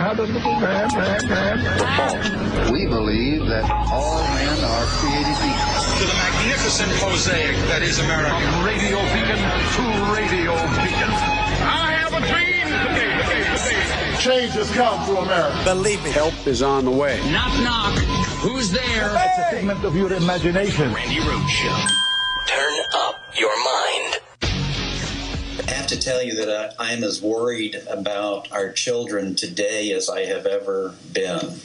We believe that all men are created equal. To the magnificent mosaic that is America. From radio beacon to radio beacon. I have a dream today. Change has come to America. Believe me. Help is on the way. Knock, knock. Who's there? It's a figment of your imagination. Randi Rhodes Show. Turn up your mind. I have to tell you that I am as worried about our children today as I have ever been.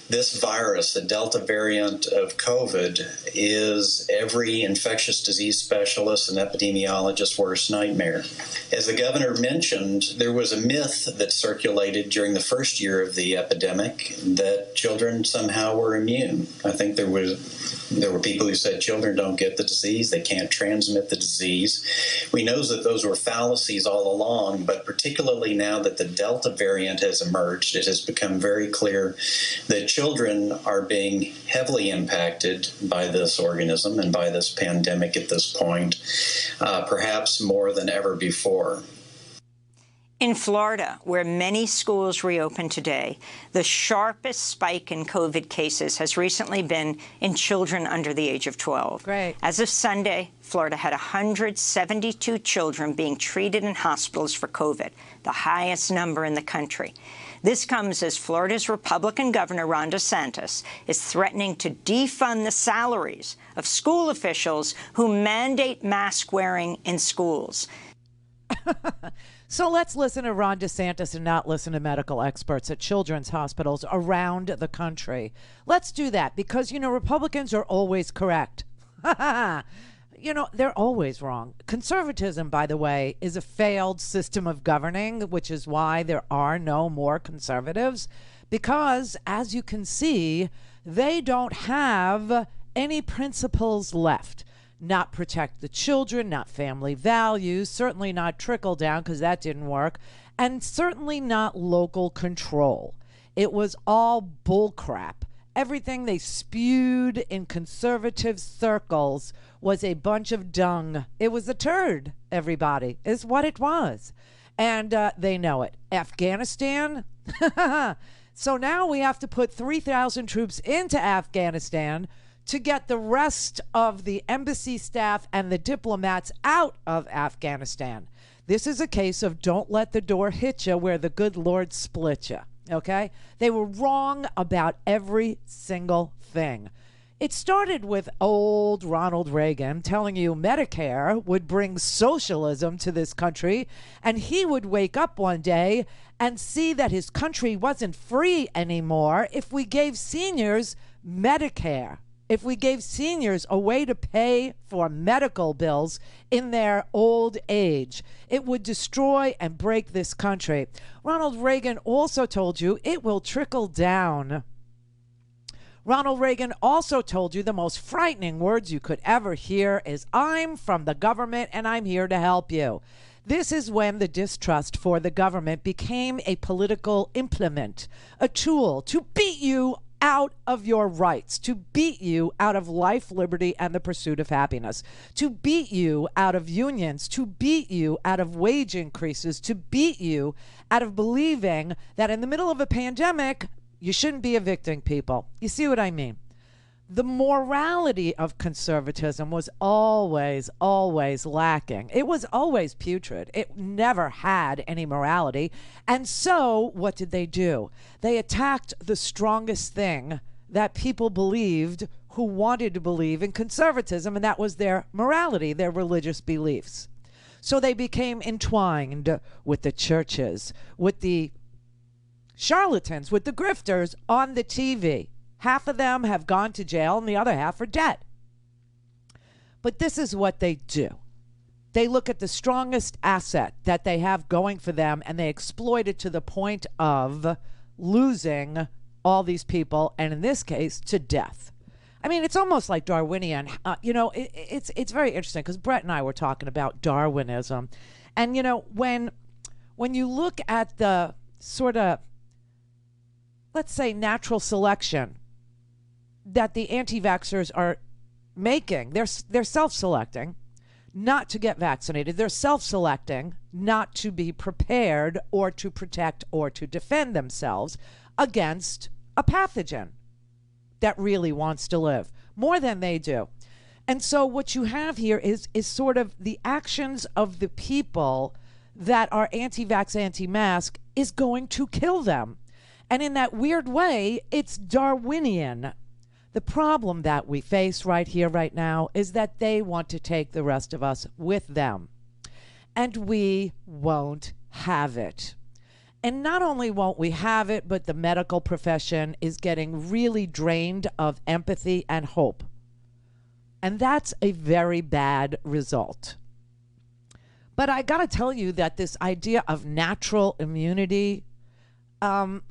This virus, the Delta variant of COVID, is every infectious disease specialist and epidemiologist's worst nightmare. As the governor mentioned, there was a myth that circulated during the first year of the epidemic that children somehow were immune. I think there were people who said children don't get the disease, they can't transmit the disease. We know that those were fallacies all along, but particularly now that the Delta variant has emerged, it has become very clear that children are being heavily impacted by this organism and by this pandemic at this point, perhaps more than ever before. In Florida, where many schools reopened today, the sharpest spike in COVID cases has recently been in children under the age of 12. Great. As of Sunday, Florida had 172 children being treated in hospitals for COVID, the highest number in the country. This comes as Florida's Republican Governor Ron DeSantis is threatening to defund the salaries of school officials who mandate mask wearing in schools. So let's listen to Ron DeSantis and not listen to medical experts at children's hospitals around the country. Let's do that because, Republicans are always correct. They're always wrong. Conservatism, by the way, is a failed system of governing, which is why there are no more conservatives, because, as you can see, they don't have any principles left. Not protect the children, not family values, certainly not trickle down because that didn't work, and certainly not local control. It was all bullcrap. Everything they spewed in conservative circles was a bunch of dung. It was a turd, everybody, is what it was. And they know it. Afghanistan? So now we have to put 3,000 troops into Afghanistan to get the rest of the embassy staff and the diplomats out of Afghanistan. This is a case of don't let the door hit you where the good Lord split you, okay? They were wrong about every single thing. It started with old Ronald Reagan telling you Medicare would bring socialism to this country, and he would wake up one day and see that his country wasn't free anymore if we gave seniors Medicare. If we gave seniors a way to pay for medical bills in their old age, it would destroy and break this country. Ronald Reagan also told you it will trickle down. Ronald Reagan also told you the most frightening words you could ever hear is, I'm from the government and I'm here to help you. This is when the distrust for the government became a political implement, a tool to beat you out of your rights, to beat you out of life, liberty, and the pursuit of happiness, to beat you out of unions, to beat you out of wage increases, to beat you out of believing that in the middle of a pandemic, you shouldn't be evicting people. You see what I mean? The morality of conservatism was always, always lacking. It was always putrid. It never had any morality. And so what did they do? They attacked the strongest thing that people believed who wanted to believe in conservatism, and that was their morality, their religious beliefs. So they became entwined with the churches, with the charlatans, with the grifters on the TV. Half of them have gone to jail and the other half are dead. But this is what they do. They look at the strongest asset that they have going for them and they exploit it to the point of losing all these people, and in this case, to death. I mean, it's almost like Darwinian. It's very interesting because Brett and I were talking about Darwinism. And, when you look at the sort of, let's say, natural selection that the anti-vaxxers are making, they're self-selecting. not to get vaccinated. They're self-selecting not to be prepared or to protect or to defend themselves against a pathogen that really wants to live more than they do. And so what you have here is sort of the actions of the people that are anti-vax, anti-mask is going to kill them. And in that weird way, it's Darwinian. The problem that we face right here, right now, is that they want to take the rest of us with them. And we won't have it. And not only won't we have it, but the medical profession is getting really drained of empathy and hope. And that's a very bad result. But I got to tell you that this idea of natural immunity,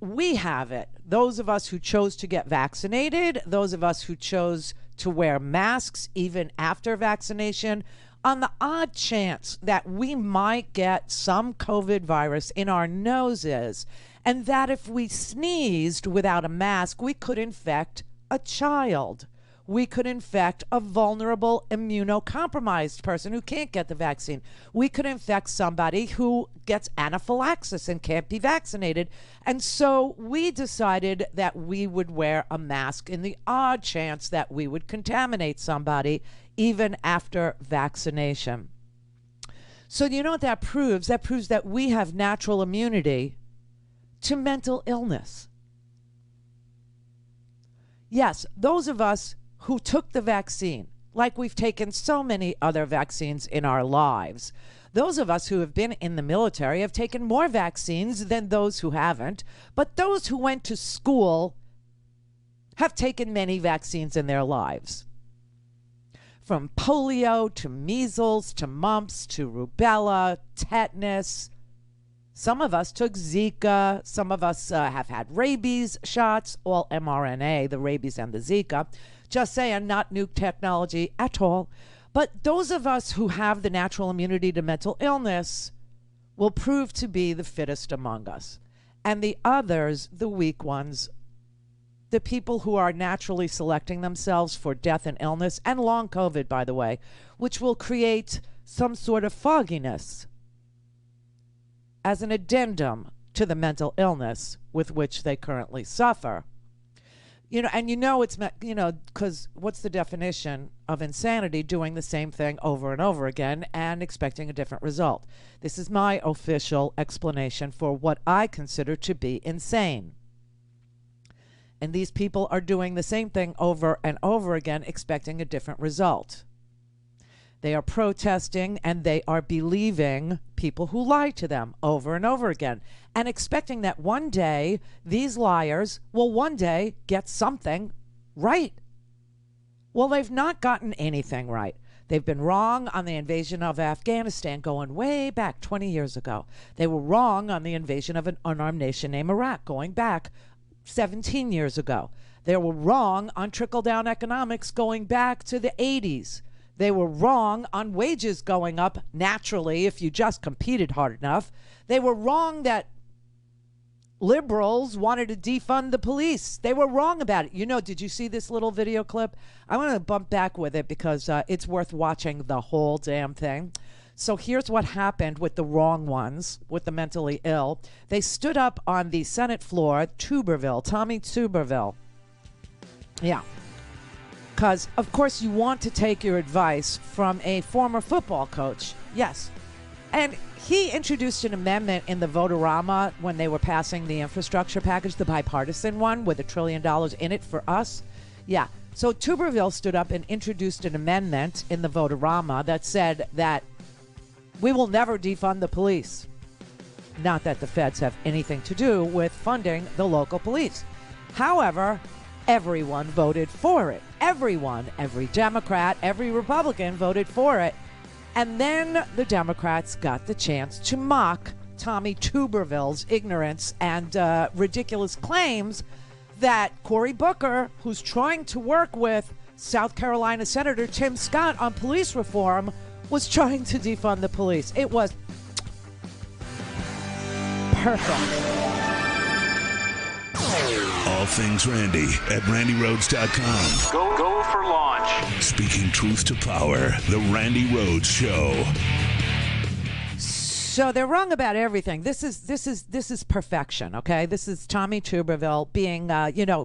we have it. Those of us who chose to get vaccinated, those of us who chose to wear masks even after vaccination, on the odd chance that we might get some COVID virus in our noses, and that if we sneezed without a mask, we could infect a child. We could infect a vulnerable immunocompromised person who can't get the vaccine. We could infect somebody who gets anaphylaxis and can't be vaccinated. And so we decided that we would wear a mask in the odd chance that we would contaminate somebody even after vaccination. So you know what that proves? That proves that we have natural immunity to mental illness. Yes, those of us who took the vaccine, like we've taken so many other vaccines in our lives. Those of us who have been in the military have taken more vaccines than those who haven't, but those who went to school have taken many vaccines in their lives. From polio to measles to mumps to rubella, tetanus. Some of us took Zika. Some of us have had rabies shots, all mRNA, the rabies and the Zika. Just saying, not nuke technology at all. But those of us who have the natural immunity to mental illness will prove to be the fittest among us. And the others, the weak ones, the people who are naturally selecting themselves for death and illness, and long COVID, by the way, which will create some sort of fogginess as an addendum to the mental illness with which they currently suffer. You know, and you know it's, you know, because what's the definition of insanity? Doing the same thing over and over again and expecting a different result. This is my official explanation for what I consider to be insane. And these people are doing the same thing over and over again, expecting a different result. They are protesting and they are believing people who lie to them over and over again and expecting that one day these liars will one day get something right. Well, they've not gotten anything right. They've been wrong on the invasion of Afghanistan going way back 20 years ago. They were wrong on the invasion of an unarmed nation named Iraq going back 17 years ago. They were wrong on trickle-down economics going back to the 80s. They were wrong on wages going up naturally if you just competed hard enough. They were wrong that liberals wanted to defund the police. They were wrong about it. You know, did you see this little video clip? I'm going to bump back with it because it's worth watching the whole damn thing. So here's what happened with the wrong ones, with the mentally ill. They stood up on the Senate floor, Tommy Tuberville. Yeah. Because, of course, you want to take your advice from a former football coach. Yes. And he introduced an amendment in the Vote-A-Rama when they were passing the infrastructure package, the bipartisan one with $1 trillion in it for us. Yeah. So Tuberville stood up and introduced an amendment in the Vote-A-Rama that said that we will never defund the police. Not that the feds have anything to do with funding the local police. However, everyone voted for it. Everyone, every Democrat, every Republican voted for it. And then the Democrats got the chance to mock Tommy Tuberville's ignorance and ridiculous claims that Cory Booker, who's trying to work with South Carolina Senator Tim Scott on police reform, was trying to defund the police. It was perfect. all things Randi at RandiRhodes.com. Go for launch. Speaking truth to power, the Randi Rhodes Show. So they're wrong about everything. This is perfection, okay? This is Tommy Tuberville being,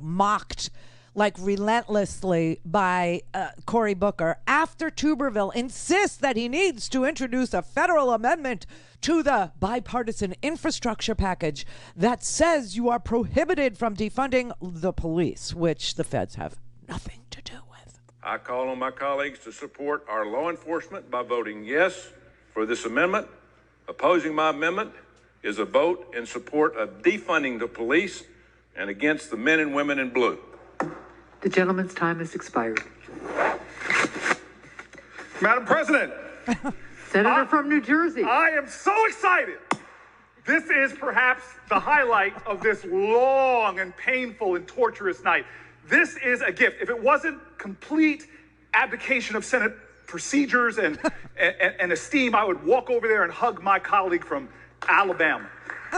mocked like relentlessly by Cory Booker after Tuberville insists that he needs to introduce a federal amendment to the bipartisan infrastructure package that says you are prohibited from defunding the police, which the feds have nothing to do with. I call on my colleagues to support our law enforcement by voting yes for this amendment. Opposing my amendment is a vote in support of defunding the police and against the men and women in blue. The gentleman's time has expired. Madam President. Senator from New Jersey. I am so excited. This is perhaps the highlight of this long and painful and torturous night. This is a gift. If it wasn't complete abdication of Senate procedures and esteem, I would walk over there and hug my colleague from Alabama.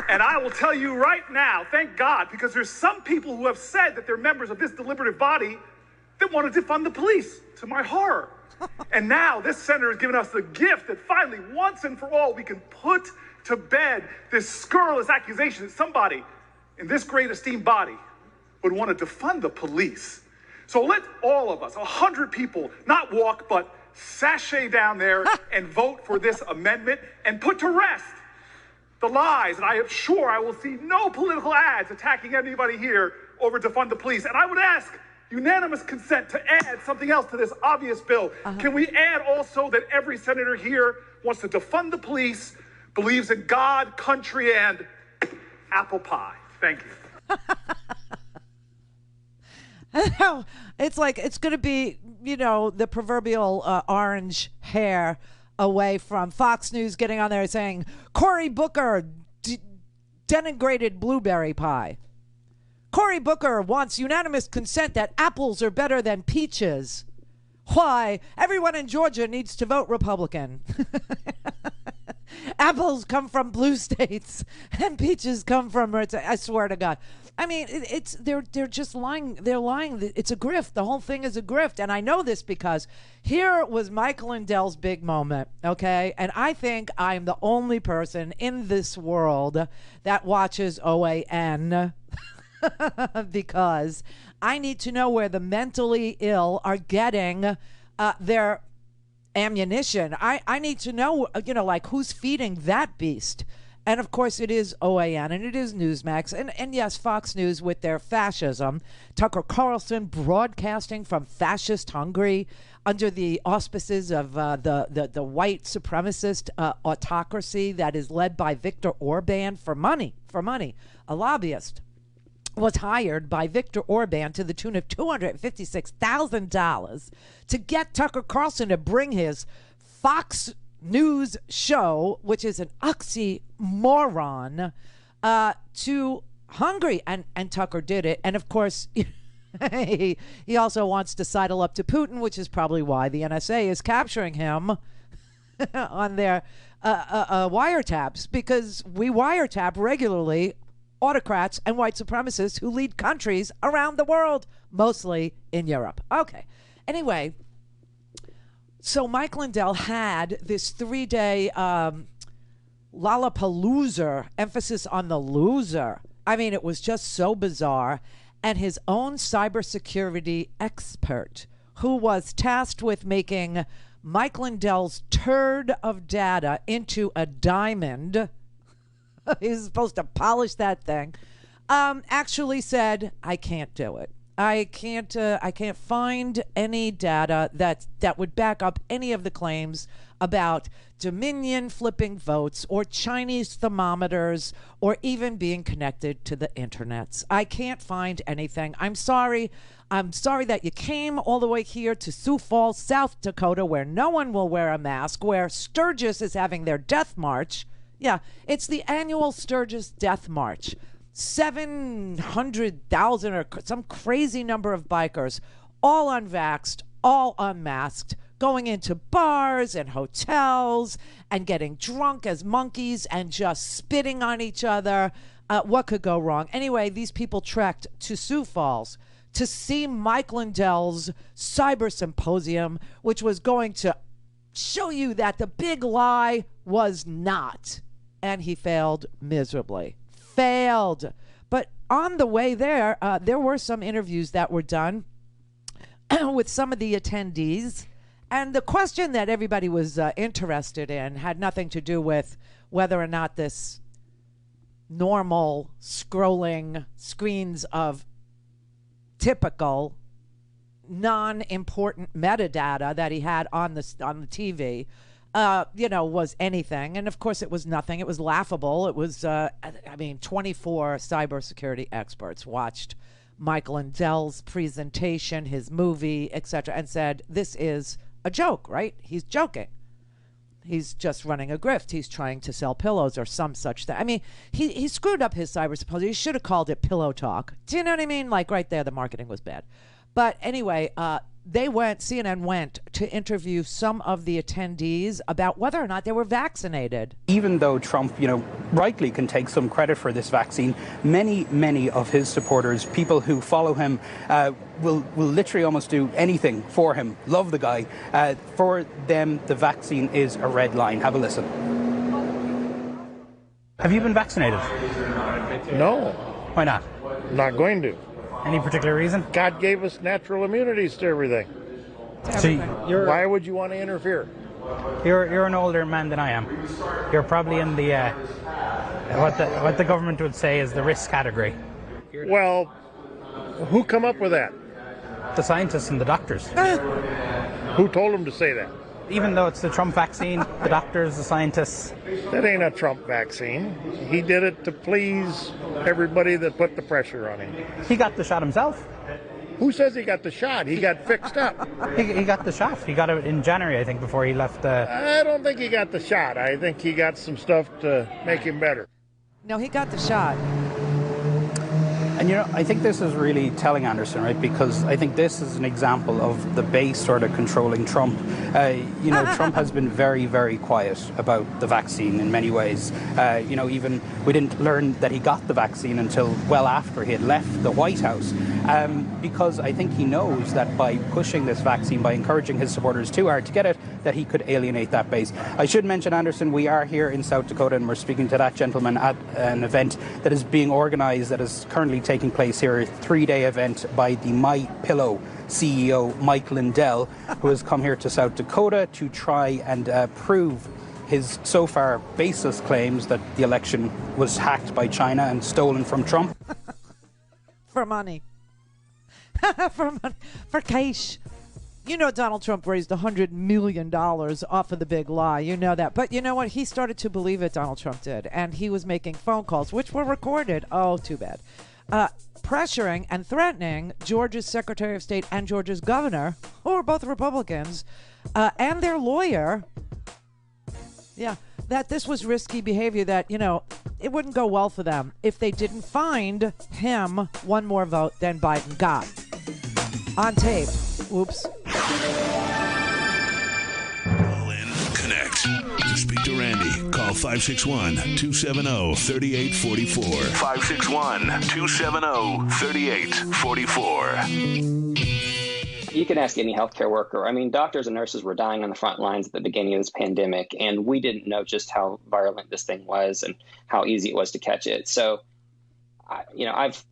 And I will tell you right now, thank God, because there's some people who have said that they're members of this deliberative body that want to defund the police, to my horror. And now this senator has given us the gift that finally, once and for all, we can put to bed this scurrilous accusation that somebody in this great esteemed body would want to defund the police. So let all of us, 100 people, not walk, but sashay down there and vote for this amendment and put to rest the lies. And I am sure I will see no political ads attacking anybody here over defund the police. And I would ask unanimous consent to add something else to this obvious bill. Can we add also that every senator here wants to defund the police, believes in God, country, and apple pie? Thank you. It's like it's going to be, the proverbial orange hair away from Fox News getting on there saying Cory Booker denigrated blueberry pie. Cory Booker wants unanimous consent that apples are better than peaches. Why? Everyone in Georgia needs to vote Republican. Apples come from blue states and peaches come from red states. I swear to God. I mean, they're just lying. They're lying. It's a grift. The whole thing is a grift. And I know this because here was Michael Lindell's big moment, okay? And I think I'm the only person in this world that watches OAN because I need to know where the mentally ill are getting their ammunition. I need to know, like who's feeding that beast. And of course it is OAN and it is Newsmax and yes, Fox News with their fascism. Tucker Carlson broadcasting from fascist Hungary under the auspices of the white supremacist autocracy that is led by Viktor Orban for money. A lobbyist was hired by Viktor Orban to the tune of $256,000 to get Tucker Carlson to bring his Fox News show, which is an oxymoron, to Hungary. And Tucker did it. And of course, he also wants to sidle up to Putin, which is probably why the NSA is capturing him on their wiretaps, because we wiretap regularly autocrats and white supremacists who lead countries around the world, mostly in Europe. Okay. Anyway, so Mike Lindell had this 3-day Lollapalooza, emphasis on the loser. I mean, it was just so bizarre. And his own cybersecurity expert, who was tasked with making Mike Lindell's turd of data into a diamond, he's supposed to polish that thing, actually said, I can't do it. I can't find any data that would back up any of the claims about Dominion flipping votes or Chinese thermometers or even being connected to the internets. I can't find anything. I'm sorry. I'm sorry that you came all the way here to Sioux Falls, South Dakota, where no one will wear a mask, where Sturgis is having their death march. Yeah, it's the annual Sturgis Death March. 700,000 or some crazy number of bikers, all unvaxxed, all unmasked, going into bars and hotels and getting drunk as monkeys and just spitting on each other. What could go wrong? Anyway, these people trekked to Sioux Falls to see Mike Lindell's cyber symposium, which was going to show you that the big lie was not. And he failed miserably. Failed. But on the way there, there were some interviews that were done with some of the attendees. And the question that everybody was interested in had nothing to do with whether or not this normal scrolling screens of typical non-important metadata that he had on the TV, was anything. And of course it was nothing. It was laughable. It was, 24 cybersecurity experts watched Mike Lindell's presentation, his movie, etc., and said, this is a joke, right? He's joking. He's just running a grift. He's trying to sell pillows or some such thing. I mean, he screwed up his cyber symposium. He should have called it Pillow Talk. Do you know what I mean? Like right there, the marketing was bad. But anyway, CNN went to interview some of the attendees about whether or not they were vaccinated. Even though Trump, rightly can take some credit for this vaccine, many of his supporters, people who follow him, will literally almost do anything for him, love the guy. For them, the vaccine is a red line. Have a listen. Have you been vaccinated? No. Why not? Not going to. Any particular reason? God gave us natural immunities to everything. So why would you want to interfere? You're an older man than I am. You're probably in the what the government would say is the risk category. Well, who come up with that? The scientists and the doctors. Who told them to say that? Even though it's the Trump vaccine, the doctors, the scientists. That ain't a Trump vaccine. He did it to please everybody that put the pressure on him. He got the shot himself. Who says he got the shot? He got fixed up. He got the shot. He got it in January, I think, before he left. I don't think he got the shot. I think he got some stuff to make him better. No, he got the shot. And I think this is really telling, Anderson, right? Because I think this is an example of the base sort of controlling Trump. Trump has been very, very quiet about the vaccine in many ways. Even we didn't learn that he got the vaccine until well after he had left the White House. Because I think he knows that by pushing this vaccine, by encouraging his supporters too hard to get it, that he could alienate that base. I should mention, Anderson, we are here in South Dakota and we're speaking to that gentleman at an event that is being organized, that is currently taking place here, a 3-day event by the My Pillow CEO, Mike Lindell, who has come here to South Dakota to try and prove his so far baseless claims that the election was hacked by China and stolen from Trump. For money. For cash. Donald Trump raised $100 million off of the big lie. You know that. But you know what? He started to believe it, Donald Trump did. And he was making phone calls, which were recorded. Oh, too bad. Pressuring and threatening Georgia's Secretary of State and Georgia's governor, who are both Republicans, and their lawyer, that this was risky behavior, that, it wouldn't go well for them if they didn't find him one more vote than Biden got. On tape. Whoops. Call in, connect. To speak to Randi, call 561-270-3844. 561-270-3844. You can ask any healthcare worker. I mean, doctors and nurses were dying on the front lines at the beginning of this pandemic, and we didn't know just how virulent this thing was and how easy it was to catch it. So, I've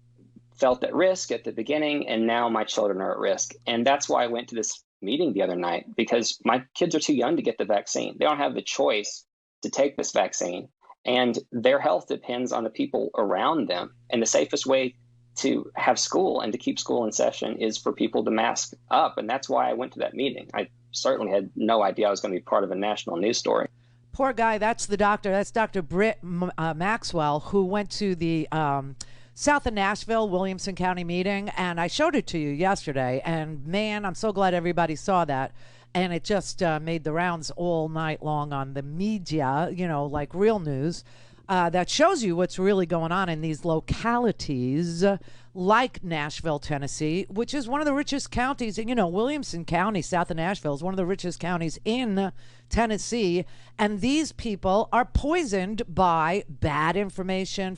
felt at risk at the beginning, and now my children are at risk. And that's why I went to this meeting the other night, because my kids are too young to get the vaccine. They don't have the choice to take this vaccine, and their health depends on the people around them. And the safest way to have school and to keep school in session is for people to mask up. And that's why I went to that meeting. I certainly had no idea I was going to be part of a national news story. Poor guy. That's the doctor. That's Dr. Britt Maxwell, who went to the south of Nashville, Williamson County meeting, and I showed it to you yesterday, and man, I'm so glad everybody saw that. and it just made the rounds all night long on the media, like real news, that shows you what's really going on in these localities like Nashville, Tennessee, which is one of the richest counties. And, Williamson County, south of Nashville, is one of the richest counties in Tennessee. And these people are poisoned by bad information.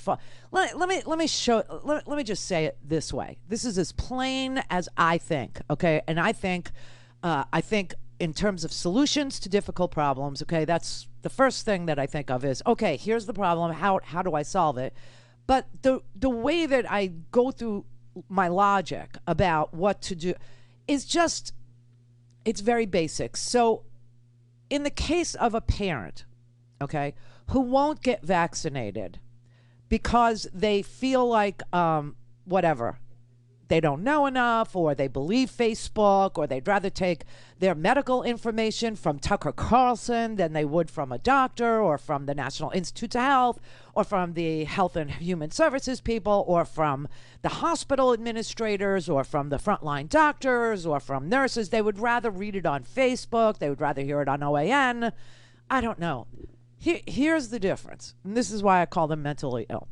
Let me just say it this way. This is as plain as I think, okay? And I think in terms of solutions to difficult problems, okay, that's the first thing that I think of is, okay, here's the problem. How do I solve it? But the way that I go through my logic about what to do is just, it's very basic. So in the case of a parent, okay, who won't get vaccinated because they feel like, whatever, they don't know enough, or they believe Facebook, or they'd rather take their medical information from Tucker Carlson than they would from a doctor, or from the National Institutes of Health, or from the Health and Human Services people, or from the hospital administrators, or from the frontline doctors, or from nurses. They would rather read it on Facebook. They would rather hear it on OAN. I don't know. Here's the difference, and this is why I call them mentally ill.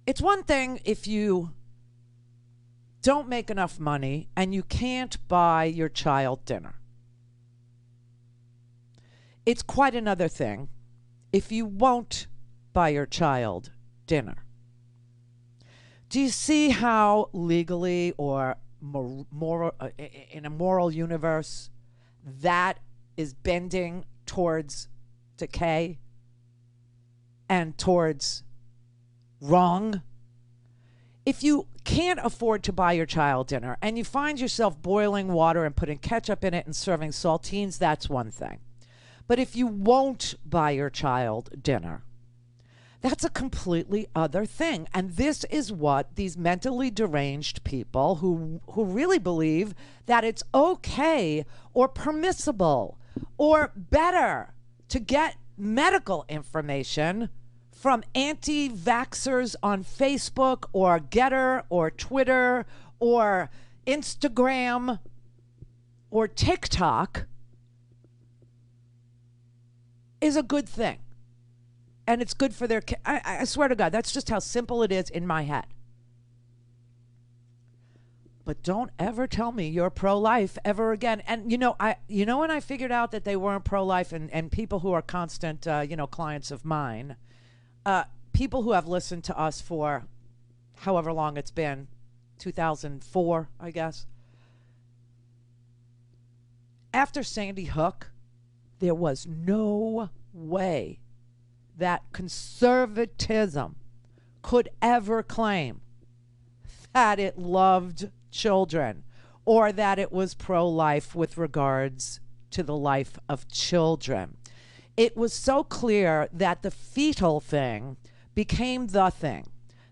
It's one thing if you don't make enough money and you can't buy your child dinner. It's quite another thing if you won't buy your child dinner. Do you see how legally or in a moral universe that is bending towards decay and towards wrong? If you can't afford to buy your child dinner and you find yourself boiling water and putting ketchup in it and serving saltines, that's one thing. But if you won't buy your child dinner, that's a completely other thing. And this is what these mentally deranged people who really believe that it's okay or permissible or better to get medical information from anti-vaxxers on Facebook or Getter or Twitter or Instagram or TikTok is a good thing. And it's good for their kids. I swear to God, that's just how simple it is in my head. But don't ever tell me you're pro-life ever again. And when I figured out that they weren't pro-life, and people who are constant clients of mine, people who have listened to us for however long it's been, 2004, I guess. After Sandy Hook, there was no way that conservatism could ever claim that it loved children or that it was pro-life with regards to the life of children. It was so clear that the fetal thing became the thing,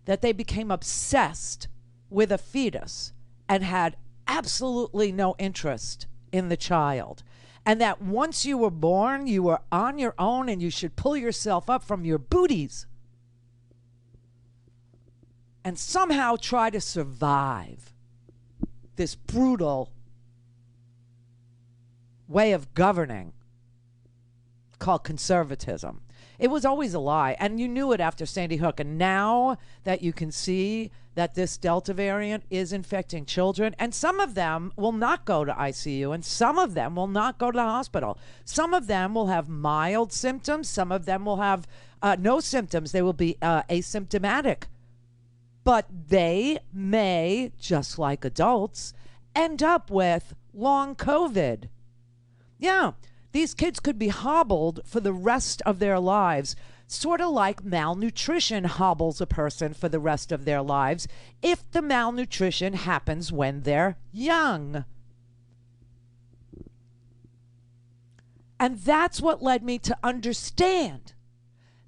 that they became obsessed with a fetus and had absolutely no interest in the child. And that once you were born, you were on your own and you should pull yourself up from your booties and somehow try to survive this brutal way of governing called conservatism. It was always a lie, and you knew it after Sandy Hook. And now that you can see that this Delta variant is infecting children, and some of them will not go to ICU, and some of them will not go to the hospital. Some of them will have mild symptoms. Some of them will have no symptoms. They will be asymptomatic. But they may, just like adults, end up with long COVID. Yeah. These kids could be hobbled for the rest of their lives, sort of like malnutrition hobbles a person for the rest of their lives if the malnutrition happens when they're young. And that's what led me to understand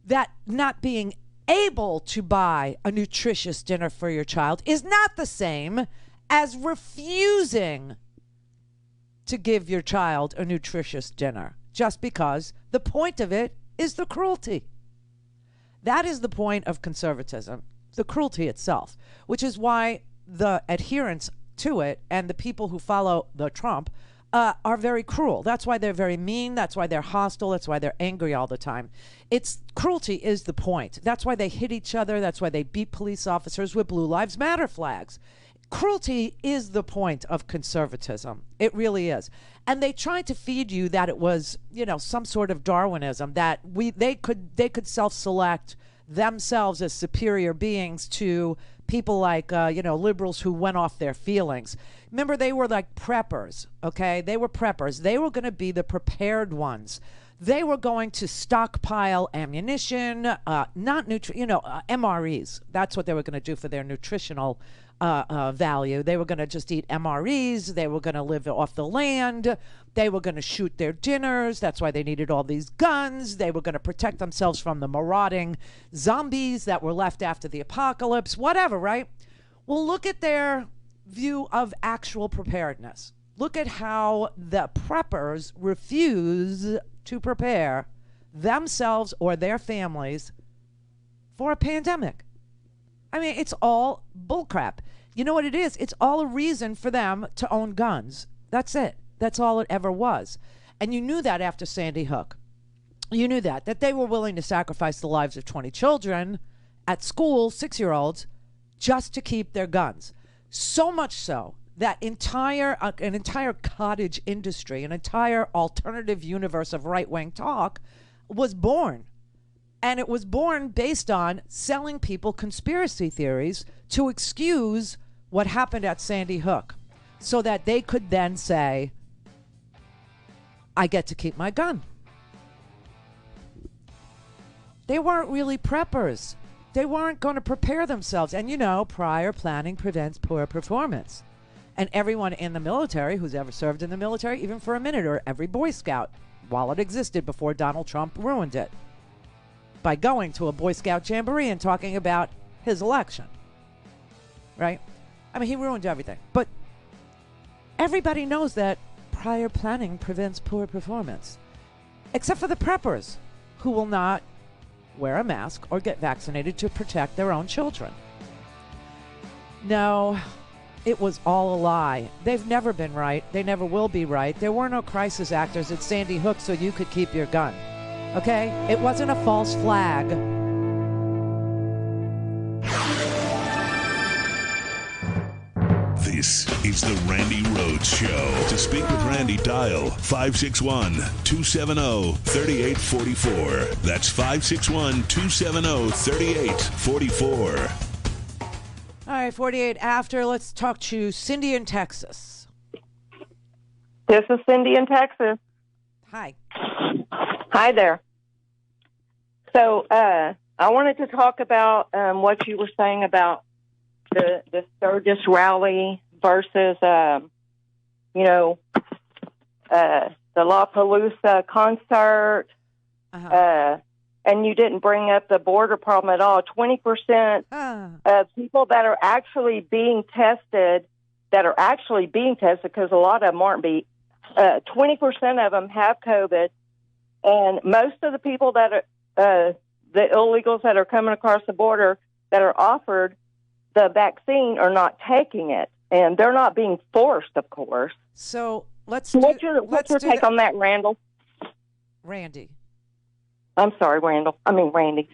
that not being able to buy a nutritious dinner for your child is not the same as refusing to give your child a nutritious dinner, just because the point of it is the cruelty. That is the point of conservatism, the cruelty itself, which is why the adherents to it and the people who follow the Trump are very cruel. That's why they're very mean. That's why they're hostile. That's why they're angry all the time. Cruelty is the point. That's why they hit each other. That's why they beat police officers with Blue Lives Matter flags. Cruelty is the point of conservatism. It really is. And they tried to feed you that it was, some sort of Darwinism, that they could self-select themselves as superior beings to people like, liberals who went off their feelings. Remember, they were like preppers, okay? They were preppers. They were going to be the prepared ones. They were going to stockpile ammunition, MREs. That's what they were going to do for their nutritional value. They were going to just eat MREs. They were going to live off the land. They were going to shoot their dinners. That's why they needed all these guns. They were going to protect themselves from the marauding zombies that were left after the apocalypse, whatever, right? Well, look at their view of actual preparedness. Look at how the preppers refuse to prepare themselves or their families for a pandemic. I mean, it's all bullcrap. You know what it is? It's all a reason for them to own guns. That's it. That's all it ever was. And you knew that after Sandy Hook. You knew that they were willing to sacrifice the lives of 20 children at school, 6-year-olds, just to keep their guns. So much so that an entire cottage industry, an entire alternative universe of right-wing talk was born. And it was born based on selling people conspiracy theories to excuse what happened at Sandy Hook so that they could then say, I get to keep my gun. They weren't really preppers. They weren't going to prepare themselves. And prior planning prevents poor performance. And everyone in the military who's ever served in the military, even for a minute, or every Boy Scout, while it existed before Donald Trump ruined it, by going to a Boy Scout jamboree and talking about his election, right? I mean, he ruined everything. But everybody knows that prior planning prevents poor performance, except for the preppers who will not wear a mask or get vaccinated to protect their own children. No, it was all a lie. They've never been right. They never will be right. There were no crisis actors at Sandy Hook so you could keep your gun. Okay? It wasn't a false flag. This is the Randi Rhodes Show. To speak with Randi, dial 561-270-3844. That's 561-270-3844. All right, 48 after. Let's talk to Cindy in Texas. This is Cindy in Texas. Hi. Hi there. So I wanted to talk about what you were saying about the Sturgis rally versus, the Lollapalooza concert. And you didn't bring up the border problem at all. 20% of people that are actually being tested, because a lot of them aren't 20% of them have COVID. And most of the people that are, the illegals that are coming across the border that are offered the vaccine are not taking it. And they're not being forced, of course. So what's your take on that, Randall? Randy. I'm sorry, Randall. I mean, Randy.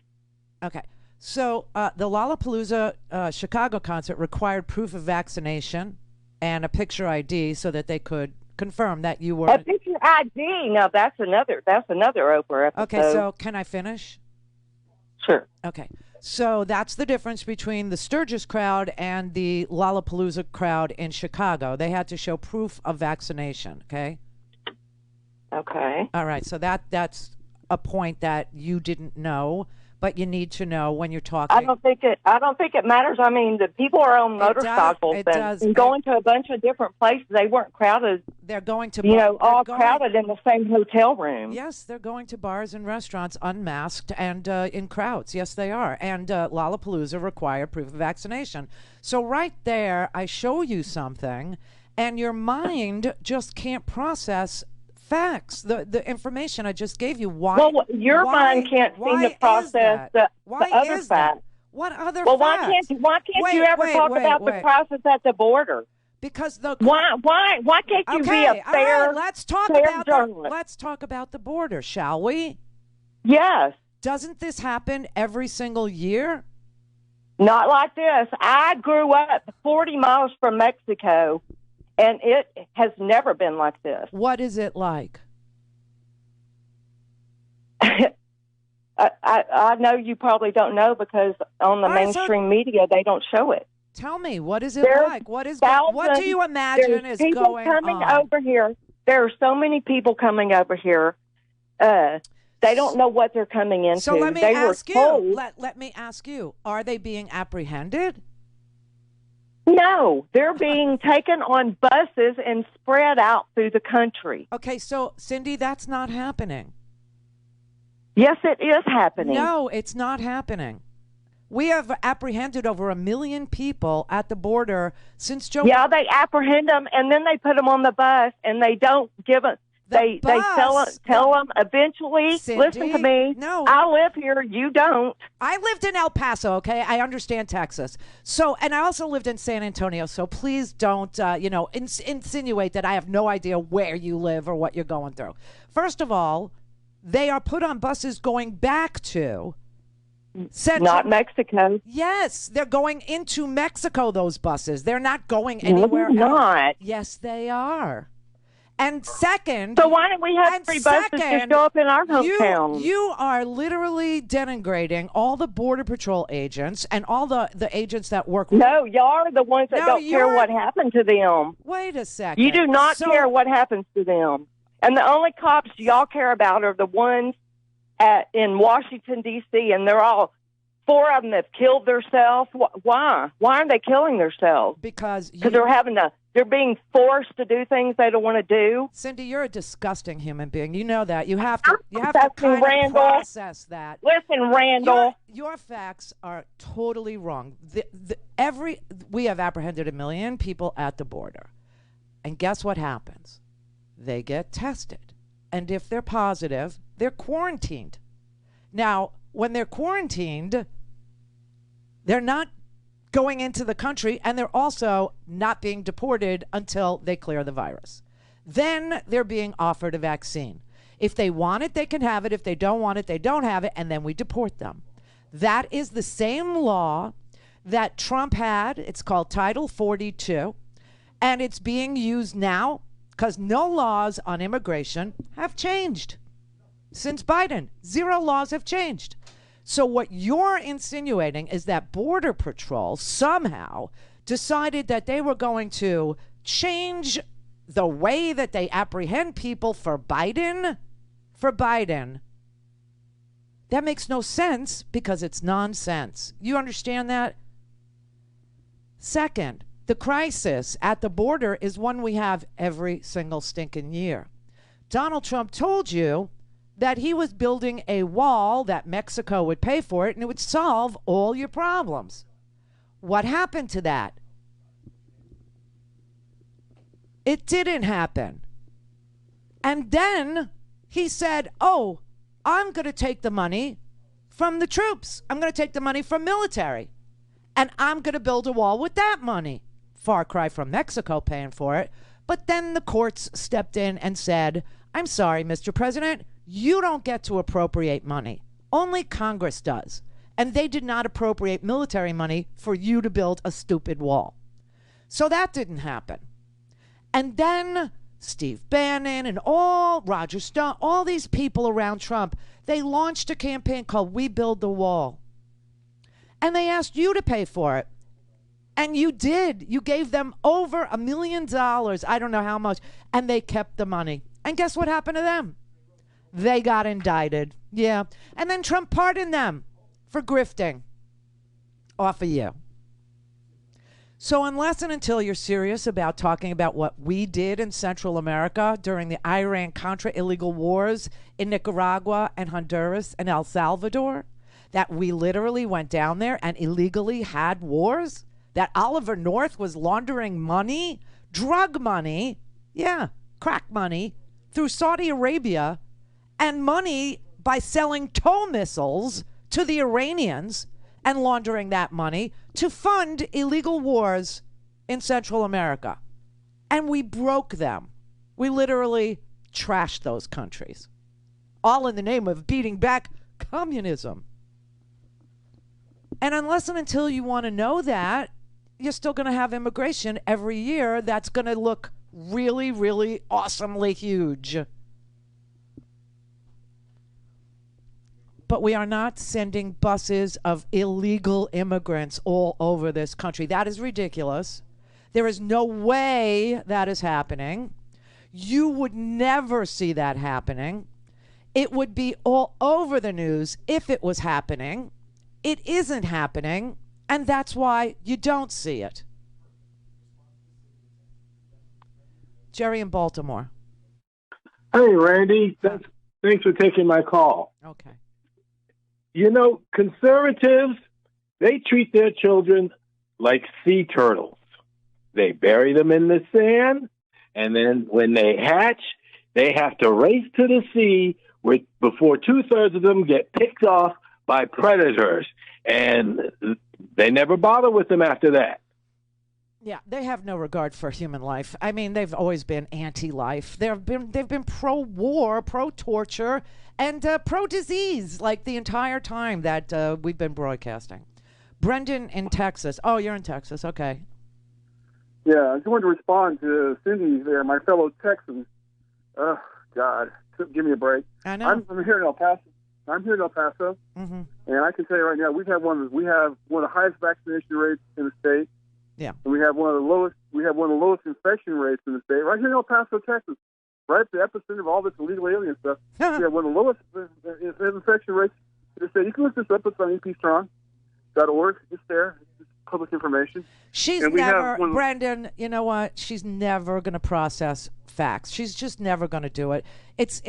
Okay. So the Lollapalooza Chicago concert required proof of vaccination and a picture ID so that they could confirm that you were... A picture ID? No, that's another Oprah episode. Okay, so can I finish? Sure. Okay. So that's the difference between the Sturgis crowd and the Lollapalooza crowd in Chicago. They had to show proof of vaccination, okay? Okay. All right, so that's a point that you didn't know, but you need to know when you're talking. I don't think it matters. I mean, the people are on motorcycles and going to a bunch of different places. They weren't crowded. They're going to crowded in the same hotel room. Yes, they're going to bars and restaurants unmasked and in crowds. Yes, they are. And Lollapalooza required proof of vaccination. So right there, I show you something, and your mind just can't process facts, the information I just gave you. Why mind can't seem to process the other facts. What other facts? Why can't you ever talk about the process at the border? Because the why can't you be a fair? All right, let's talk about the border, shall we? Yes. Doesn't this happen every single year? Not like this. I grew up 40 miles from Mexico, and it has never been like this. What is it like? I know you probably don't know because on the mainstream media they don't show it. Tell me, what is it like? What do you imagine is going coming on? over here. There are so many people coming over here. They don't know what they're coming into. So let me ask you. Let me ask you. Are they being apprehended? No, they're being taken on buses and spread out through the country. Okay, so Cindy, that's not happening. Yes, it is happening. No, it's not happening. We have apprehended over 1 million people at the border since Joe. Yeah, they apprehend them and then they put them on the bus and they don't give them. They tell them eventually. Cindy, listen to me. No, I live here. You don't. I lived in El Paso. Okay, I understand Texas. So, and I also lived in San Antonio. So please don't, insinuate that I have no idea where you live or what you're going through. First of all, they are put on buses going back to not Mexico. Yes, they're going into Mexico, those buses. They're not going anywhere else. Not. Yes, they are. And second... So why don't we have free buses to show up in our hometown? You are literally denigrating all the Border Patrol agents and all the agents that work... No, y'all are the ones that don't care what happened to them. Wait a second. You do not care what happens to them. And the only cops y'all care about are the ones in Washington, D.C., and they're all, 4 of them have killed themselves. Why? Why are they killing themselves? Because they're being forced to do things they don't want to do. Cindy, you're a disgusting human being. You know that. You have to kind of process that. Listen, Randall. Your facts are totally wrong. We have apprehended 1 million people at the border. And guess what happens? They get tested. And if they're positive, they're quarantined. Now, when they're quarantined, they're not going into the country, and they're also not being deported until they clear the virus. Then they're being offered a vaccine. If they want it, they can have it. If they don't want it, they don't have it, and then we deport them. That is the same law that Trump had. It's called Title 42, and it's being used now because no laws on immigration have changed since Biden. 0 laws have changed. So what you're insinuating is that Border Patrol somehow decided that they were going to change the way that they apprehend people for Biden. For Biden. That makes no sense because it's nonsense. You understand that? Second, the crisis at the border is one we have every single stinking year. Donald Trump told you that he was building a wall, that Mexico would pay for it, and it would solve all your problems. What happened to that? It didn't happen. And then he said, oh, I'm going to take the money from the troops. I'm going to take the money from military. And I'm going to build a wall with that money. Far cry from Mexico paying for it. But then the courts stepped in and said, I'm sorry, Mr. President, you don't get to appropriate money. Only Congress does. And they did not appropriate military money for you to build a stupid wall. So that didn't happen. And then Steve Bannon and Roger Stone, all these people around Trump, they launched a campaign called We Build the Wall. And they asked you to pay for it. And you did. You gave them over $1 million. I don't know how much. And they kept the money. And guess what happened to them? They got indicted. Yeah. And then Trump pardoned them for grifting off of you. So unless and until you're serious about talking about what we did in Central America during the Iran-Contra illegal wars in Nicaragua and Honduras and El Salvador, that we literally went down there and illegally had wars, that Oliver North was laundering money, drug money, crack money, through Saudi Arabia, and money by selling tow missiles to the Iranians and laundering that money to fund illegal wars in Central America. And we broke them. We literally trashed those countries, all in the name of beating back communism. And unless and until you want to know that, you're still going to have immigration every year that's going to look really, really awesomely huge. But we are not sending buses of illegal immigrants all over this country. That is ridiculous. There is no way that is happening. You would never see that happening. It would be all over the news if it was happening. It isn't happening, and that's why you don't see it. Jerry in Baltimore. Hey, Randy. Thanks for taking my call. Okay. You know, conservatives, they treat their children like sea turtles. They bury them in the sand, and then when they hatch, they have to race to the sea before 2/3 of them get picked off by predators, and they never bother with them after that. Yeah, they have no regard for human life. I mean, they've always been anti-life. They've been pro-war, pro-torture, and pro-disease, like the entire time that we've been broadcasting. Brendan in Texas. Oh, you're in Texas. Okay. Yeah, I just wanted to respond to Cindy there, my fellow Texan. Oh, God, give me a break. I know. I'm here in El Paso. Mm-hmm. And I can tell you right now, we have one of the highest vaccination rates in the state. Yeah. And we have one of the lowest infection rates in the state, right here in El Paso, Texas, right at the epicenter of all this illegal alien stuff. We have one of the lowest infection rates in the state. You can look this up. It's on epstrong.org. It's there. It's public information. She's never, Brendan, you know what? She's never going to process facts. She's just never going to do it. It's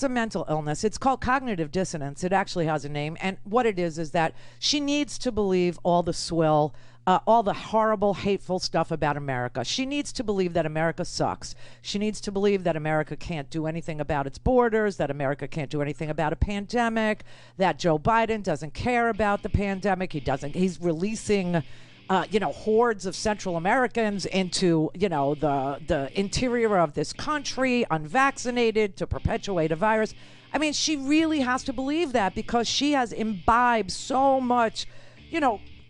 a mental illness. It's called cognitive dissonance. It actually has a name. And what it is that she needs to believe all the swill, all the horrible, hateful stuff about America. She needs to believe that America sucks. She needs to believe that America can't do anything about its borders, that America can't do anything about a pandemic, that Joe Biden doesn't care about the pandemic. He's releasing hordes of Central Americans into, the interior of this country, unvaccinated, to perpetuate a virus. I mean, she really has to believe that because she has imbibed so much,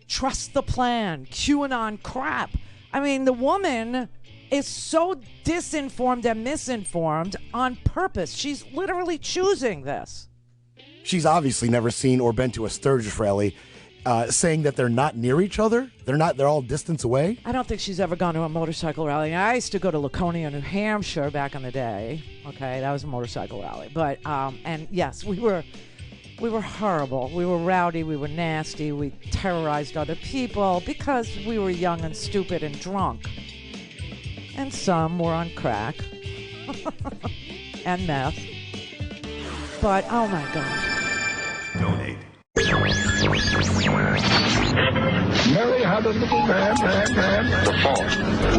trust the plan, QAnon crap. I mean, the woman is so disinformed and misinformed on purpose. She's literally choosing this. She's obviously never seen or been to a Sturgis rally. Saying that they're not near each other, they're all distance away. I don't think she's ever gone to a motorcycle rally. I used to go to Laconia, New Hampshire back in the day. Okay, that was a motorcycle rally. But and yes, we were horrible. We were rowdy. We were nasty. We terrorized other people because we were young and stupid and drunk. And some were on crack and meth. But oh my God. Donate. Mary had a little man.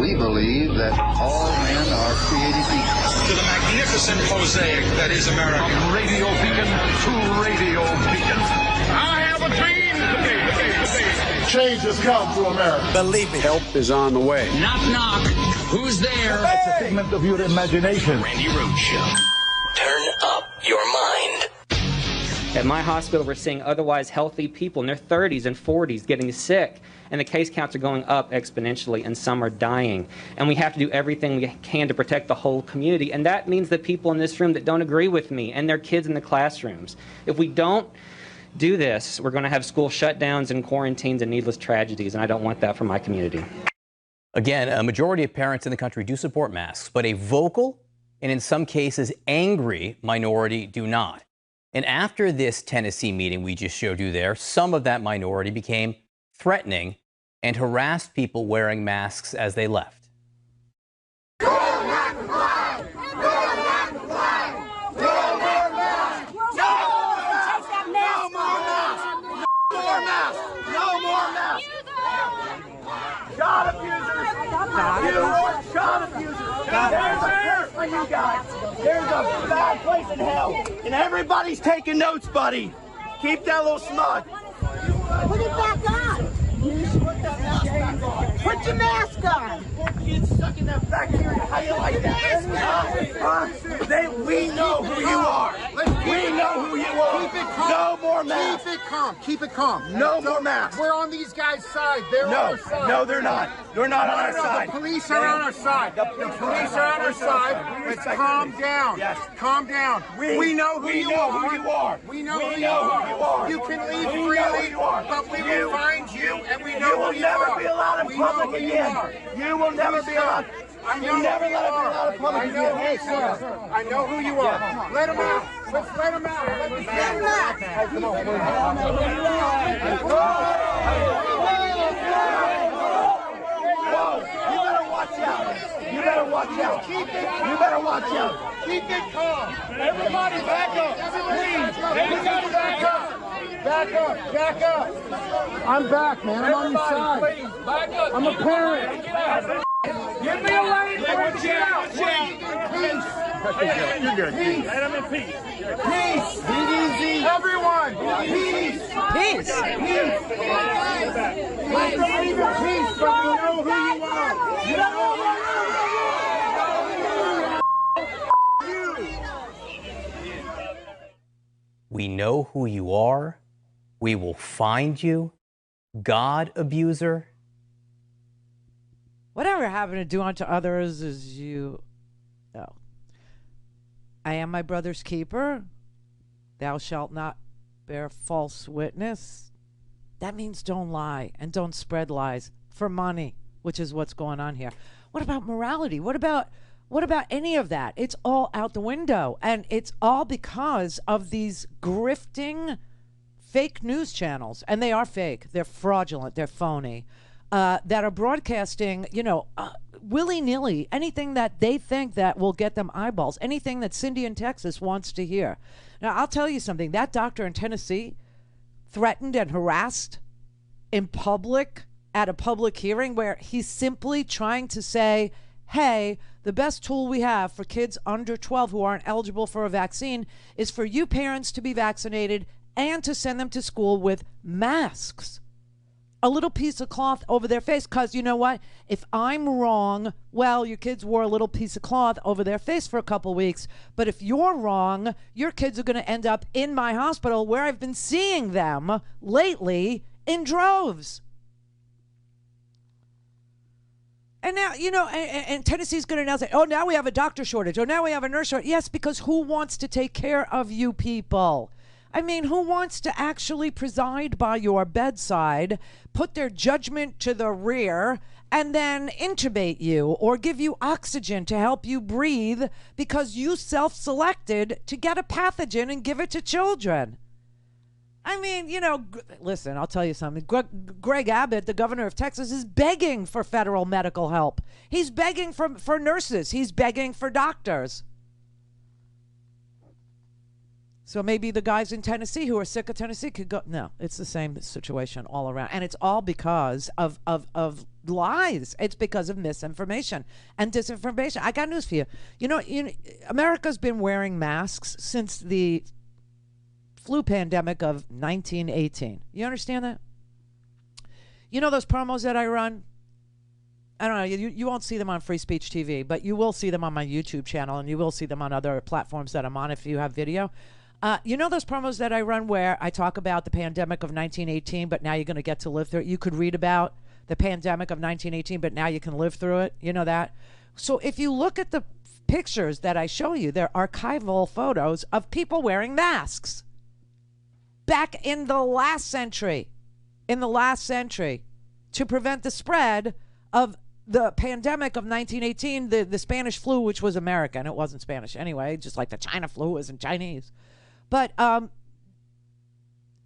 We believe that all men are created equal. To the magnificent mosaic that is America. From radio beacon to radio beacon. I have a dream. Change has come to America. Believe it. Help is on the way. Knock, knock. Who's there? It's a figment of your imagination. Randi Rhodes Show. Turn up your mind. At my hospital, we're seeing otherwise healthy people in their 30s and 40s getting sick, and the case counts are going up exponentially, and some are dying. And we have to do everything we can to protect the whole community, and that means the people in this room that don't agree with me and their kids in the classrooms. If we don't do this, we're going to have school shutdowns and quarantines and needless tragedies, and I don't want that for my community. Again, a majority of parents in the country do support masks, but a vocal and in some cases angry minority do not. And after this Tennessee meeting we just showed you there, some of that minority became threatening and harassed people wearing masks as they left. Child abusers! Child abusers! There's a bad place in hell, and everybody's taking notes, buddy. Keep that little smug. Put it back on. Put your mask on. Kids sucking that bacteria. How you like that? We know who you are. We know who you are. Keep it calm. No more masks. Keep it calm. Keep it calm. No more masks. We're on these guys' side. They're on our side. No, they're not. They're not on our side. The police are on our side. The police are on our side. Let's calm down. Yes. Calm down. We know who you are. We know who you are. You can leave freely, but we will find you, and we know who you are. You will never be allowed in public again. You will never be allowed. I know who you are. I know who you are. Let him out. Let's let him out. Let him out. Whoa, you better watch out. You better watch out. You better watch out. Keep it calm. Everybody back up. Please. Everybody back up. Back up. Back up. I'm back, man. I'm on your side. Back up. I'm a parent. Give me a lane. Watch out. Peace. You're good. Peace. Let him in peace. Peace. Be easy. Everyone. Peace. Peace. Peace. Let them leave in peace, but we know who you are. You know who We know who you are. We will find you. God abuser. Whatever happened to do unto others as you know. I am my brother's keeper. Thou shalt not bear false witness. That means don't lie and don't spread lies for money, which is what's going on here. What about morality? What about any of that? It's all out the window. And it's all because of these grifting fake news channels. And they are fake. They're fraudulent. They're phony. That are broadcasting, willy-nilly, anything that they think that will get them eyeballs, anything that Cindy in Texas wants to hear. Now, I'll tell you something. That doctor in Tennessee threatened and harassed in public at a public hearing where he's simply trying to say, hey, the best tool we have for kids under 12 who aren't eligible for a vaccine is for you parents to be vaccinated and to send them to school with masks. A little piece of cloth over their face, because you know what? If I'm wrong, well, your kids wore a little piece of cloth over their face for a couple weeks. But if you're wrong, your kids are going to end up in my hospital where I've been seeing them lately in droves. And now, and Tennessee's going to now say, oh, now we have a doctor shortage. Oh, now we have a nurse shortage. Yes, because who wants to take care of you people? I mean, who wants to actually preside by your bedside, put their judgment to the rear, and then intubate you or give you oxygen to help you breathe because you self-selected to get a pathogen and give it to children? I mean, listen, I'll tell you something. Greg Abbott, the governor of Texas, is begging for federal medical help. He's begging for nurses. He's begging for doctors. So maybe the guys in Tennessee who are sick of Tennessee could go. No, it's the same situation all around. And it's all because of lies. It's because of misinformation and disinformation. I got news for you. America's been wearing masks since the flu pandemic of 1918. You understand that? You know those promos that I run? I don't know. You won't see them on Free Speech TV, but you will see them on my YouTube channel, and you will see them on other platforms that I'm on if you have video. You know those promos that I run where I talk about the pandemic of 1918, but now you're going to get to live through it? You could read about the pandemic of 1918, but now you can live through it. You know that? So if you look at the pictures that I show you, they're archival photos of people wearing masks back in the last century, to prevent the spread of the pandemic of 1918, the Spanish flu, which was American. It wasn't Spanish anyway, just like the China flu isn't Chinese. But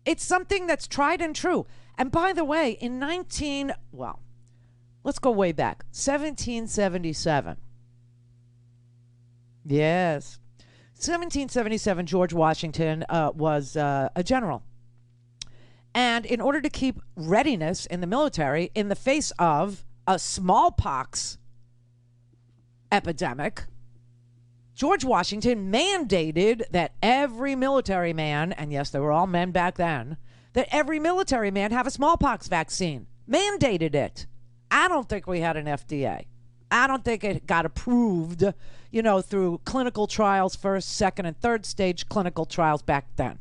it's something that's tried and true. And by the way, let's go way back. 1777. Yes. 1777, George Washington was a general. And in order to keep readiness in the military in the face of a smallpox epidemic, George Washington mandated that every military man, and yes, they were all men back then, that every military man have a smallpox vaccine mandated it. I don't think we had an FDA. I don't think it got approved, through clinical trials, first, second, and third stage clinical trials back then.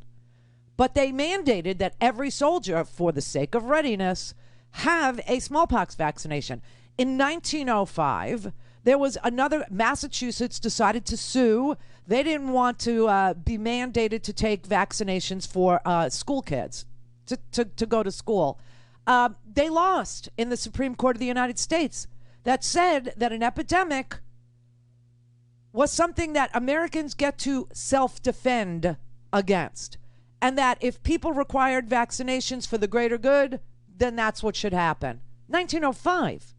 But they mandated that every soldier, for the sake of readiness, have a smallpox vaccination. In 1905, there was another, Massachusetts decided to sue. They didn't want to be mandated to take vaccinations for school kids to go to school. They lost in the Supreme Court of the United States that said that an epidemic was something that Americans get to self-defend against. And that if people required vaccinations for the greater good, then that's what should happen. 1905.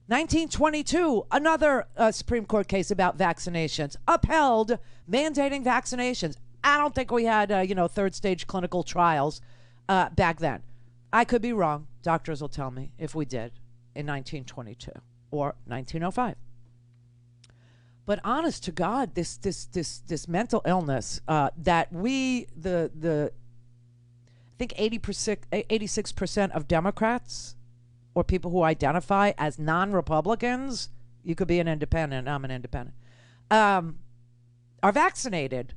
1922, another Supreme Court case about vaccinations, upheld mandating vaccinations. I don't think we had, third stage clinical trials back then. I could be wrong. Doctors will tell me if we did in 1922 or 1905. But honest to God, this mental illness that I think 86% of Democrats or people who identify as non-Republicans, you could be an independent, I'm an independent, are vaccinated.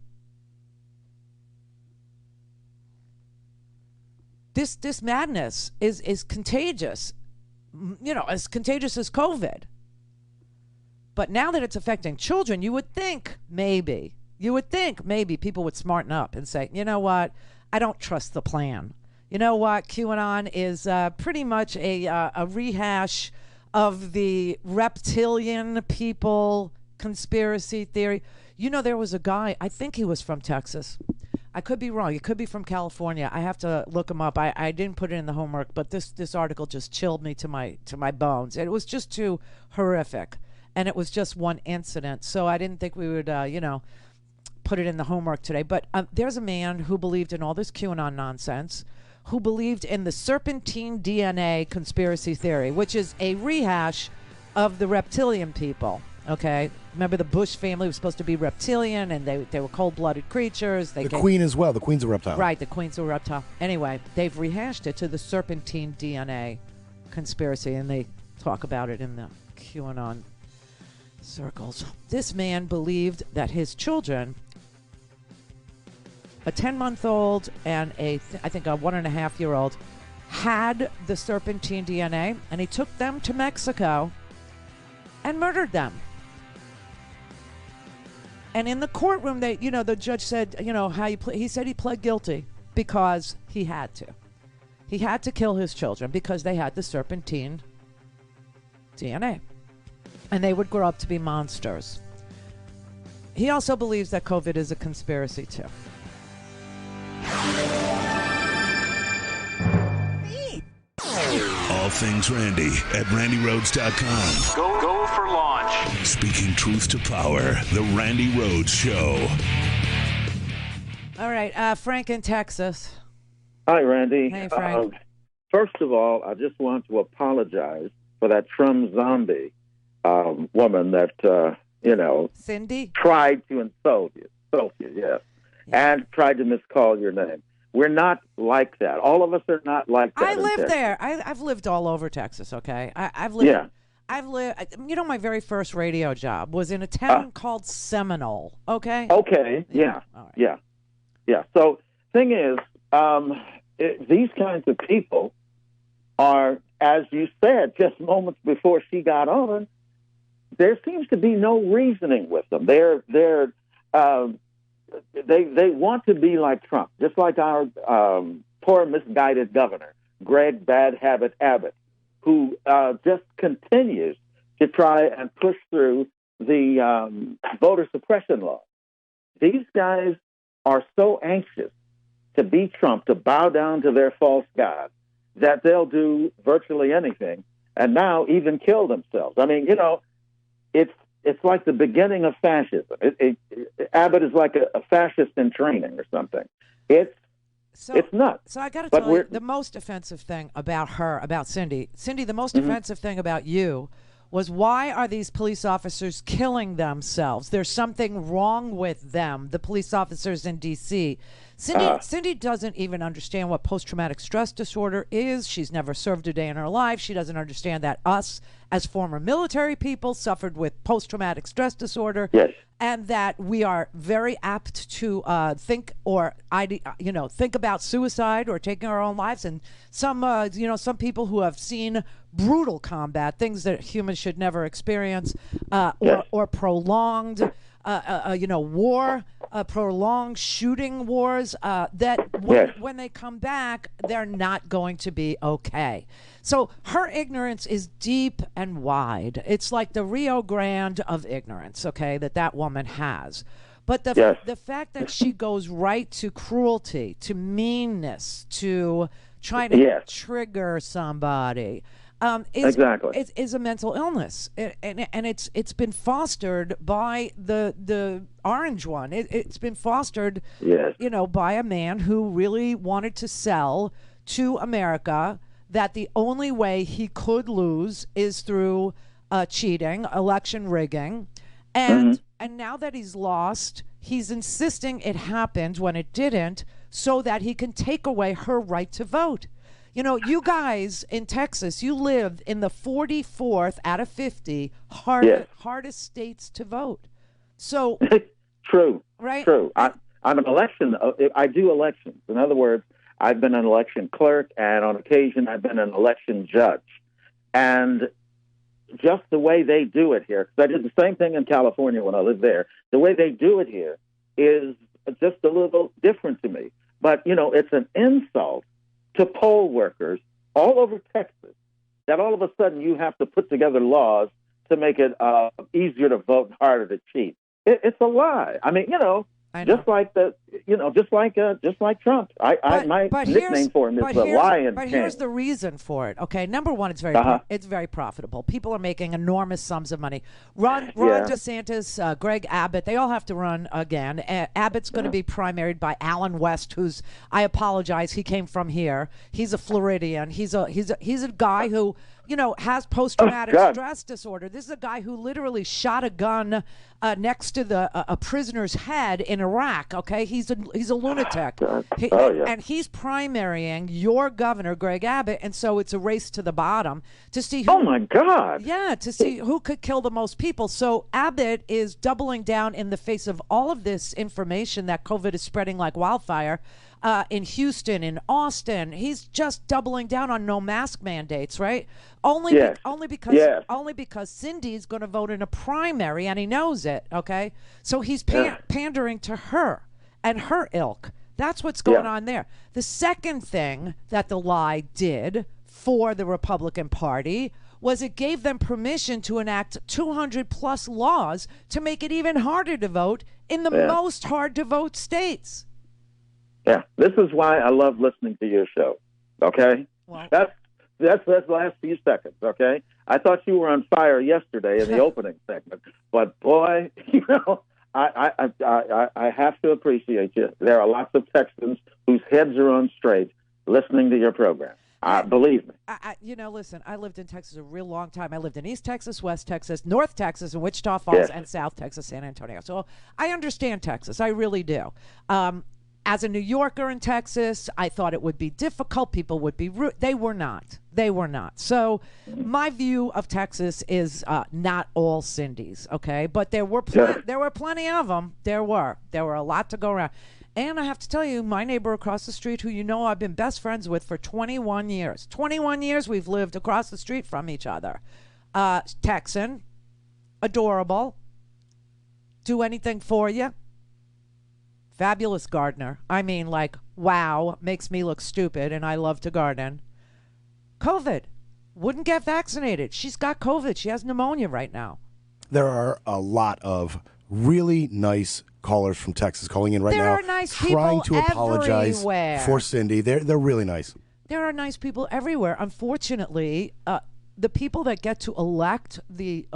This madness is contagious, as contagious as COVID. But now that it's affecting children, you would think maybe people would smarten up and say, you know what, I don't trust the plan. You know what, QAnon is pretty much a rehash of the reptilian people conspiracy theory. There was a guy, I think he was from Texas. I could be wrong. He could be from California. I have to look him up. I didn't put it in the homework, but this article just chilled me to my bones. It was just too horrific. And it was just one incident. So I didn't think we would, put it in the homework today. But there's a man who believed in all this QAnon nonsense, who believed in the serpentine DNA conspiracy theory, which is a rehash of the reptilian people. Okay? Remember the Bush family was supposed to be reptilian, and they were cold-blooded creatures. The Queen as well. The Queen's a reptile. Right, the Queen's a reptile. Anyway, they've rehashed it to the serpentine DNA conspiracy, and they talk about it in the QAnon circles. This man believed that his children, a 10-month-old and I think a 1.5-year-old, had the serpentine DNA, and he took them to Mexico and murdered them. And in the courtroom, the judge said, he said he pled guilty because he had to. He had to kill his children because they had the serpentine DNA. And they would grow up to be monsters. He also believes that COVID is a conspiracy, too. All things Randi at RandiRhodes.com. Go for launch. Speaking truth to power, the Randi Rhodes Show. All right, Frank in Texas. Hi, Randy. Hey, Frank. First of all, I just want to apologize for that Trump zombie woman that, Cindy? tried to insult you, yes, and tried to miscall your name. We're not like that. All of us are not like that. I live there. I've lived all over Texas, okay? I've lived. Yeah. I've lived, my very first radio job was in a town called Seminole, okay? Okay, yeah. All right. Yeah. So, thing is, these kinds of people are, as you said just moments before she got on, there seems to be no reasoning with them. They want to be like Trump, just like our poor misguided governor, Greg Bad Habit Abbott, who just continues to try and push through the voter suppression law. These guys are so anxious to be Trump, to bow down to their false god, that they'll do virtually anything, and now even kill themselves. I mean, it's like the beginning of fascism. Abbott is like a fascist in training or something. It's nuts. So I got to tell you, the most offensive thing about her, about Cindy, the most offensive thing about you was, why are these police officers killing themselves? There's something wrong with them, the police officers in D.C. Cindy doesn't even understand what post-traumatic stress disorder is. She's never served a day in her life. She doesn't understand that us, as former military people, suffered with post-traumatic stress disorder. Yes. And that we are very apt to think about suicide or taking our own lives. And some people who have seen brutal combat, things that humans should never experience, or prolonged, war, prolonged shooting wars, when they come back, they're not going to be okay. So her ignorance is deep and wide. It's like the Rio Grande of ignorance, okay, that woman has. But the fact that she goes right to cruelty, to meanness, to trying to trigger somebody, is a mental illness, and it's been fostered by the orange one. It's been fostered, by a man who really wanted to sell to America that the only way he could lose is through cheating, election rigging, and now that he's lost, he's insisting it happened when it didn't, so that he can take away her right to vote. You guys in Texas, you live in the 44th out of 50 hardest states to vote. So true, right? True. I'm an election. I do elections. In other words, I've been an election clerk, and on occasion, I've been an election judge. And just the way they do it here, because I did the same thing in California when I lived there. The way they do it here is just a little different to me. But it's an insult to poll workers all over Texas that all of a sudden you have to put together laws to make it easier to vote and harder to cheat. It's a lie. I mean, just like Trump. My nickname for him is the Lion But King. here's the reason for it. Okay, number one, it's very profitable. People are making enormous sums of money. Ron DeSantis, Greg Abbott, they all have to run again. Abbott's going to be primaried by Alan West, who's, I apologize, he came from here. He's a Floridian. He's a guy who has post-traumatic stress disorder. This is a guy who literally shot a gun next to a prisoner's head in Iraq. Okay, he's a lunatic. And he's primarying your governor, Greg Abbott, and so it's a race to the bottom to see who. Oh my God! Yeah, to see who could kill the most people. So Abbott is doubling down in the face of all of this information that COVID is spreading like wildfire. In Houston, in Austin, he's just doubling down on no mask mandates, right? Only because Cindy's going to vote in a primary, and he knows it. Okay, so he's pandering to her and her ilk. That's what's going on there. The second thing that the lie did for the Republican Party was it gave them permission to enact 200 plus laws to make it even harder to vote in the most hard to vote states. Yeah, this is why I love listening to your show. Okay, that's the last few seconds. Okay, I thought you were on fire yesterday in the opening segment, but boy, I have to appreciate you. There are lots of Texans whose heads are on straight listening to your program. Believe me. Listen, I lived in Texas a real long time. I lived in East Texas, West Texas, North Texas, and Wichita Falls, and South Texas, San Antonio. So I understand Texas. I really do. As a New Yorker in Texas, I thought it would be difficult. People would be rude. They were not. So my view of Texas is not all Cindy's, okay? But there were plenty of them. There were a lot to go around. And I have to tell you, my neighbor across the street, who I've been best friends with for 21 years. 21 years we've lived across the street from each other. Texan, adorable, do anything for you. Fabulous gardener. I mean, like, wow, makes me look stupid, and I love to garden. COVID. Wouldn't get vaccinated. She's got COVID. She has pneumonia right now. There are a lot of really nice callers from Texas calling in right now. There are nice trying people to apologize everywhere. for Cindy. They're really nice. There are nice people everywhere. Unfortunately, the people that get to elect the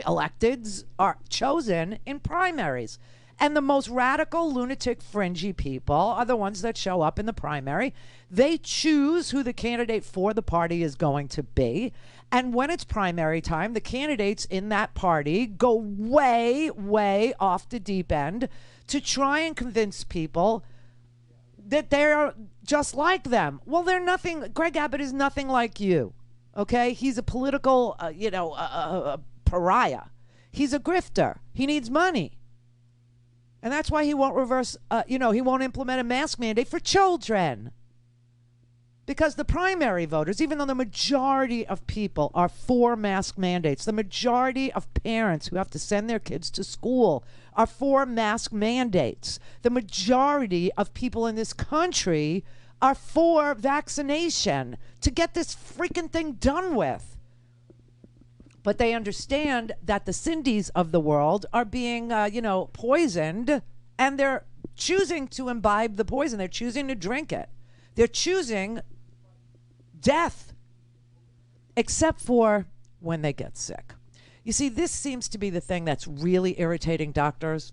electeds are chosen in primaries. And the most radical, lunatic, fringy people are the ones that show up in the primary. They choose who the candidate for the party is going to be. And when it's primary time, the candidates in that party go way, way off the deep end to try and convince people that they're just like them. Well, they're nothing. Greg Abbott is nothing like you. Okay? He's a political, pariah. He's a grifter. He needs money. And that's why he won't he won't implement a mask mandate for children. Because the primary voters, even though the majority of people are for mask mandates, the majority of parents who have to send their kids to school are for mask mandates. The majority of people in this country are for vaccination to get this freaking thing done with. But they understand that the Cindy's of the world are being, poisoned, and they're choosing to imbibe the poison. They're choosing to drink it. They're choosing death, except for when they get sick. You see, this seems to be the thing that's really irritating doctors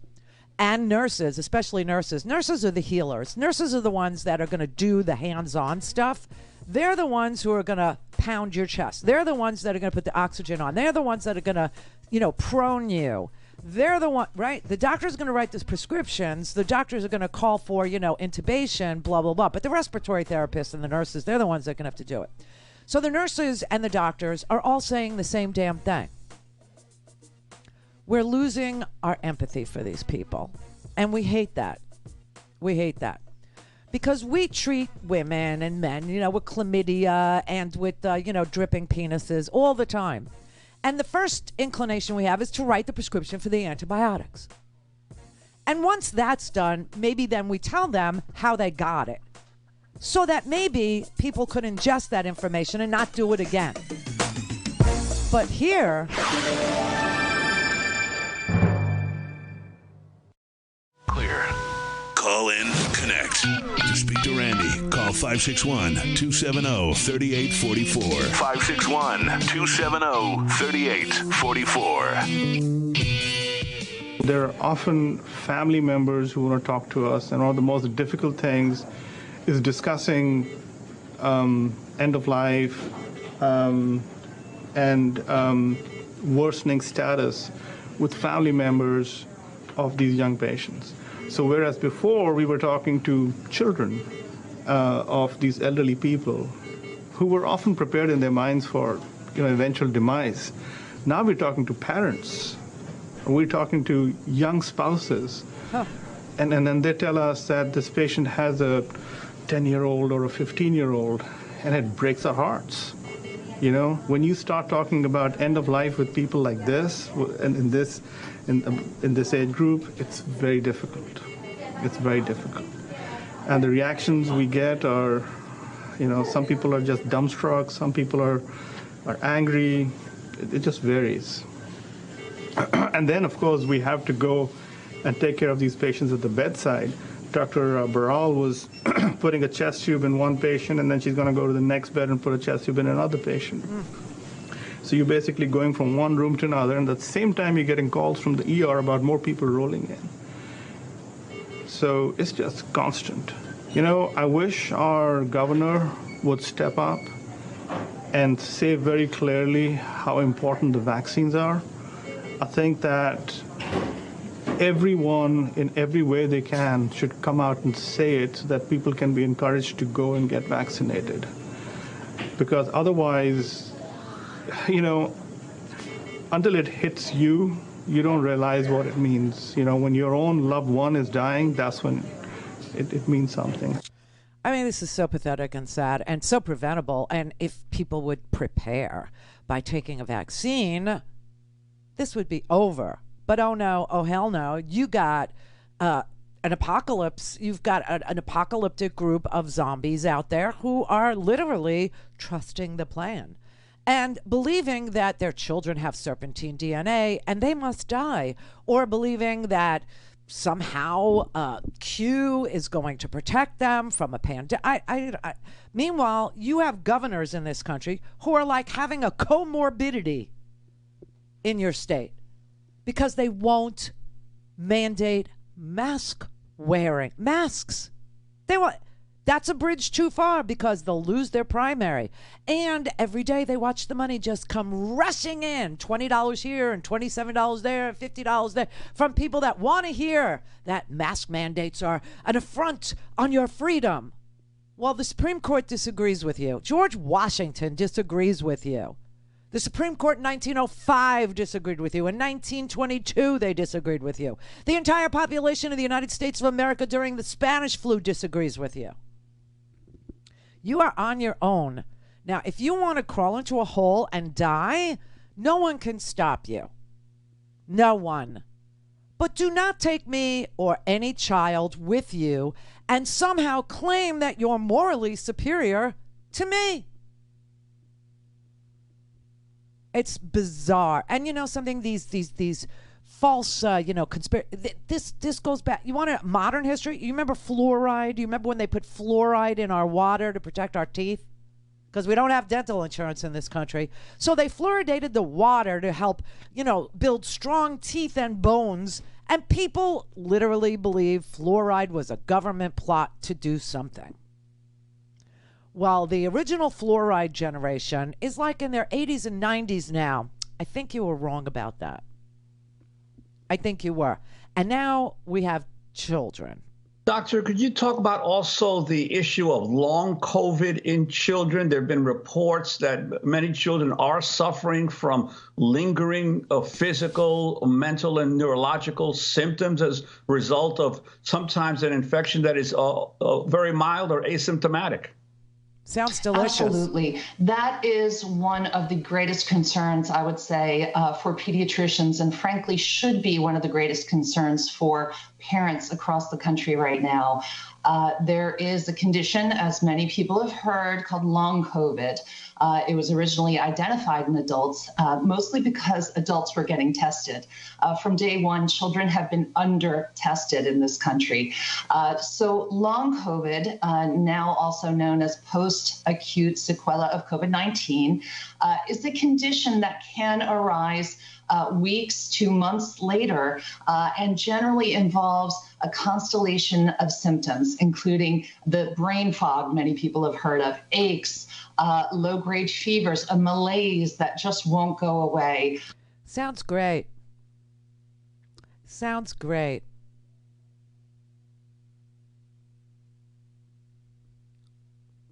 and nurses, especially nurses. Nurses are the healers. Nurses are the ones that are going to do the hands-on stuff. They're the ones who are going to pound your chest. They're the ones that are going to put the oxygen on. They're the ones that are going to, prone you. They're the one, right? The doctor's going to write these prescriptions. The doctors are going to call for, intubation, blah, blah, blah. But the respiratory therapists and the nurses, they're the ones that are going to have to do it. So the nurses and the doctors are all saying the same damn thing. We're losing our empathy for these people. And we hate that. We hate that. Because we treat women and men, with chlamydia and with, dripping penises all the time. And the first inclination we have is to write the prescription for the antibiotics. And once that's done, maybe then we tell them how they got it. So that maybe people could ingest that information and not do it again. But here... Clear. Call in, connect. To speak to Randi, call 561-270-3844. 561-270-3844. There are often family members who want to talk to us, and one of the most difficult things is discussing end of life and worsening status with family members of these young patients. So whereas before we were talking to children of these elderly people who were often prepared in their minds for eventual demise, now we're talking to parents. We're talking to young spouses. Huh. And then they tell us that this patient has a 10-year-old or a 15-year-old, and it breaks our hearts. When you start talking about end of life with people like this, and in this age group, it's very difficult. It's very difficult. And the reactions we get are, some people are just dumbstruck, some people are angry. It just varies. And then, of course, we have to go and take care of these patients at the bedside. Dr. Baral was putting a chest tube in one patient, and then she's going to go to the next bed and put a chest tube in another patient. So you're basically going from one room to another, and at the same time you're getting calls from the ER about more people rolling in. So it's just constant. I wish our governor would step up and say very clearly how important the vaccines are. I think that everyone, in every way they can, should come out and say it so that people can be encouraged to go and get vaccinated. Because otherwise, until it hits you, you don't realize what it means. When your own loved one is dying, that's when it means something. I mean, this is so pathetic and sad and so preventable. And if people would prepare by taking a vaccine, this would be over. But oh no, oh hell no, you got an apocalypse. You've got an apocalyptic group of zombies out there who are literally trusting the plan and believing that their children have serpentine DNA and they must die, or believing that somehow Q is going to protect them from a pandemic. Meanwhile, you have governors in this country who are like having a comorbidity in your state because they won't mandate mask wearing. Masks. They want. That's a bridge too far because they'll lose their primary. And every day they watch the money just come rushing in. $20 here and $27 there, $50 there from people that want to hear that mask mandates are an affront on your freedom. Well, the Supreme Court disagrees with you. George Washington disagrees with you. The Supreme Court in 1905 disagreed with you. In 1922, they disagreed with you. The entire population of the United States of America during the Spanish flu disagrees with you. You are on your own. Now, if you want to crawl into a hole and die, no one can stop you. No one. But do not take me or any child with you and somehow claim that you're morally superior to me. It's bizarre. And you know something, these false, conspiracy. This goes back. You want a modern history? You remember fluoride? You remember when they put fluoride in our water to protect our teeth? Because we don't have dental insurance in this country. So they fluoridated the water to help, build strong teeth and bones. And people literally believe fluoride was a government plot to do something. Well, the original fluoride generation is like in their 80s and 90s now. I think you were wrong about that. I think you were. And now we have children. Doctor, could you talk about also the issue of long COVID in children? There have been reports that many children are suffering from lingering physical, mental, and neurological symptoms as a result of sometimes an infection that is very mild or asymptomatic. Sounds delicious. Absolutely. That is one of the greatest concerns, I would say, for pediatricians, and frankly should be one of the greatest concerns for parents across the country right now. There is a condition, as many people have heard, called long COVID. It was originally identified in adults, mostly because adults were getting tested. From day one, children have been under-tested in this country. So long COVID, now also known as post-acute sequela of COVID-19, is the condition that can arise weeks to months later and generally involves a constellation of symptoms, including the brain fog many people have heard of, aches, low-grade fevers, a malaise that just won't go away. Sounds great. Sounds great.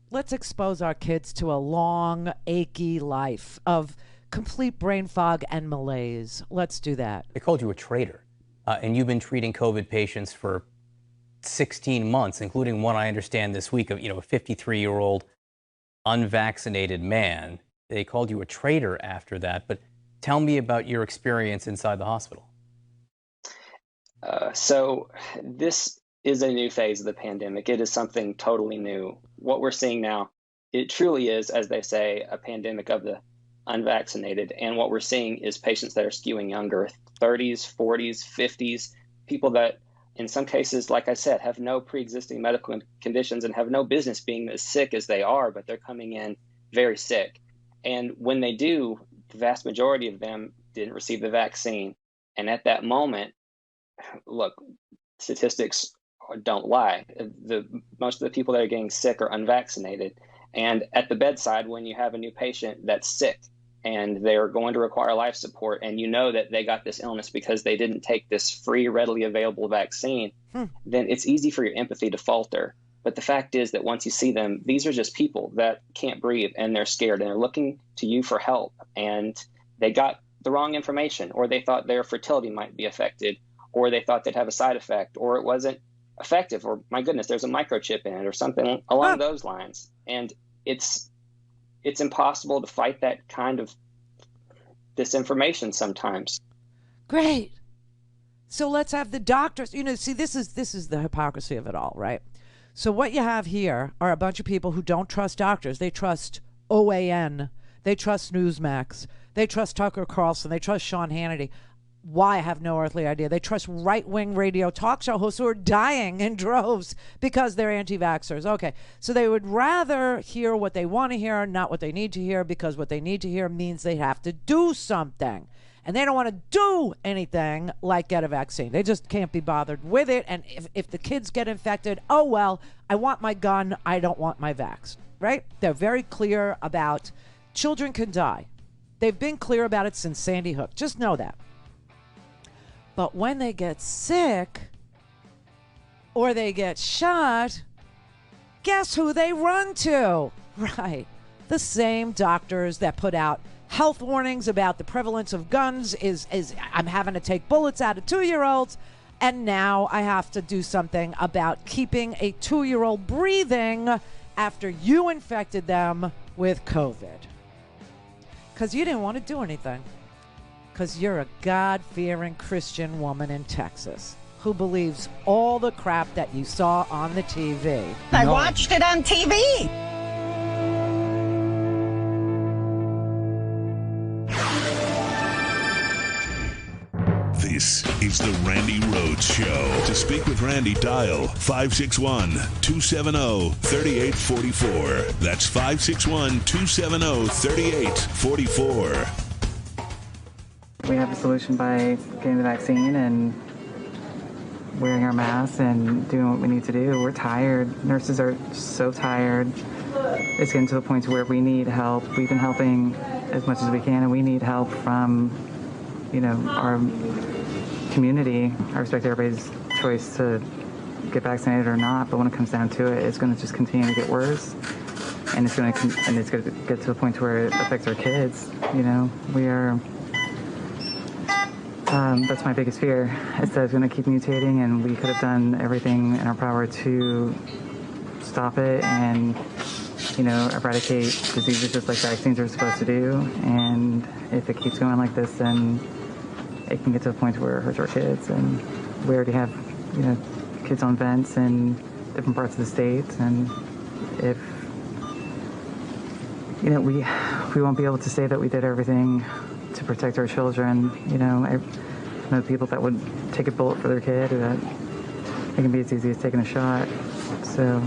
Let's expose our kids to a long, achy life of complete brain fog and malaise. Let's do that. They called you a traitor, and you've been treating COVID patients for 16 months, including one I understand this week of, a 53-year-old unvaccinated man. They called you a traitor after that, but tell me about your experience inside the hospital. So this is a new phase of the pandemic. It is something totally new. What we're seeing now, it truly is, as they say, a pandemic of the unvaccinated. And what we're seeing is patients that are skewing younger, 30s, 40s, 50s, people that in some cases, like I said, have no pre-existing medical conditions and have no business being as sick as they are, but they're coming in very sick. And when they do, the vast majority of them didn't receive the vaccine. And at that moment, look, statistics don't lie. Most of the people that are getting sick are unvaccinated. And at the bedside, when you have a new patient that's sick and they're going to require life support, and you know that they got this illness because they didn't take this free, readily available vaccine, then it's easy for your empathy to falter. But the fact is that once you see them, these are just people that can't breathe and they're scared and they're looking to you for help. And they got the wrong information, or they thought their fertility might be affected, or they thought they'd have a side effect, or it wasn't effective, or my goodness, there's a microchip in it, or something along those lines. And it's impossible to fight that kind of disinformation sometimes. Great. So let's have the doctors, see, this is the hypocrisy of it all, right? So what you have here are a bunch of people who don't trust doctors. They trust OAN. They trust Newsmax. They trust Tucker Carlson. They trust Sean Hannity. Why? I have no earthly idea. They trust right-wing radio talk show hosts who are dying in droves because they're anti-vaxxers. Okay, so they would rather hear what they want to hear, not what they need to hear, because what they need to hear means they have to do something. and they don't want to do anything like get a vaccine. They just can't be bothered with it. And if the kids get infected, oh, well, I want my gun. I don't want my vax, right? They're very clear about children can die. They've been clear about it since Sandy Hook. Just know that. But when they get sick or they get shot, guess who they run to? Right. The same doctors that put out health warnings about the prevalence of guns is I'm having to take bullets out of 2-year-olds, and now I have to do something about keeping a 2-year-old breathing after you infected them with COVID. Because you didn't want to do anything. Because you're a God-fearing Christian woman in Texas who believes all the crap that you saw on the TV. I watched it on TV. This is the Randi Rhodes Show. To speak with Randi, dial 561-270-3844. That's 561-270-3844. We have a solution by getting the vaccine and wearing our masks and doing what we need to do. We're tired. Nurses are so tired. It's getting to the point where we need help. We've been helping as much as we can, and we need help from, our community. I respect everybody's choice to get vaccinated or not, but when it comes down to it, it's going to just continue to get worse, and it's going to get to the point where it affects our kids. We are. That's my biggest fear, is that it's going to keep mutating, and we could have done everything in our power to stop it and, eradicate diseases just like vaccines are supposed to do. And if it keeps going like this, then it can get to a point where it hurts our kids. And we already have, kids on vents in different parts of the state. And if, we won't be able to say that we did everything to protect our children. I know people that would take a bullet for their kid, that it can be as easy as taking a shot. So,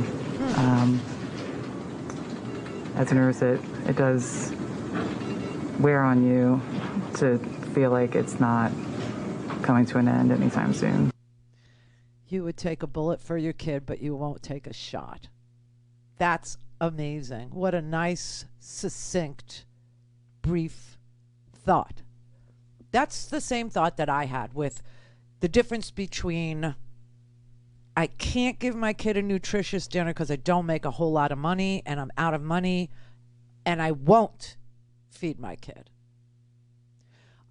as a nurse, it does wear on you to feel like it's not coming to an end anytime soon. You would take a bullet for your kid, but you won't take a shot. That's amazing. What a nice, succinct, brief thought. That's the same thought that I had with the difference between I can't give my kid a nutritious dinner because I don't make a whole lot of money and I'm out of money, and I won't feed my kid.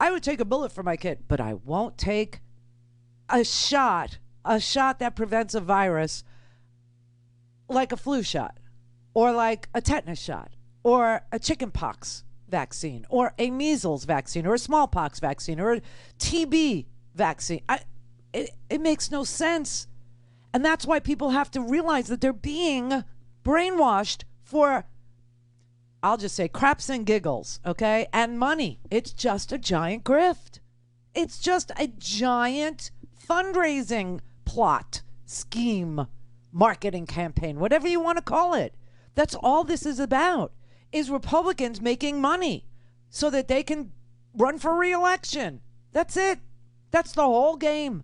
I would take a bullet for my kid, but I won't take a shot that prevents a virus, like a flu shot or like a tetanus shot or a chickenpox vaccine or a measles vaccine or a smallpox vaccine or a TB vaccine. It makes no sense. And that's why people have to realize that they're being brainwashed for, I'll just say, craps and giggles, okay? And money. It's just a giant grift. It's just a giant fundraising plot, scheme, marketing campaign, whatever you want to call it. That's all this is about, is Republicans making money so that they can run for re-election. That's it. That's the whole game.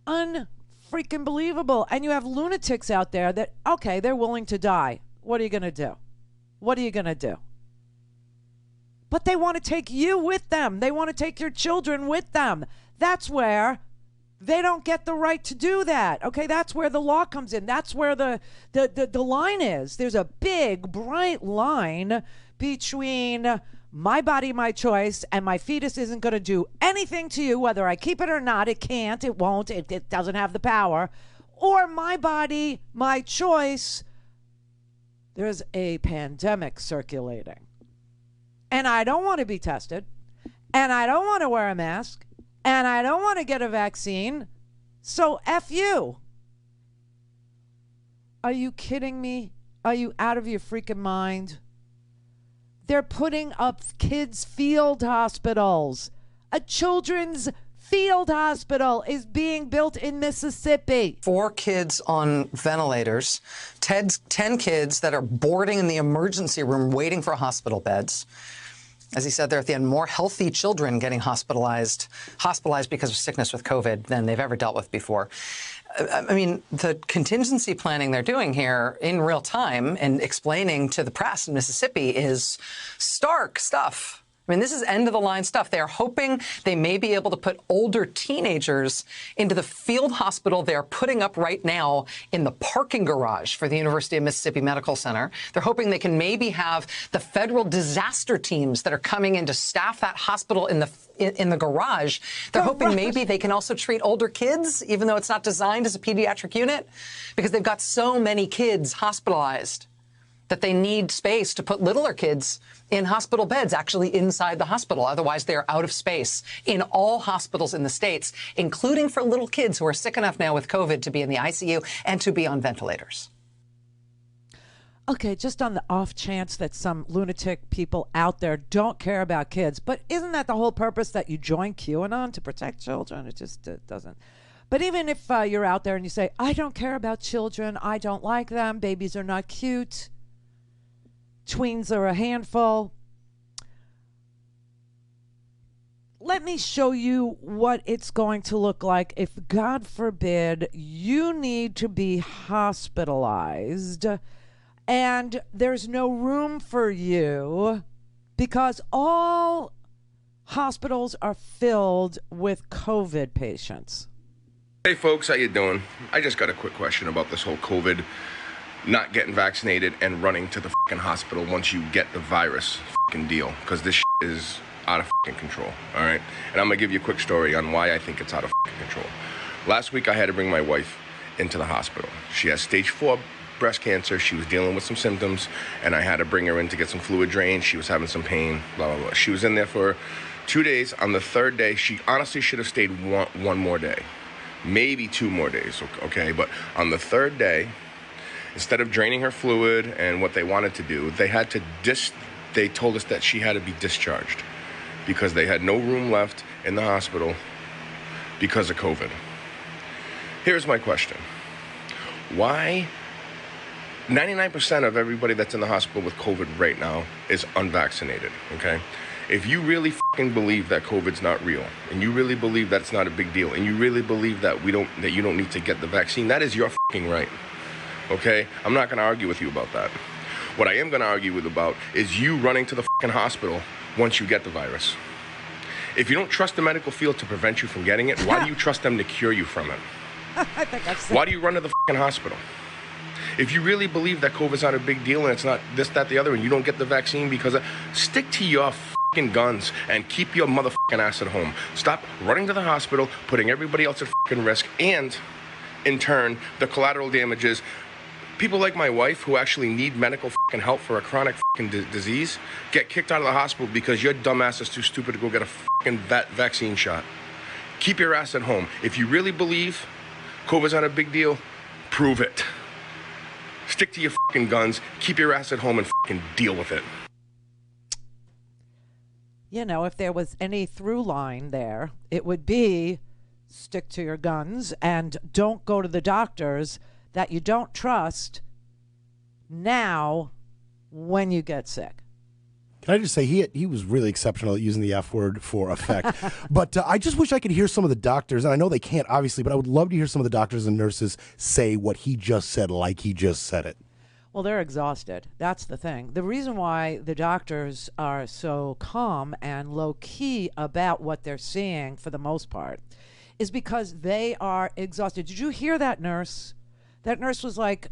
Unfreaking believable. And you have lunatics out there that, okay, they're willing to die. What are you going to do? What are you going to do? But they want to take you with them. They want to take your children with them. That's where they don't get the right to do that. Okay, that's where the law comes in. That's where the line is. There's a big, bright line between my body, my choice, and my fetus isn't going to do anything to you, whether I keep it or not. It can't, it won't, it doesn't have the power. Or my body, my choice, there's a pandemic circulating. And I don't want to be tested, and I don't want to wear a mask, and I don't want to get a vaccine, so F you. Are you kidding me? Are you out of your freaking mind? They're putting up kids' field hospitals. A children's field hospital is being built in Mississippi. 4 kids on ventilators, 10 kids that are boarding in the emergency room waiting for hospital beds. As he said there at the end, more healthy children getting hospitalized because of sickness with COVID than they've ever dealt with before. I mean, the contingency planning they're doing here in real time and explaining to the press in Mississippi is stark stuff. I mean, this is end-of-the-line stuff. They're hoping they may be able to put older teenagers into the field hospital they're putting up right now in the parking garage for the University of Mississippi Medical Center. They're hoping they can maybe have the federal disaster teams that are coming in to staff that hospital in the garage. They're hoping maybe they can also treat older kids, even though it's not designed as a pediatric unit, because they've got so many kids hospitalized that they need space to put littler kids in hospital beds, actually inside the hospital. Otherwise, they're out of space in all hospitals in the states, including for little kids who are sick enough now with COVID to be in the ICU and to be on ventilators. Okay, just on the off chance that some lunatic people out there don't care about kids, but isn't that the whole purpose that you join QAnon, to protect children? It just doesn't. But even if you're out there and you say, I don't care about children, I don't like them, babies are not cute, tweens are a handful. Let me show you what it's going to look like if, God forbid, you need to be hospitalized and there's no room for you because all hospitals are filled with COVID patients. Hey folks, how you doing? I just got a quick question about this whole COVID, not getting vaccinated and running to the fucking hospital once you get the virus fucking deal, because this is out of fucking control, all right? And I'm gonna give you a quick story on why I think it's out of fucking control. Last week I had to bring my wife into the hospital. She has stage 4 breast cancer. She was dealing with some symptoms, and I had to bring her in to get some fluid drained. She was having some pain, blah, blah, blah. She was in there for 2 days. On the 3rd day, she honestly should have stayed one more day, maybe 2 more days, okay? But on the 3rd day, instead of draining her fluid and what they wanted to do, they told us that she had to be discharged because they had no room left in the hospital because of COVID. Here's my question. Why 99% of everybody that's in the hospital with COVID right now is unvaccinated, okay? If you really fucking believe that COVID's not real, and you really believe that it's not a big deal, and you really believe that you don't need to get the vaccine, that is your fucking right. Okay? I'm not going to argue with you about that. What I am going to argue about is you running to the fucking hospital once you get the virus. If you don't trust the medical field to prevent you from getting it, why do you trust them to cure you from it? I think I've said. Why do you run to the fucking hospital? If you really believe that COVID's not a big deal and it's not this, that, the other, and you don't get the vaccine because stick to your fucking guns and keep your motherfucking ass at home. Stop running to the hospital, putting everybody else at fucking risk, and in turn, the collateral damages. People like my wife who actually need medical fucking help for a chronic fucking disease get kicked out of the hospital because your dumb ass is too stupid to go get a fucking vaccine shot. Keep your ass at home. If you really believe COVID's not a big deal, prove it. Stick to your fucking guns, keep your ass at home, and fucking deal with it. You know, if there was any through line there, it would be stick to your guns and don't go to the doctors that you don't trust now when you get sick. Can I just say he was really exceptional at using the F word for effect. But I just wish I could hear some of the doctors, and I know they can't obviously, but I would love to hear some of the doctors and nurses say what he just said like he just said it. Well, they're exhausted. That's the thing. The reason why the doctors are so calm and low-key about what they're seeing for the most part is because they are exhausted. Did you hear that nurse? That nurse was like,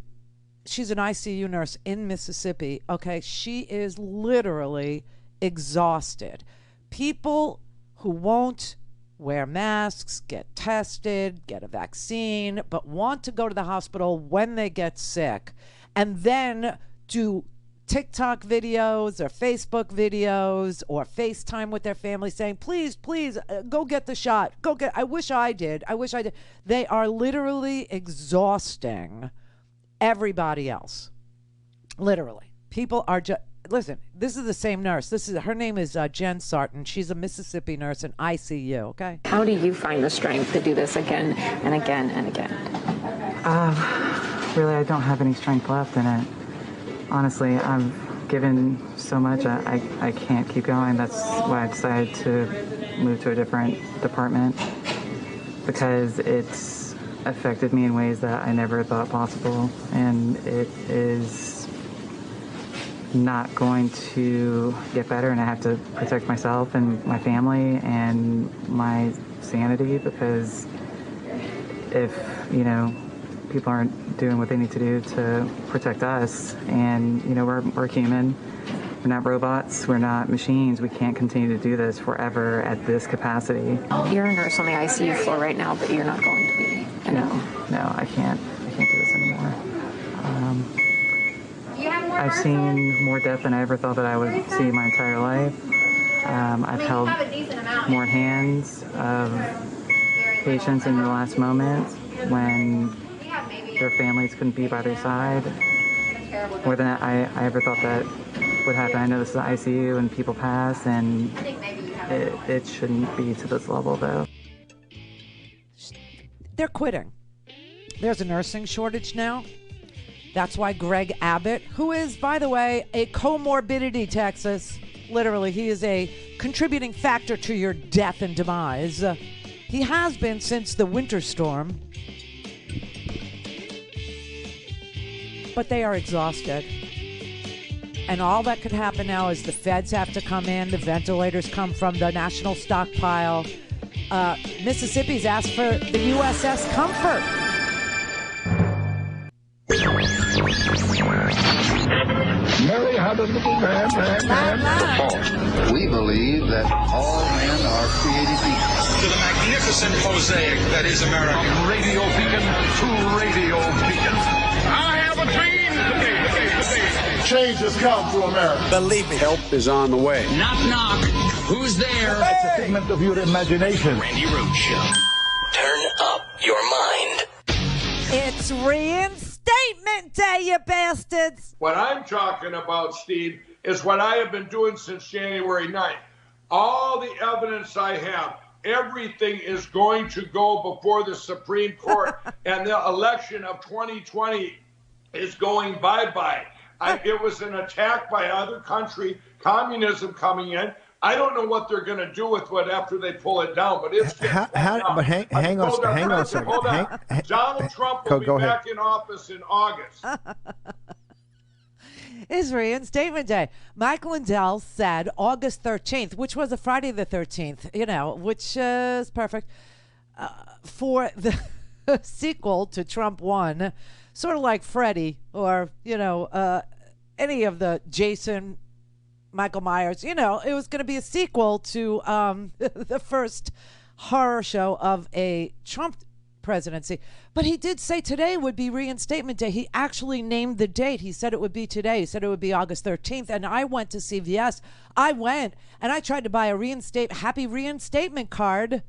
she's an ICU nurse in Mississippi. Okay, she is literally exhausted. People who won't wear masks, get tested, get a vaccine, but want to go to the hospital when they get sick and then do TikTok videos or Facebook videos or FaceTime with their family saying, please, go get the shot. I wish I did. They are literally exhausting everybody else. Literally. People are just, listen, this is the same nurse. Her name is Jen Sarton. She's a Mississippi nurse in ICU, okay? How do you find the strength to do this again and again and again? Really, I don't have any strength left in it. Honestly, I've given so much, I can't keep going. That's why I decided to move to a different department, because it's affected me in ways that I never thought possible, and it is not going to get better, and I have to protect myself and my family and my sanity, because if, people aren't doing what they need to do to protect us, and, we're human, we're not robots, we're not machines, we can't continue to do this forever at this capacity. You're a nurse on the ICU floor right now, but you're not going to be. No, I can't do this anymore. I've seen more death than I ever thought that I would see in my entire life. I've held more hands of patients in the last moments when their families couldn't be by their side. More than I ever thought that would happen. I know this is the ICU and people pass, and it shouldn't be to this level, though. They're quitting. There's a nursing shortage now. That's why Greg Abbott, who is, by the way, a comorbidity, Texas, literally, he is a contributing factor to your death and demise. He has been since the winter storm. But they are exhausted. And all that could happen now is the feds have to come in, the ventilators come from the national stockpile. Mississippi's asked for the USS Comfort. Mary had a little man. The fall. We believe that all men are created equal. To the magnificent mosaic that is America. From radio beacon to radio beacon. I have a dream. Change has come to America. Believe me. Help is on the way. Knock, knock. Who's there? It's a figment of your imagination. Randi Rhodes Show. Turn up your mind. It's reinstatement day, you bastards. What I'm talking about, Steve, is what I have been doing since January 9th. All the evidence I have, everything is going to go before the Supreme Court, and the election of 2020 is going bye-bye. It was an attack by other country, communism coming in. I don't know what they're going to do with it after they pull it down, but it's hang on a second. Hold on. Donald Trump will be back in office in August. It's reinstatement day. Mike Lindell said August 13th, which was a Friday the 13th, which is perfect, for the sequel to Trump 1, sort of like Freddy or, any of the Jason, Michael Myers, it was going to be a sequel to the first horror show of a Trump presidency. But he did say today would be reinstatement day. He actually named the date. He said it would be today. He said it would be August 13th. And I went to CVS. I went and I tried to buy a happy reinstatement card.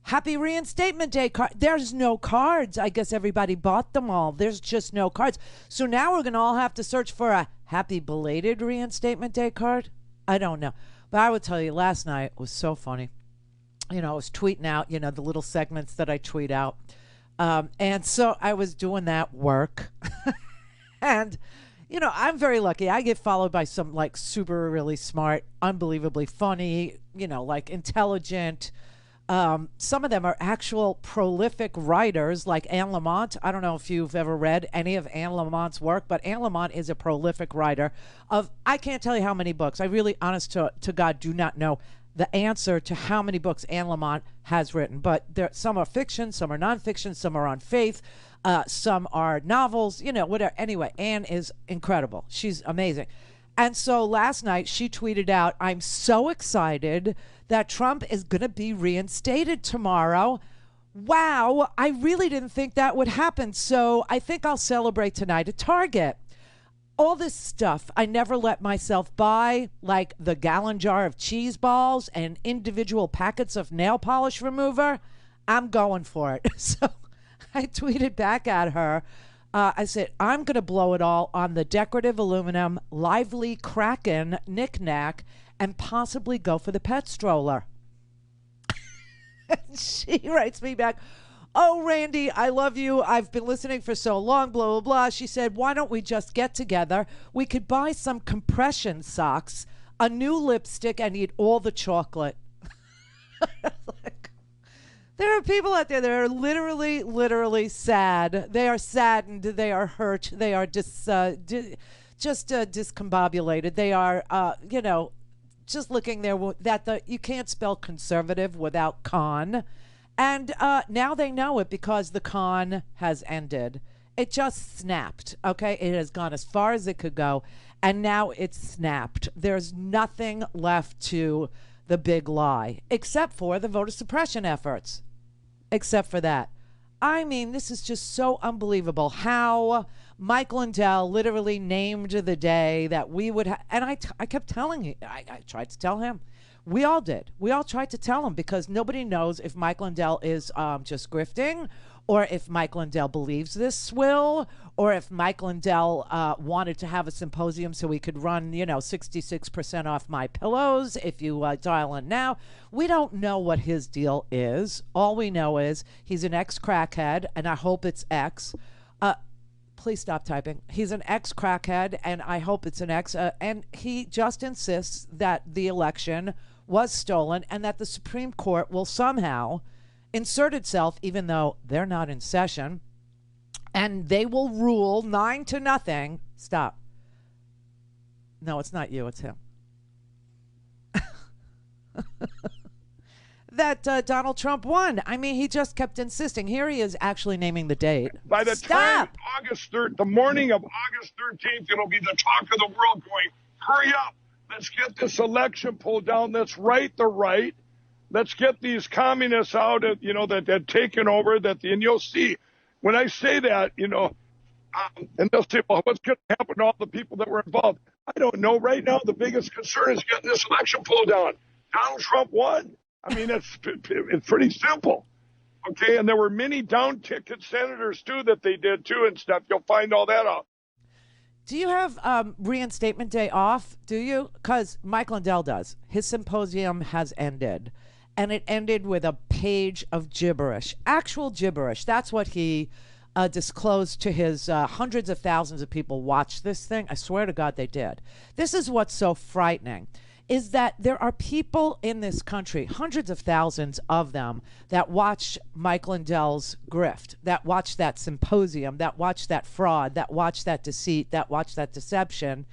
Happy reinstatement day card. There's no cards. I guess everybody bought them all. There's just no cards. So now we're going to all have to search for a happy belated reinstatement day card. I don't know. But I would tell you, last night was so funny. I was tweeting out, the little segments that I tweet out. And so I was doing that work. And, I'm very lucky. I get followed by some super really smart, unbelievably funny, intelligent. Some of them are actual prolific writers like Anne Lamott. I don't know if you've ever read any of Anne Lamott's work, but Anne Lamott is a prolific writer of, I can't tell you how many books. I really, honest to God, do not know the answer to how many books Anne Lamott has written. But some are fiction, some are nonfiction, some are on faith, some are novels, whatever. Anyway, Anne is incredible. She's amazing. And so last night she tweeted out, "I'm so excited that Trump is going to be reinstated tomorrow. Wow, I really didn't think that would happen. So I think I'll celebrate tonight at Target." All this stuff I never let myself buy, like the gallon jar of cheese balls and individual packets of nail polish remover. I'm going for it. So I tweeted back at her. I said, I'm going to blow it all on the decorative aluminum Lively Kraken knick-knack and possibly go for the pet stroller. And she writes me back, Oh, Randi, I love you. I've been listening for so long, blah, blah, blah. She said, why don't we just get together? We could buy some compression socks, a new lipstick, and eat all the chocolate. Like, there are people out there that are literally sad. They are saddened. They are hurt. They are just discombobulated. They are, just looking there that you can't spell conservative without con. And now they know it because the con has ended. It just snapped, okay? It has gone as far as it could go, and now it's snapped. There's nothing left to the big lie, except for the voter suppression efforts. Except for that. I mean, this is just so unbelievable how Mike Lindell literally named the day that we would have. And I kept telling him, I tried to tell him. We all did. We all tried to tell him because nobody knows if Mike Lindell is just grifting or if Mike Lindell believes this swill or if Mike Lindell wanted to have a symposium so he could run, 66% off my pillows if you dial in now. We don't know what his deal is. All we know is he's an ex-crackhead, and I hope it's ex. Please stop typing. He's an ex-crackhead, and I hope it's an ex. And he just insists that the election was stolen and that the Supreme Court will somehow insert itself, even though they're not in session, and they will rule 9-0. Stop. No, it's not you. It's him. That Donald Trump won. I mean, he just kept insisting. Here he is actually naming the date. By the time the morning of August 13th, it'll be the talk of the world going, hurry up. Let's get this election pulled down. Let's right the right. Let's get these communists out, that have taken over. And you'll see, when I say that, and they'll say, well, what's going to happen to all the people that were involved? I don't know. Right now, the biggest concern is getting this election pulled down. Donald Trump won. I mean, it's pretty simple. Okay, and there were many down-ticket senators, too, that they did, too, and stuff. You'll find all that out. Do you have reinstatement day off? Do you? Because Mike Lindell does. His symposium has ended. And it ended with a page of gibberish, actual gibberish. That's what he disclosed to his hundreds of thousands of people watched this thing. I swear to God they did. This is what's so frightening, is that there are people in this country, hundreds of thousands of them, that watch Mike Lindell's grift, that watch that symposium, that watch that fraud, that watch that deceit, that watch that deception.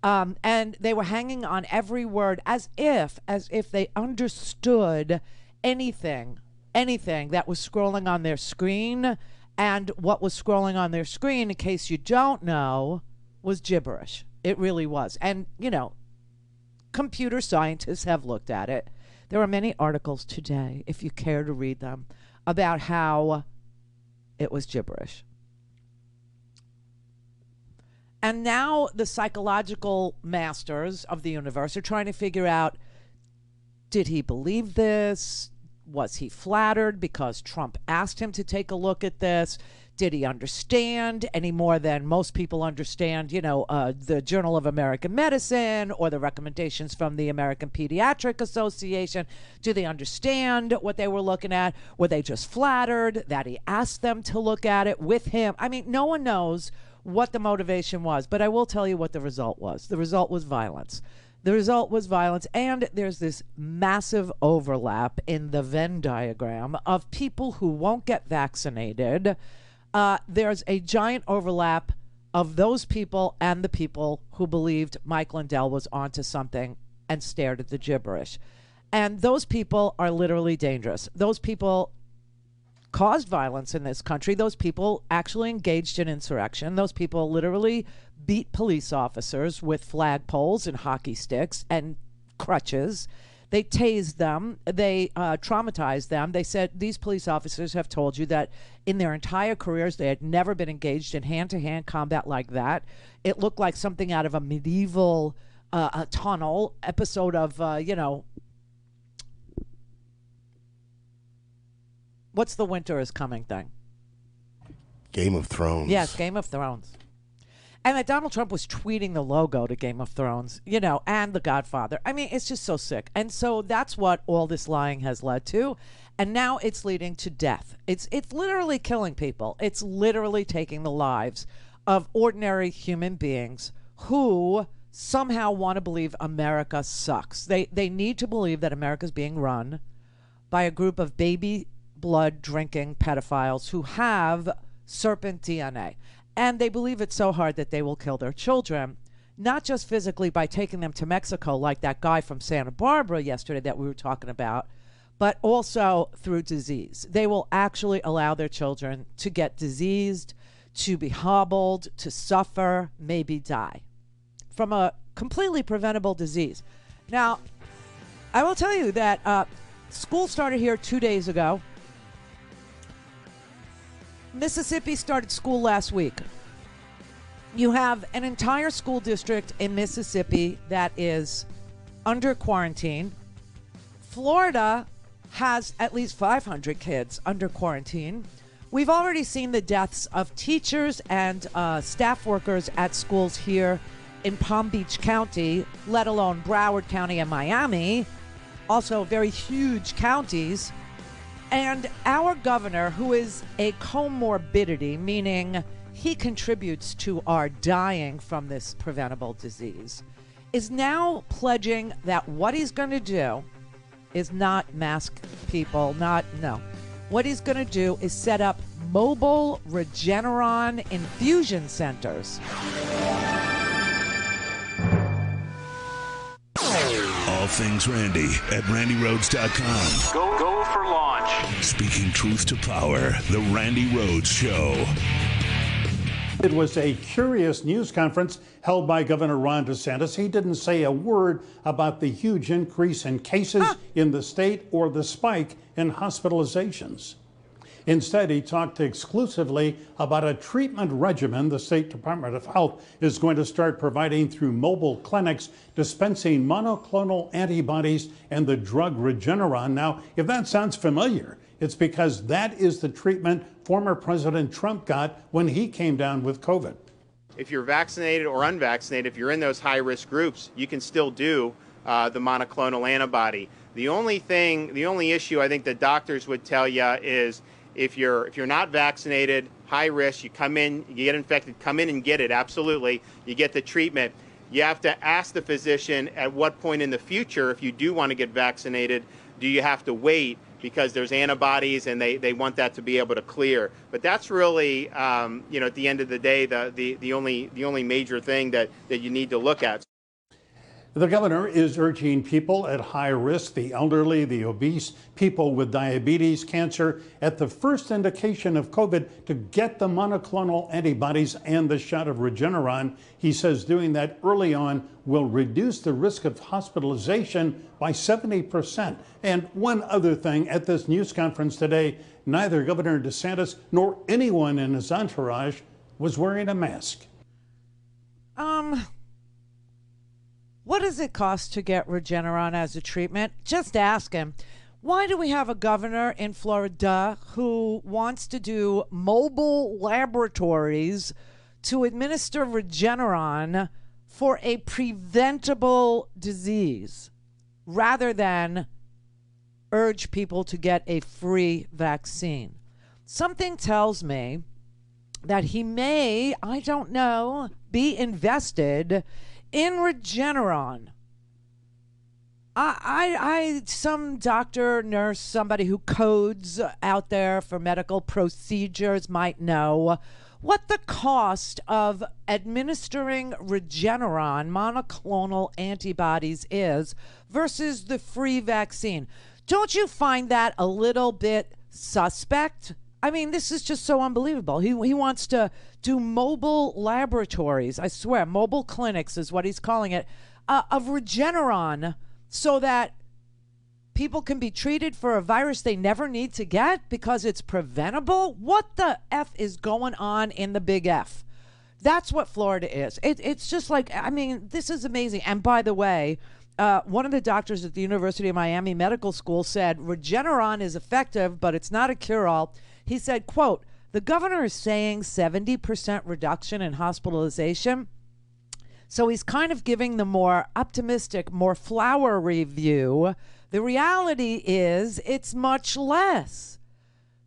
And they were hanging on every word as if they understood anything that was scrolling on their screen. And what was scrolling on their screen, in case you don't know, was gibberish. It really was. And, computer scientists have looked at it. There are many articles today, if you care to read them, about how it was gibberish. And now the psychological masters of the universe are trying to figure out, did he believe this? Was he flattered because Trump asked him to take a look at this? Did he understand any more than most people understand, the Journal of American Medicine or the recommendations from the American Pediatric Association? Do they understand what they were looking at? Were they just flattered that he asked them to look at it with him? I mean, no one knows what the motivation was, but I will tell you what the result was. The result was violence. The result was violence, and there's this massive overlap in the Venn diagram of people who won't get vaccinated. There's a giant overlap of those people and the people who believed Mike Lindell was onto something and stared at the gibberish. And those people are literally dangerous. Those people caused violence in this country. Those people actually engaged in insurrection. Those people literally beat police officers with flagpoles and hockey sticks and crutches. They tased them. They traumatized them. They said these police officers have told you that in their entire careers they had never been engaged in hand-to-hand combat like that. It looked like something out of a medieval a tunnel episode of, what's the winter is coming thing? Game of Thrones. Yes, Game of Thrones. And that Donald Trump was tweeting the logo to Game of Thrones, and The Godfather. I mean, it's just so sick. And so that's what all this lying has led to. And now it's leading to death. It's literally killing people. It's literally taking the lives of ordinary human beings who somehow want to believe America sucks. They need to believe that America's being run by a group of baby blood drinking pedophiles who have serpent DNA. And they believe it so hard that they will kill their children, not just physically by taking them to Mexico like that guy from Santa Barbara yesterday that we were talking about, but also through disease. They will actually allow their children to get diseased, to be hobbled, to suffer, maybe die from a completely preventable disease. Now, I will tell you that school started here 2 days ago. Mississippi started school last week. You have an entire school district in Mississippi that is under quarantine. Florida has at least 500 kids under quarantine. We've already seen the deaths of teachers and staff workers at schools here in Palm Beach County, let alone Broward County and Miami, also very huge counties. And our governor, who is a comorbidity, meaning he contributes to our dying from this preventable disease, is now pledging that what he's going to do is not mask people, What he's going to do is set up mobile Regeneron infusion centers. All things Randi at RandiRhodes.com. Go for launch. Speaking truth to power, the Randi Rhodes Show. It was a curious news conference held by Governor Ron DeSantis. He didn't say a word about the huge increase in cases in the state or the spike in hospitalizations. Instead, he talked exclusively about a treatment regimen the State Department of Health is going to start providing through mobile clinics dispensing monoclonal antibodies and the drug Regeneron. Now, if that sounds familiar, it's because that is the treatment former President Trump got when he came down with COVID. If you're vaccinated or unvaccinated, if you're in those high-risk groups, you can still do the monoclonal antibody. The only issue I think that doctors would tell you is if you're not vaccinated, high risk, you come in, you get infected, come in and get it, absolutely. You get the treatment. You have to ask the physician at what point in the future, if you do want to get vaccinated, do you have to wait because there's antibodies and they want that to be able to clear. But that's really, at the end of the day, the only major thing that you need to look at. The governor is urging people at high risk, the elderly, the obese, people with diabetes, cancer, at the first indication of COVID to get the monoclonal antibodies and the shot of Regeneron. He says doing that early on will reduce the risk of hospitalization by 70%. And one other thing, at this news conference today, neither Governor DeSantis nor anyone in his entourage was wearing a mask. What does it cost to get Regeneron as a treatment? Just ask him. Why do we have a governor in Florida who wants to do mobile laboratories to administer Regeneron for a preventable disease rather than urge people to get a free vaccine? Something tells me that he may, I don't know, be invested in Regeneron. Some doctor, nurse, somebody who codes out there for medical procedures might know what the cost of administering Regeneron monoclonal antibodies is versus the free vaccine. Don't you find that a little bit suspect? I mean, this is just so unbelievable. He wants to do mobile laboratories, I swear, mobile clinics is what he's calling it, of Regeneron so that people can be treated for a virus they never need to get because it's preventable. What the F is going on in the big F? That's what Florida is. It's just like, I mean, this is amazing. And by the way, one of the doctors at the University of Miami Medical School said Regeneron is effective, but it's not a cure-all. He said, quote, the governor is saying 70% reduction in hospitalization. So he's kind of giving the more optimistic, more flowery view The reality is it's much less.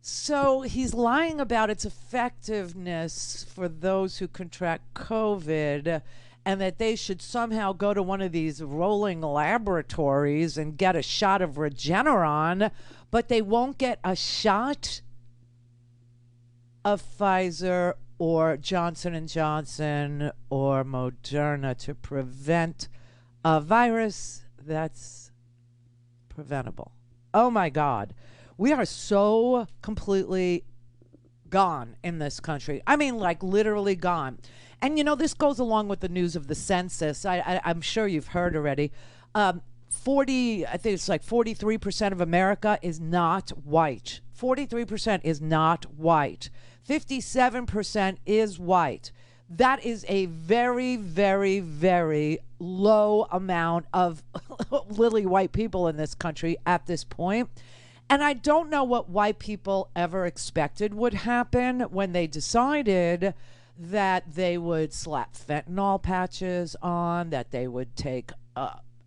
So he's lying about its effectiveness for those who contract COVID, and that they should somehow go to one of these rolling laboratories and get a shot of Regeneron, but they won't get a shot of Pfizer or Johnson & Johnson or Moderna to prevent a virus that's preventable. Oh my God. We are so completely gone in this country. I mean, like literally gone. And, you know, this goes along with the news of the census. I'm sure you've heard already. I think it's like 43% of America is not white. 43% is not white. 57% is white. That is a very, very, very low amount of lily white people in this country at this point. And I don't know what white people ever expected would happen when they decided that they would slap fentanyl patches on, that they would take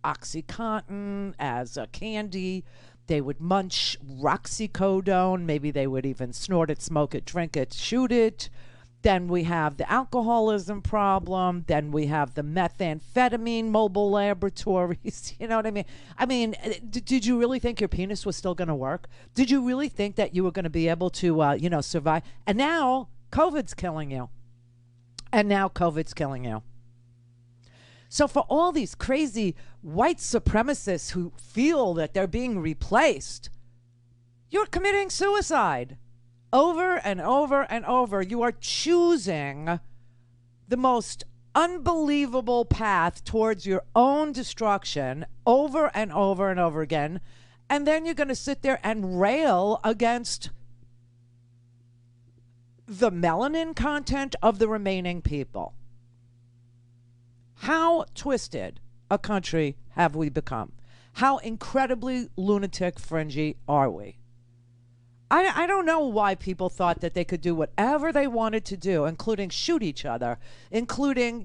OxyContin as a candy, they would munch roxycodone, maybe they would even snort it, smoke it, drink it, shoot it. Then we have the alcoholism problem. Then we have the methamphetamine mobile laboratories. You know what I mean? I mean, did you really think your penis was still going to work? Did you really think that you were going to be able to, survive? And now COVID's killing you. So for all these crazy white supremacists who feel that they're being replaced, you're committing suicide. Over and over and over, you are choosing the most unbelievable path towards your own destruction over and over and over again. And then you're going to sit there and rail against the melanin content of the remaining people. How twisted a country have we become? How incredibly lunatic fringy are we? I don't know why people thought that they could do whatever they wanted to do, including shoot each other, including,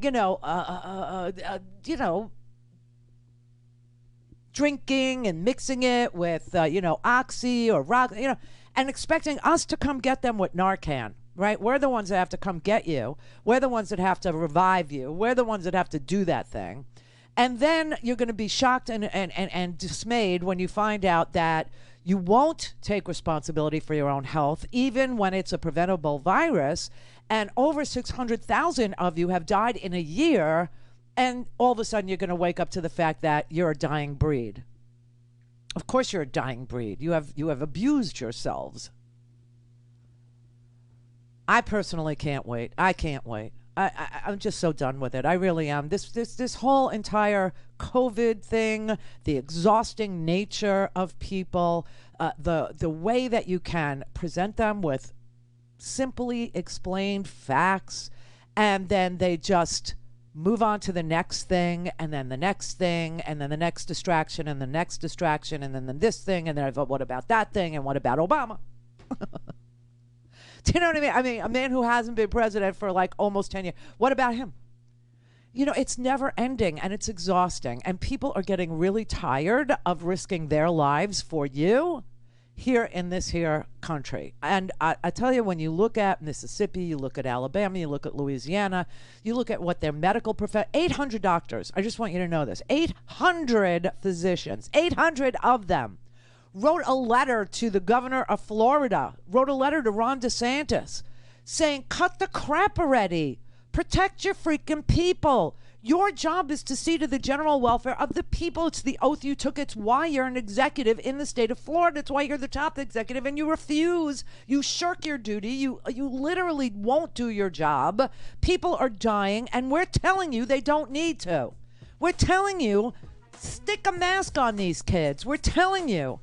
drinking and mixing it with, Oxy or rock, and expecting us to come get them with Narcan, right? We're the ones that have to come get you. We're the ones that have to revive you. We're the ones that have to do that thing. And then you're going to be shocked and dismayed when you find out that you won't take responsibility for your own health, even when it's a preventable virus. And over 600,000 of you have died in a year. And all of a sudden, you're going to wake up to the fact that you're a dying breed. Of course, you're a dying breed. You have abused yourselves. I personally can't wait. I can't wait. I'm just so done with it. I really am. This whole entire COVID thing, the exhausting nature of people, the way that you can present them with simply explained facts, and then they just move on to the next thing, and then the next thing, and then the next distraction, and the next distraction, and then this thing, and then what about that thing, and what about Obama? Do you know what I mean? I mean, a man who hasn't been president for like almost 10 years. What about him? You know, it's never ending, and it's exhausting. And people are getting really tired of risking their lives for you here in this here country. And I tell you, when you look at Mississippi, you look at Alabama, you look at Louisiana, you look at what their medical 800 doctors, I just want you to know this, 800 physicians, 800 of them wrote a letter to the governor of Florida, wrote a letter to Ron DeSantis saying, cut the crap already. Protect your freaking people. Your job is to see to the general welfare of the people. It's the oath you took. It's why you're an executive in the state of Florida. It's why you're the top executive, and you refuse. You shirk your duty. You literally won't do your job. People are dying, and we're telling you they don't need to. We're telling you, stick a mask on these kids. We're telling you,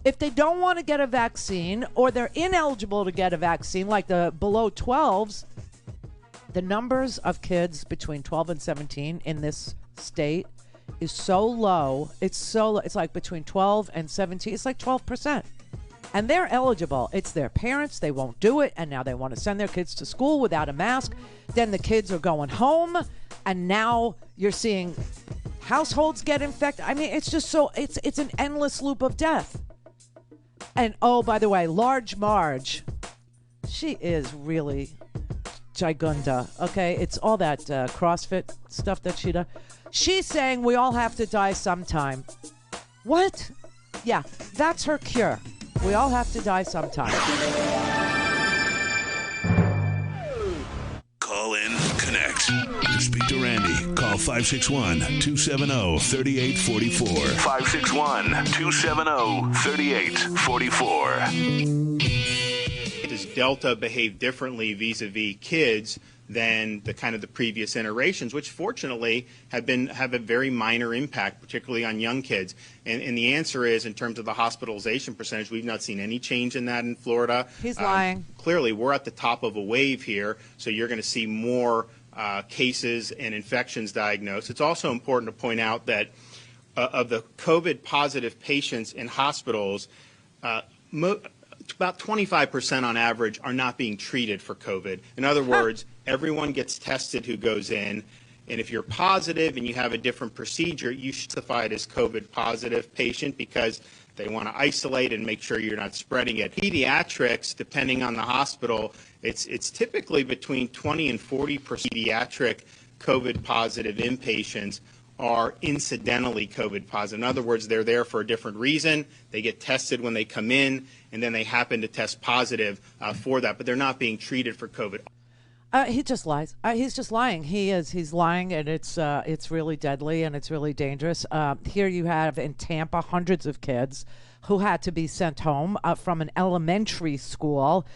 if they don't want to get a vaccine or they're ineligible to get a vaccine, like the below 12s, the numbers of kids between 12 and 17 in this state is so low. It's so low. It's like between 12 and 17. It's like 12%. And they're eligible. It's their parents. They won't do it. And now they want to send their kids to school without a mask. Then the kids are going home. And now you're seeing Households get infected. I mean, it's just so, it's an endless loop of death. And oh, by the way, Large Marge, she is really gigunda, okay? It's all that CrossFit stuff that she does. She's saying we all have to die sometime. What? Yeah, that's her cure. We all have to die sometime. Call in, connect. To speak to Randi, call 561-270-3844. 561-270-3844. Does Delta behave differently vis-a-vis kids than the kind of the previous iterations, which fortunately have a very minor impact, particularly on young kids? And the answer is, in terms of the hospitalization percentage, we've not seen any change in that in Florida. He's lying. Clearly, we're at the top of a wave here, so you're going to see more cases and infections diagnosed. It's also important to point out that of the COVID-positive patients in hospitals, about 25% on average are not being treated for COVID. In other words, everyone gets tested who goes in, and if you're positive and you have a different procedure, you should specify it as COVID positive patient because they want to isolate and make sure you're not spreading it. Pediatrics, depending on the hospital, it's typically between 20 and 40% pediatric COVID positive inpatients are incidentally COVID positive. In other words, they're there for a different reason. They get tested when they come in, and then they happen to test positive for that, but they're not being treated for COVID. He just lies. He's just lying. He's lying, and it's really deadly and it's really dangerous. Here you have in Tampa hundreds of kids who had to be sent home from an elementary school.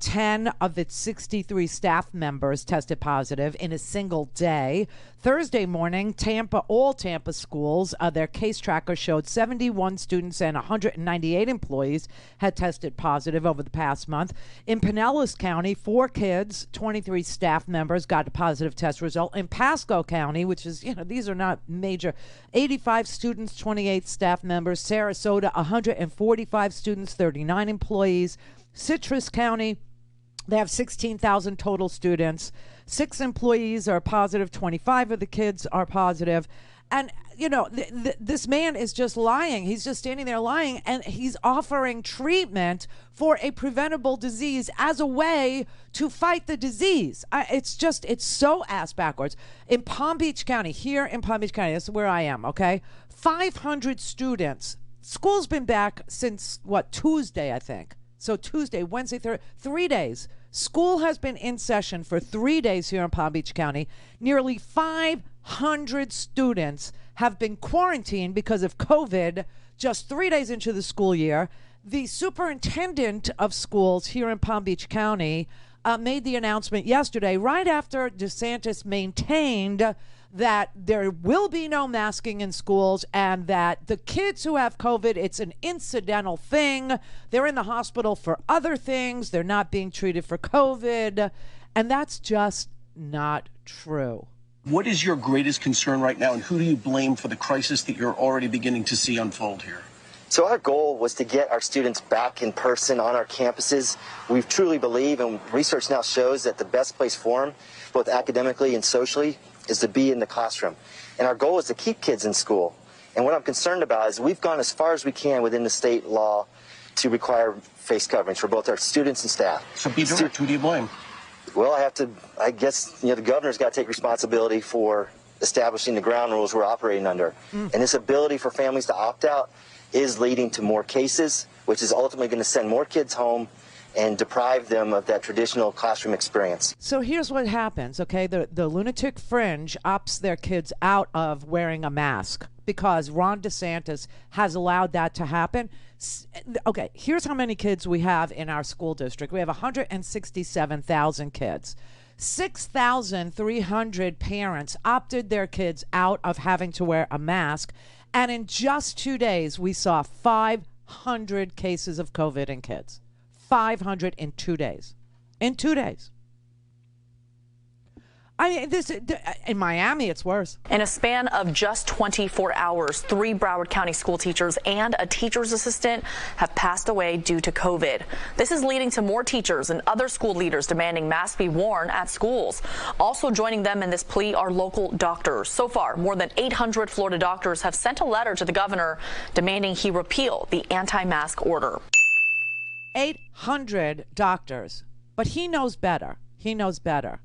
10 of its 63 staff members tested positive in a single day. Thursday morning, all Tampa schools, their case tracker showed 71 students and 198 employees had tested positive over the past month. In Pinellas County, 4 kids, 23 staff members got a positive test result. In Pasco County, which is, these are not major, 85 students, 28 staff members. Sarasota, 145 students, 39 employees. Citrus County, they have 16,000 total students. 6 employees are positive. 25 of the kids are positive. And, this man is just lying. He's just standing there lying, and he's offering treatment for a preventable disease as a way to fight the disease. It's so ass backwards. In Palm Beach County, this is where I am, okay? 500 students. School's been back since, Tuesday, I think. So Tuesday, Wednesday, Thursday, 3 days. School has been in session for 3 days here in Palm Beach County. Nearly 500 students have been quarantined because of COVID just 3 days into the school year. The superintendent of schools here in Palm Beach County made the announcement yesterday, right after DeSantis maintained that there will be no masking in schools and that the kids who have COVID, it's an incidental thing. They're in the hospital for other things. They're not being treated for COVID. And that's just not true. What is your greatest concern right now, and who do you blame for the crisis that you're already beginning to see unfold here? So our goal was to get our students back in person on our campuses. We truly believe, and research now shows, that the best place for them, both academically and socially, is to be in the classroom. And our goal is to keep kids in school. And what I'm concerned about is we've gone as far as we can within the state law to require face coverings for both our students and staff. So be direct, who do you blame? Well, I guess the governor's got to take responsibility for establishing the ground rules we're operating under. And this ability for families to opt out is leading to more cases, which is ultimately going to send more kids home and deprive them of that traditional classroom experience. So here's what happens, okay? The lunatic fringe opts their kids out of wearing a mask because Ron DeSantis has allowed that to happen. Okay, here's how many kids we have in our school district. We have 167,000 kids. 6,300 parents opted their kids out of having to wear a mask. And in just 2 days, we saw 500 cases of COVID in kids. 500 in 2 days. In 2 days. I mean, in Miami, it's worse. In a span of just 24 hours, 3 Broward County school teachers and a teacher's assistant have passed away due to COVID. This is leading to more teachers and other school leaders demanding masks be worn at schools. Also joining them in this plea are local doctors. So far, more than 800 Florida doctors have sent a letter to the governor demanding he repeal the anti-mask order. 800 doctors. But he knows better. He knows better.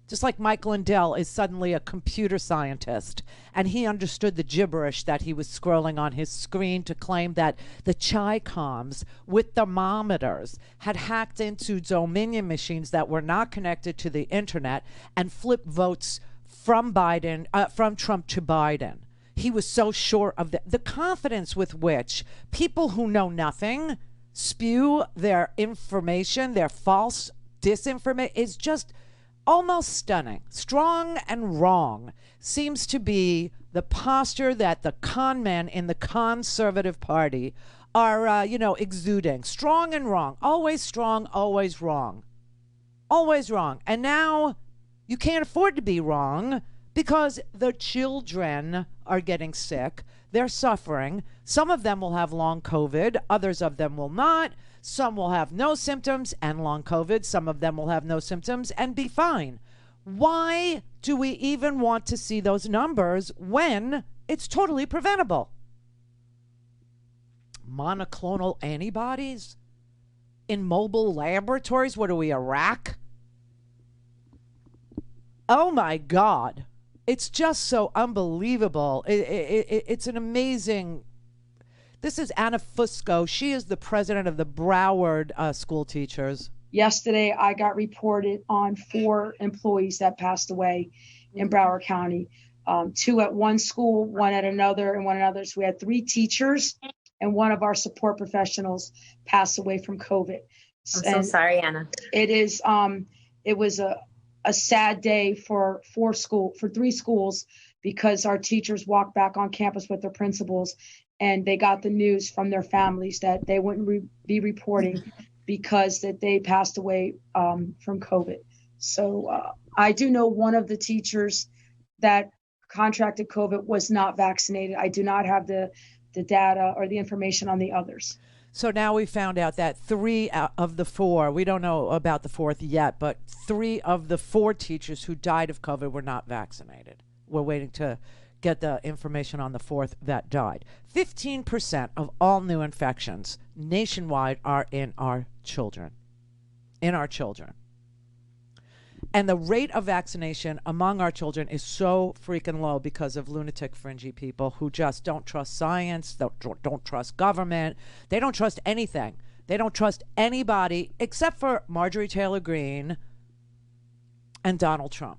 Just like Mike Lindell is suddenly a computer scientist, and he understood the gibberish that he was scrolling on his screen to claim that the Chi-Coms with thermometers had hacked into Dominion machines that were not connected to the internet and flipped votes from Trump to Biden. He was so sure of the confidence with which people who know nothing spew their information, their false disinformation, is just almost stunning. Strong and wrong seems to be the posture that the con men in the conservative party are, exuding. Strong and wrong. Always strong, always wrong. Always wrong. And now you can't afford to be wrong because the children are getting sick. They're suffering. Some of them will have long COVID. Others of them will not. Some will have no symptoms and long COVID. Some of them will have no symptoms and be fine. Why do we even want to see those numbers when it's totally preventable? Monoclonal antibodies in mobile laboratories? What are we, Iraq? Oh my God. It's just so unbelievable. It's an amazing... This is Anna Fusco. She is the president of the Broward school teachers. Yesterday, I got reported on 4 employees that passed away in Broward County. 2 at one school, 1 at another, and 1 another. So we had 3 teachers, and 1 of our support professionals passed away from COVID. I'm so sorry, Anna. It is. It was a sad day for 3 schools because our teachers walked back on campus with their principals. And they got the news from their families that they wouldn't be reporting because that they passed away from COVID. So I do know one of the teachers that contracted COVID was not vaccinated. I do not have the data or the information on the others. So now we found out that 3 of the 4, we don't know about the 4th yet, but 3 of the 4 teachers who died of COVID were not vaccinated. We're waiting to get the information on the 4th that died. 15% of all new infections nationwide are in our children. And the rate of vaccination among our children is so freaking low because of lunatic, fringy people who just don't trust science, don't trust government. They don't trust anything. They don't trust anybody except for Marjorie Taylor Greene and Donald Trump.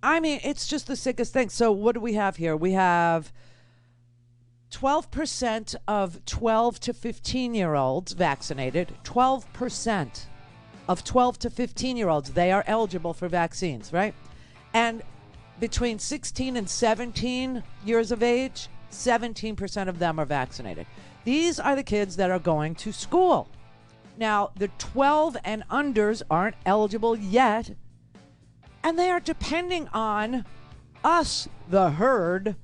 I mean, it's just the sickest thing. So what do we have here? We have 12% of 12 to 15-year-olds vaccinated. 12% of 12 to 15-year-olds, they are eligible for vaccines, right? And between 16 and 17 years of age, 17% of them are vaccinated. These are the kids that are going to school. Now, the 12 and unders aren't eligible yet, and they are depending on us, the herd,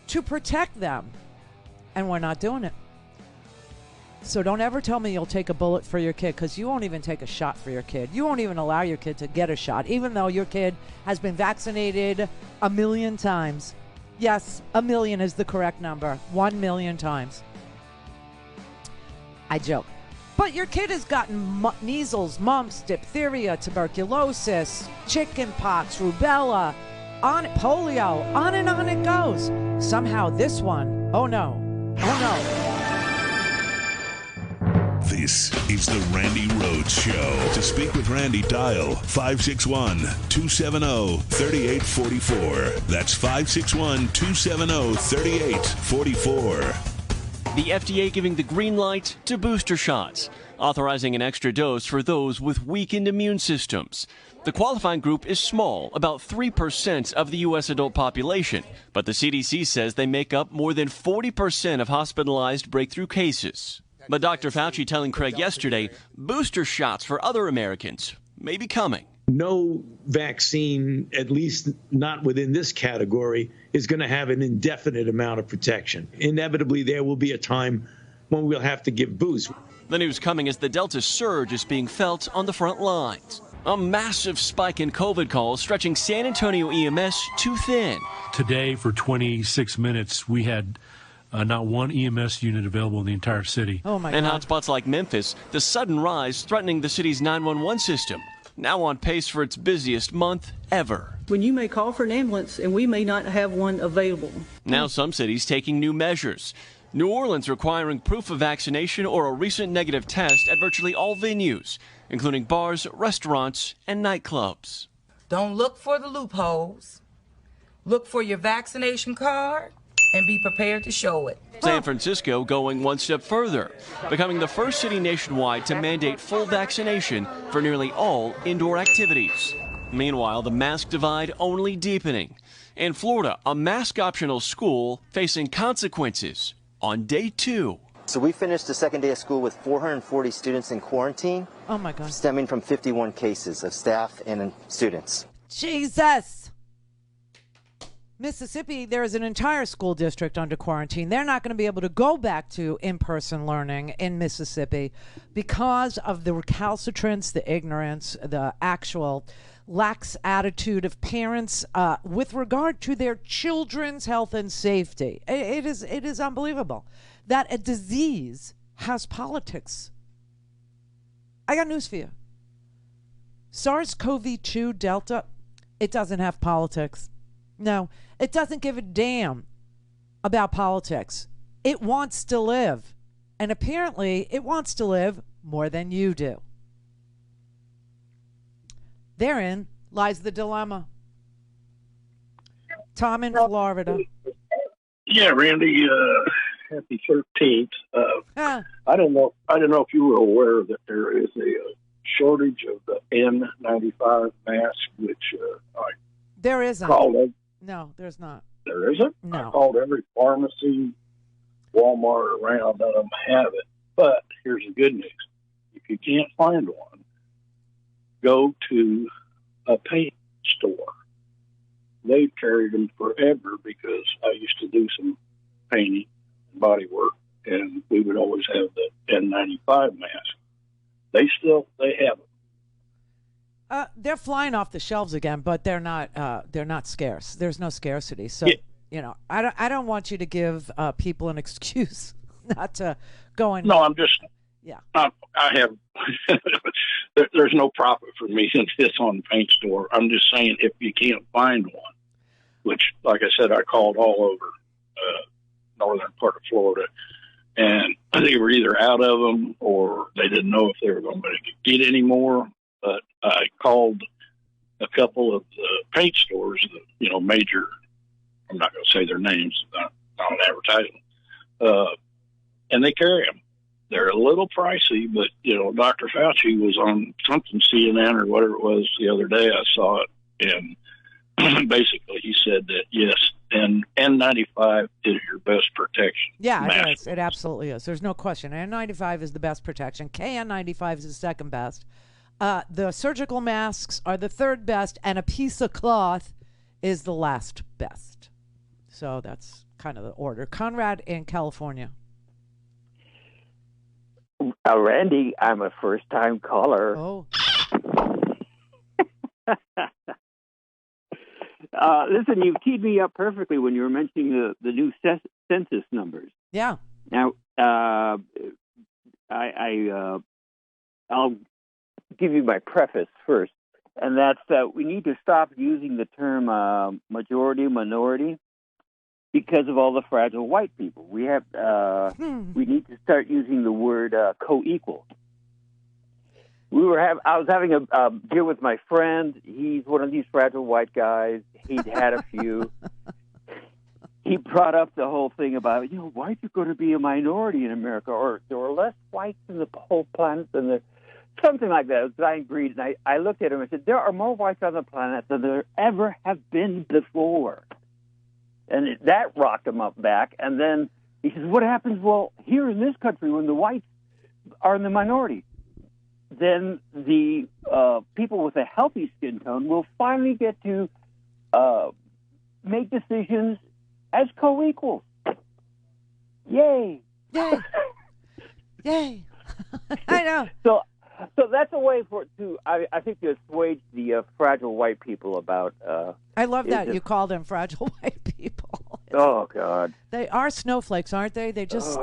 to protect them. And we're not doing it. So don't ever tell me you'll take a bullet for your kid, because you won't even take a shot for your kid. You won't even allow your kid to get a shot, even though your kid has been vaccinated 1 million times. Yes, 1 million is the correct number. 1 million times. I joke. But your kid has gotten measles, mumps, diphtheria, tuberculosis, chickenpox, rubella, polio, on and on it goes. Somehow this one, oh no. This is the Randi Rhodes Show. To speak with Randi, dial 561-270-3844. That's 561-270-3844. The FDA giving the green light to booster shots, authorizing an extra dose for those with weakened immune systems. The qualifying group is small, about 3% of the U.S. adult population, but the CDC says they make up more than 40% of hospitalized breakthrough cases. But Dr. Fauci telling Craig yesterday, booster shots for other Americans may be coming. No vaccine, at least not within this category, is going to have an indefinite amount of protection. Inevitably, there will be a time when we'll have to give boosts. The news coming as the Delta surge is being felt on the front lines. A massive spike in COVID calls stretching San Antonio EMS too thin. Today, for 26 minutes, we had not one EMS unit available in the entire city. Oh my God. In hotspots like Memphis, the sudden rise threatening the city's 911 system. Now on pace for its busiest month ever. When you may call for an ambulance and we may not have one available. Now some cities taking new measures. New Orleans requiring proof of vaccination or a recent negative test at virtually all venues, including bars, restaurants, and nightclubs. Don't look for the loopholes. Look for your vaccination card and be prepared to show it. San Francisco going one step further, becoming the first city nationwide to mandate full vaccination for nearly all indoor activities. Meanwhile, the mask divide only deepening. In Florida, a mask-optional school facing consequences on day 2. So we finished the second day of school with 440 students in quarantine. Oh my God. Stemming from 51 cases of staff and students. Jesus. Mississippi, there is an entire school district under quarantine. They're not going to be able to go back to in-person learning in Mississippi because of the recalcitrance, the ignorance, the actual lax attitude of parents with regard to their children's health and safety. It is unbelievable that a disease has politics. I got news for you. SARS-CoV-2 Delta, it doesn't have politics. No, it doesn't give a damn about politics. It wants to live. And apparently, it wants to live more than you do. Therein lies the dilemma. Tom in Florida. Yeah, Randy, happy 13th. I don't know if you were aware that there is a shortage of the N95 mask, which there isn't. Called No, there's not. There isn't? No. I called every pharmacy, Walmart around, none of them have it. But here's the good news. If you can't find one, go to a paint store. They've carried them forever because I used to do some painting and body work, and we would always have the N95 mask. They have them. They're flying off the shelves again, but they're not scarce. There's no scarcity. So, I don't want you to give people an excuse not to go and. No, I'm just. Yeah. I have. There's no profit for me in this on the paint store. I'm just saying if you can't find one, which, like I said, I called all over northern part of Florida, and they were either out of them or they didn't know if they were going to get any more. But I called a couple of the paint stores, major, I'm not going to say their names, not an advertisement, and they carry them. They're a little pricey, but, Dr. Fauci was on something, CNN or whatever it was the other day. I saw it, and basically he said that, yes, and N95 is your best protection. Yeah, it is. It absolutely is. There's no question. N95 is the best protection. KN95 is the second best. The surgical masks are the third best, and a piece of cloth is the last best. So that's kind of the order. Conrad in California. Randy, I'm a first-time caller. Oh. Listen, you've teed me up perfectly when you were mentioning the new census numbers. Yeah. Now, I'll give you my preface first, and that's that we need to stop using the term majority, minority, because of all the fragile white people. We have we need to start using the word co-equal. I was having a beer with my friend. He's one of these fragile white guys. He'd had a few. He brought up the whole thing about, whites are going to be a minority in America, or there are less whites in the whole planet than there. Something like that. It was dying breed. And I looked at him and said, there are more whites on the planet than there ever have been before. And that rocked him up back. And then he says, what happens, here in this country when the whites are in the minority? then the people with a healthy skin tone will finally get to make decisions as co-equals. Yay! Yay! Yay! I know. So that's a way for it to, I think, to assuage the fragile white people about. I love that you call them fragile white people. Oh God! They are snowflakes, aren't they? They just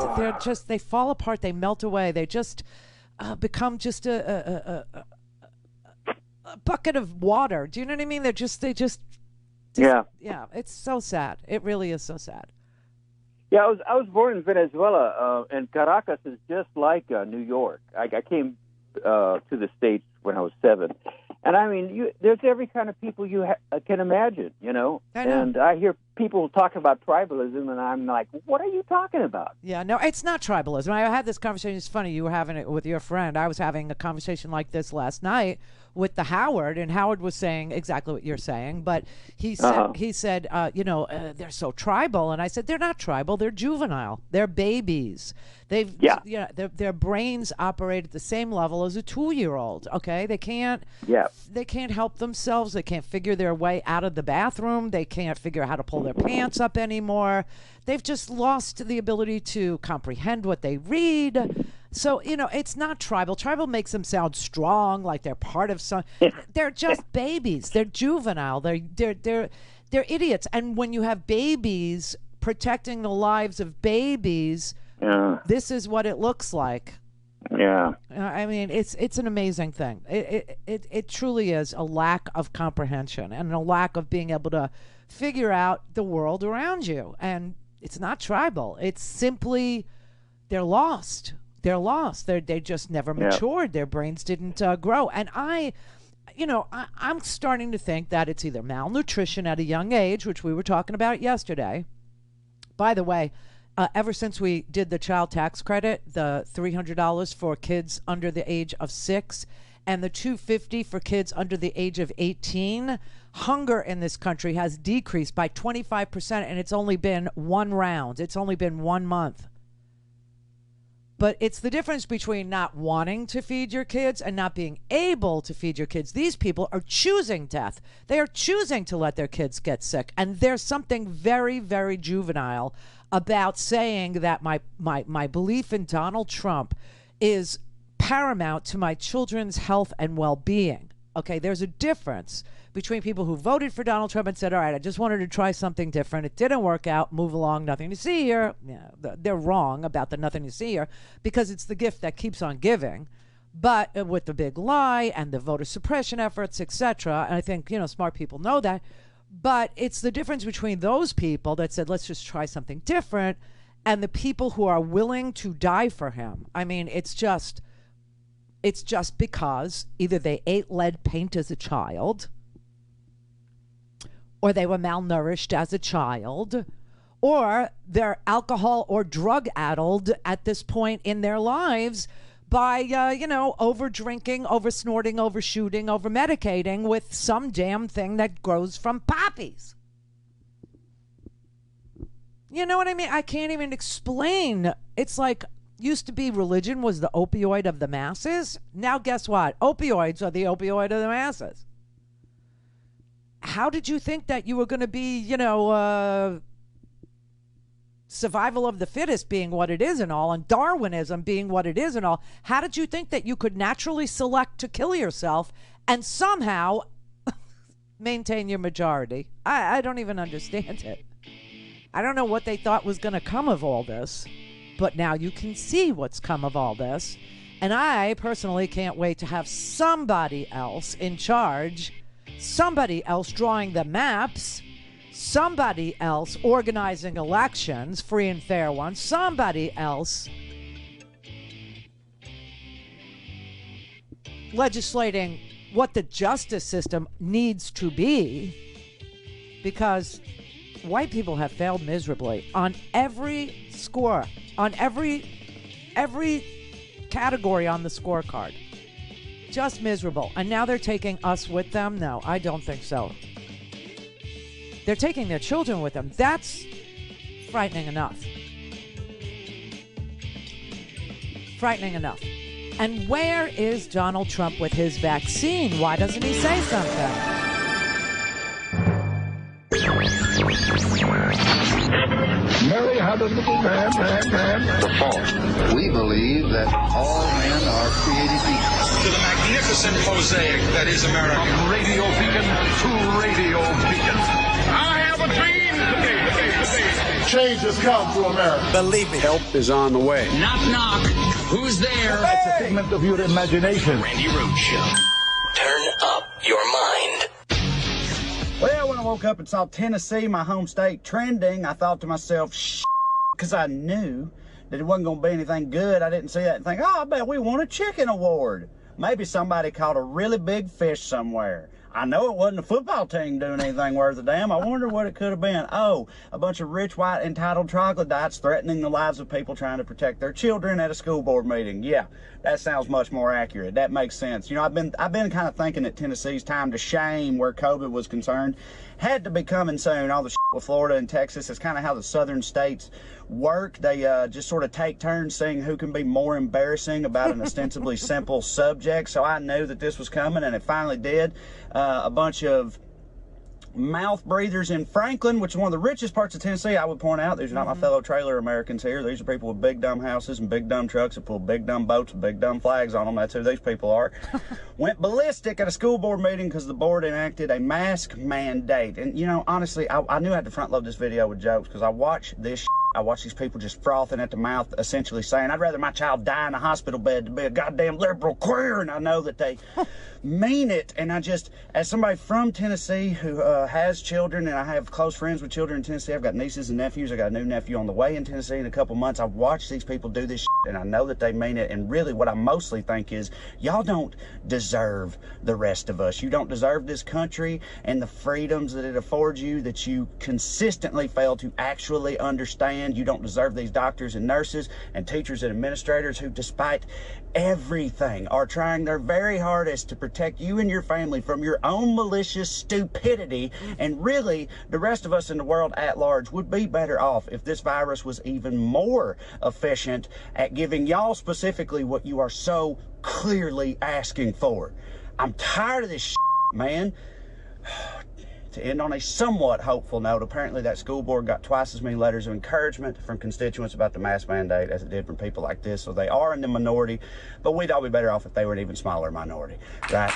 they fall apart. They melt away. They just become just a bucket of water. Do you know what I mean? Yeah. It's so sad. It really is so sad. Yeah, I was born in Venezuela, and Caracas is just like New York. I came to the States when I was 7, and I mean, there's every kind of people you can imagine, you know. And I hear people talk about tribalism, and I'm like, what are you talking about? Yeah, no, it's not tribalism. I had this conversation. It's funny, you were having it with your friend. I was having a conversation like this last night with the Howard, and Howard was saying exactly what you're saying, but he said, they're so tribal, and I said they're not tribal, they're juvenile, they're babies. Their brains operate at the same level as a 2-year-old. Okay, they can't help themselves. They can't figure their way out of the bathroom. They can't figure out how to pull their pants up anymore. They've just lost the ability to comprehend what they read. So, it's not tribal. Tribal makes them sound strong, like they're part of some. They're just babies. They're juvenile. They're idiots. And when you have babies protecting the lives of babies, this is what it looks like. Yeah. I mean, it's an amazing thing. It truly is a lack of comprehension and a lack of being able to figure out the world around you. And it's not tribal. It's simply they're lost. They're lost. They just never matured. Their brains didn't grow. And I'm starting to think that it's either malnutrition at a young age, which we were talking about yesterday. By the way, ever since we did the child tax credit, the $300 for kids under the age of 6 and the $250 for kids under the age of 18, hunger in this country has decreased by 25%, and it's only been one round. It's only been 1 month. But it's the difference between not wanting to feed your kids and not being able to feed your kids. These people are choosing death. They are choosing to let their kids get sick. And there's something very, very juvenile about saying that my belief in Donald Trump is paramount to my children's health and well-being. Okay, there's a difference between people who voted for Donald Trump and said, all right, I just wanted to try something different. It didn't work out. Move along. Nothing to see here. Yeah, they're wrong about the nothing to see here because it's the gift that keeps on giving. But with the big lie and the voter suppression efforts, etc., and I think, smart people know that. But it's the difference between those people that said, let's just try something different, and the people who are willing to die for him. I mean, it's just because either they ate lead paint as a child, or they were malnourished as a child, or they're alcohol or drug addled at this point in their lives by, over drinking, over snorting, over shooting, over medicating with some damn thing that grows from poppies. You know what I mean? I can't even explain. It's like, used to be religion was the opioid of the masses. Now guess what? Opioids are the opioid of the masses. How did you think that you were going to be, survival of the fittest being what it is and all, and Darwinism being what it is and all? How did you think that you could naturally select to kill yourself and somehow maintain your majority? I don't even understand it. I don't know what they thought was going to come of all this, but now you can see what's come of all this. And I personally can't wait to have somebody else in charge, somebody else drawing the maps, somebody else organizing elections, free and fair ones, somebody else legislating what the justice system needs to be, because white people have failed miserably on every score, on every category on the scorecard. Just miserable. And now they're taking us with them? No, I don't think so. They're taking their children with them. That's frightening enough. Frightening enough. And where is Donald Trump with his vaccine? Why doesn't he say something? Mary had a little man. The false. We believe that all men are created equal. To the magnificent mosaic that is America. From radio beacon to radio beacon. I have a dream. Change has come to America. Believe me. Help is on the way. Knock, knock. Who's there? It's a figment of your imagination. Randi Rhodes Show. Turn up your mind. Well, when I woke up and saw Tennessee, my home state, trending, I thought to myself, because I knew that it wasn't going to be anything good. I didn't see that and think, oh, I bet we won a chicken award. Maybe somebody caught a really big fish somewhere. I know it wasn't a football team doing anything worth a damn. I wonder what it could have been. Oh, a bunch of rich, white, entitled troglodytes threatening the lives of people trying to protect their children at a school board meeting. Yeah, that sounds much more accurate. That makes sense. You know, I've been kind of thinking that Tennessee's time to shame where COVID was concerned had to be coming soon. All the shit with Florida and Texas is kind of how the southern states work. They just sort of take turns seeing who can be more embarrassing about an ostensibly simple subject. So I knew that this was coming, and it finally did. A bunch of mouth breathers in Franklin, which is one of the richest parts of Tennessee, I would point out. These are not my fellow trailer Americans here. These are people with big dumb houses and big dumb trucks that pull big dumb boats with big dumb flags on them. That's who these people are. Went ballistic at a school board meeting because the board enacted a mask mandate. And, you know, honestly, I knew I had to front load this video with jokes because I watch this I watch these people just frothing at the mouth, essentially saying, I'd rather my child die in a hospital bed than be a goddamn liberal queer. And I know that they mean it. And I just, as somebody from Tennessee who has children, and I have close friends with children in Tennessee, I've got nieces and nephews. I got a new nephew on the way in Tennessee in a couple months. I've watched these people do this shit, and I know that they mean it. And really what I mostly think is, y'all don't deserve the rest of us. You don't deserve this country and the freedoms that it affords you that you consistently fail to actually understand. You don't deserve these doctors and nurses and teachers and administrators who, despite everything, are trying their very hardest to protect you and your family from your own malicious stupidity. And really, the rest of us in the world at large would be better off if this virus was even more efficient at giving y'all specifically what you are so clearly asking for. I'm tired of this shit, man. To end on a somewhat hopeful note, apparently that school board got twice as many letters of encouragement from constituents about the mask mandate as it did from people like this. So they are in the minority, but we'd all be better off if they were an even smaller minority, right?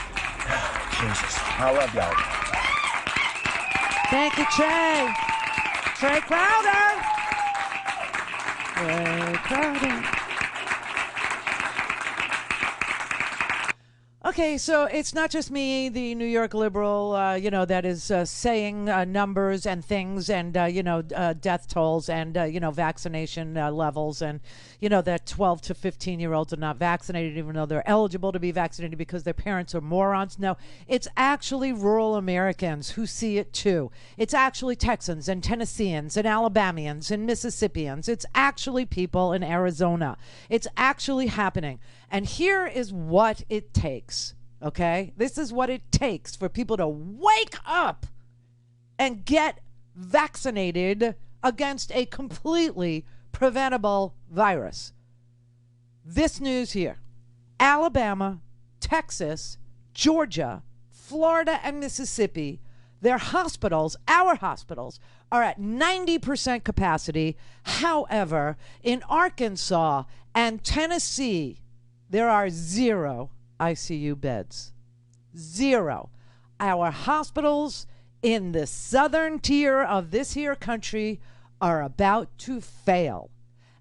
Jesus, I love y'all. Thank you, Trey. Trey Crowder. Trey Crowder. Okay, so it's not just me, the New York liberal, that is saying numbers and things and, death tolls and, vaccination levels and, that 12 to 15-year-olds are not vaccinated even though they're eligible to be vaccinated because their parents are morons. No, it's actually rural Americans who see it too. It's actually Texans and Tennesseans and Alabamians and Mississippians. It's actually people in Arizona. It's actually happening. And here is what it takes, okay? This is what it takes for people to wake up and get vaccinated against a completely preventable virus. This news here: Alabama, Texas, Georgia, Florida, and Mississippi, their hospitals, our hospitals, are at 90% capacity. However, in Arkansas and Tennessee, there are 0 ICU beds. 0. Our hospitals in the southern tier of this here country are about to fail.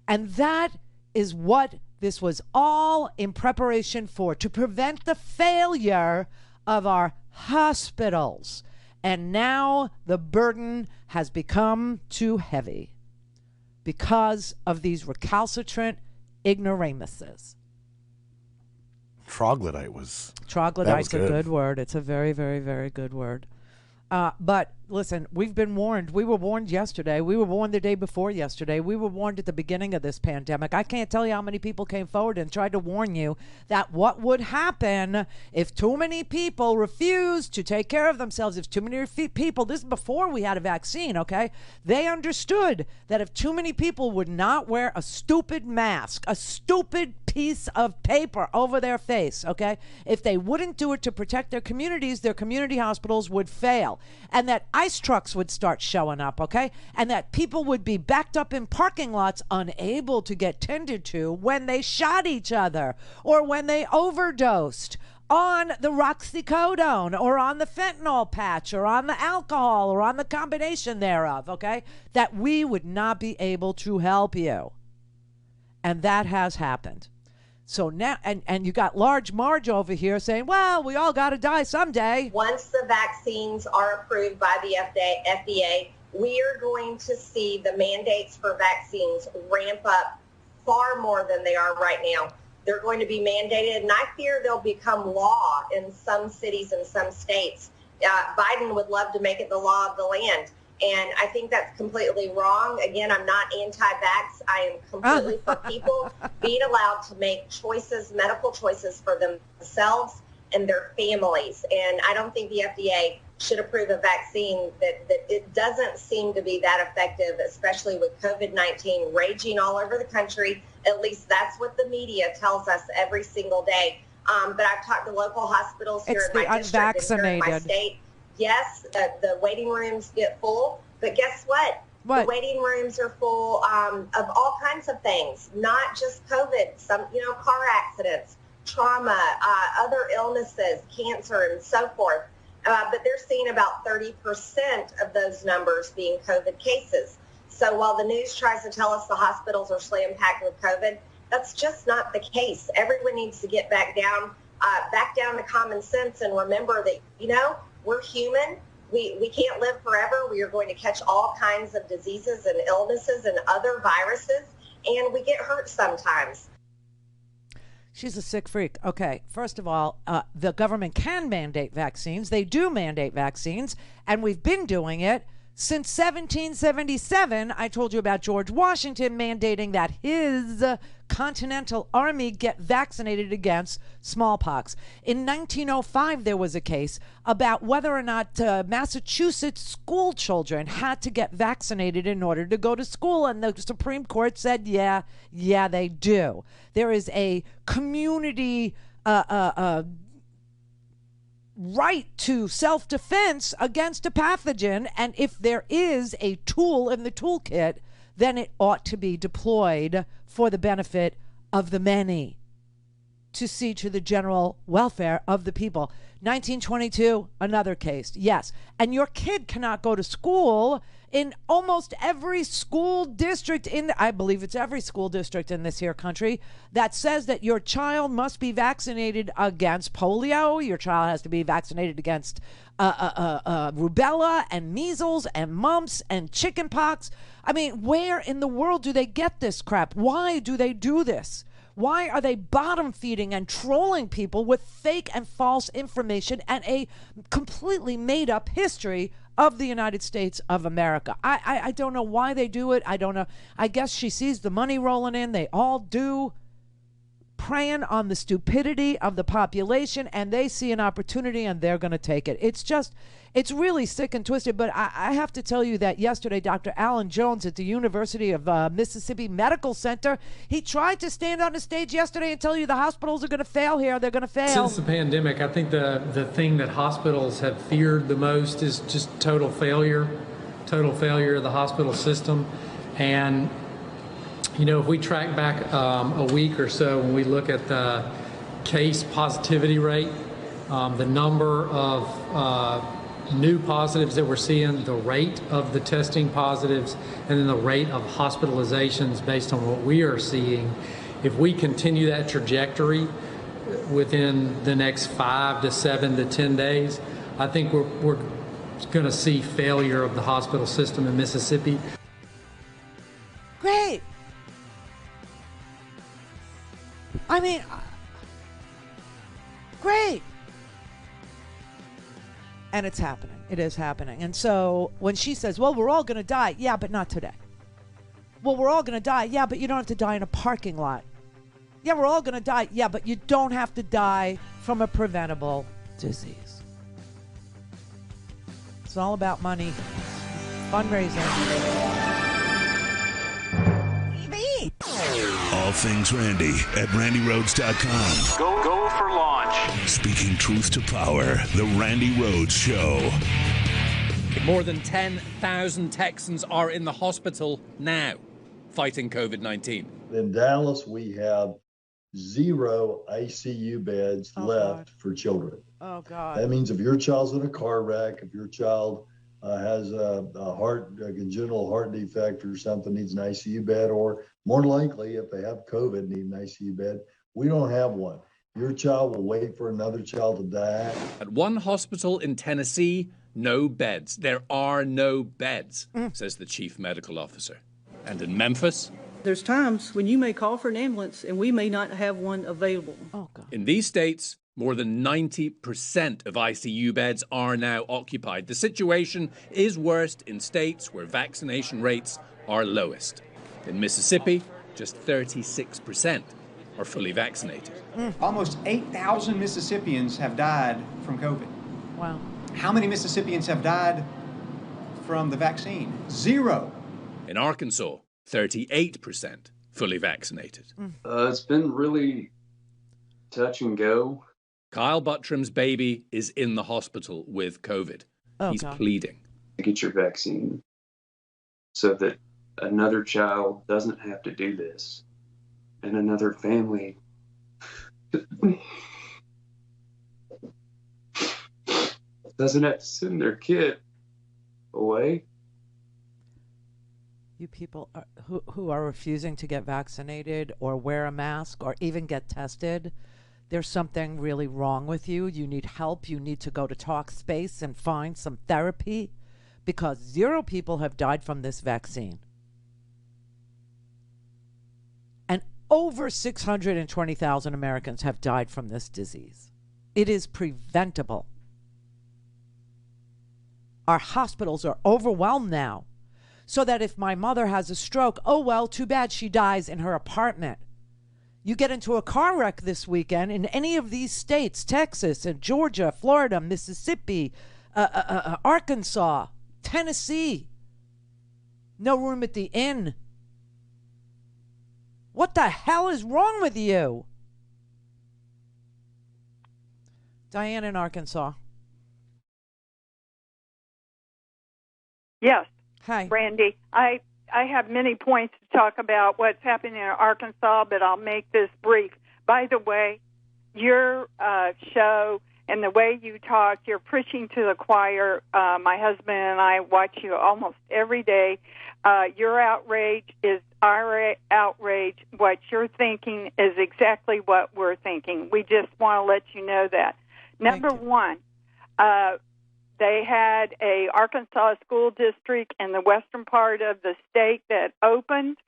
And that is what this was all in preparation for, to prevent the failure of our hospitals. And now the burden has become too heavy because of these recalcitrant ignoramuses. Troglodyte's a good word. It's a very, very, very good word. But listen, we've been warned. We were warned yesterday. We were warned the day before yesterday. We were warned at the beginning of this pandemic. I can't tell you how many people came forward and tried to warn you that what would happen if too many people refused to take care of themselves, if too many people, this is before we had a vaccine, okay? They understood that if too many people would not wear a stupid mask, a stupid piece of paper over their face, okay? If they wouldn't do it to protect their communities, their community hospitals would fail. And that ice trucks would start showing up, okay? And that people would be backed up in parking lots, unable to get tended to when they shot each other or when they overdosed on the roxycodone or on the fentanyl patch or on the alcohol or on the combination thereof, okay? That we would not be able to help you. And that has happened. So now, and you got Large Marge over here saying, well, we all got to die someday. Once the vaccines are approved by the FDA, we are going to see the mandates for vaccines ramp up far more than they are right now. They're going to be mandated, and I fear they'll become law in some cities and some states. Biden would love to make it the law of the land, and I think that's completely wrong. Again, I'm not anti-vax. I am completely for people being allowed to make choices, medical choices for themselves and their families. And I don't think the FDA should approve a vaccine that it doesn't seem to be that effective, especially with COVID-19 raging all over the country. At least that's what the media tells us every single day. But I've talked to local hospitals here in my district and here in my state. Yes, the waiting rooms get full, but guess what? The waiting rooms are full of all kinds of things, not just COVID, some, car accidents, trauma, other illnesses, cancer, and so forth. But they're seeing about 30% of those numbers being COVID cases. So while the news tries to tell us the hospitals are slam-packed with COVID, that's just not the case. Everyone needs to get back down to common sense and remember that, we're human. We can't live forever. We are going to catch all kinds of diseases and illnesses and other viruses, and we get hurt sometimes. She's a sick freak. Okay, first of all, the government can mandate vaccines. They do mandate vaccines, and we've been doing it since 1777. I told you about George Washington mandating that his Continental Army get vaccinated against smallpox. In 1905, there was a case about whether or not Massachusetts school children had to get vaccinated in order to go to school, and the Supreme Court said, yeah, they do. There is a community right to self-defense against a pathogen, and if there is a tool in the toolkit, then it ought to be deployed for the benefit of the many, to see to the general welfare of the people. 1922, another case, yes. And your kid cannot go to school in almost every school district I believe it's every school district in this here country that says that your child must be vaccinated against polio. Your child has to be vaccinated against rubella and measles and mumps and chickenpox. I mean, where in the world do they get this crap? Why do they do this? Why are they bottom feeding and trolling people with fake and false information and a completely made up history of the United States of America? I don't know why they do it. I don't know. I guess she sees the money rolling in. They all do, preying on the stupidity of the population, and they see an opportunity and they're going to take it. It's really sick and twisted. But I have to tell you that yesterday, Dr. Alan Jones at the University of Mississippi Medical Center, he tried to stand on the stage yesterday and tell you the hospitals are going to fail here. They're going to fail. Since the pandemic, I think the thing that hospitals have feared the most is just total failure of the hospital system. And if we track back a week or so, when we look at the case positivity rate, the number of new positives that we're seeing, the rate of the testing positives, and then the rate of hospitalizations based on what we are seeing, if we continue that trajectory within the next 5 to 7 to 10 days, I think we're going to see failure of the hospital system in Mississippi. Great. I mean, great. And it's happening. It is happening. And so when she says, well, we're all going to die. Yeah, but not today. Well, we're all going to die. Yeah, but you don't have to die in a parking lot. Yeah, we're all going to die. Yeah, but you don't have to die from a preventable disease. It's all about money. Fundraising. All things Randi at RandiRhodes.com. Go for launch. Speaking truth to power, the Randi Rhodes Show. More than 10,000 Texans are in the hospital now fighting COVID-19. In Dallas, we have 0 ICU beds left for children. Oh, God. That means if your child's in a car wreck, if your child has a congenital heart defect or something, needs an ICU bed, or more likely, if they have COVID, need an ICU bed, we don't have one. Your child will wait for another child to die. At one hospital in Tennessee, no beds. There are no beds, says the chief medical officer. And in Memphis, There's times when you may call for an ambulance and we may not have one available. Oh, God. in these states, more than 90% of ICU beds are now occupied. The situation is worst in states where vaccination rates are lowest. In Mississippi, just 36% are fully vaccinated. Almost 8,000 Mississippians have died from COVID. Wow. How many Mississippians have died from the vaccine? 0. In Arkansas, 38% fully vaccinated. It's been really touch and go. Kyle Buttram's baby is in the hospital with COVID. He's pleading. Get your vaccine so that another child doesn't have to do this and another family doesn't have to send their kid away. You people who are refusing to get vaccinated or wear a mask or even get tested, there's something really wrong with you. You need help. You need to go to Talkspace and find some therapy, because 0 people have died from this vaccine. And over 620,000 Americans have died from this disease. It is preventable. Our hospitals are overwhelmed now, so that if my mother has a stroke, oh, well, too bad she dies in her apartment. You get into a car wreck this weekend in any of these states, Texas and Georgia, Florida, Mississippi, Arkansas, Tennessee. No room at the inn. What the hell is wrong with you? Diane in Arkansas. Yes. Hi. Randi, I have many points to talk about what's happening in Arkansas, but I'll make this brief. By the way, your show and the way you talk, you're preaching to the choir. My husband and I watch you almost every day. Your outrage is our outrage. What you're thinking is exactly what we're thinking. We just want to let you know that. Number one, they had a Arkansas school district in the western part of the state that opened.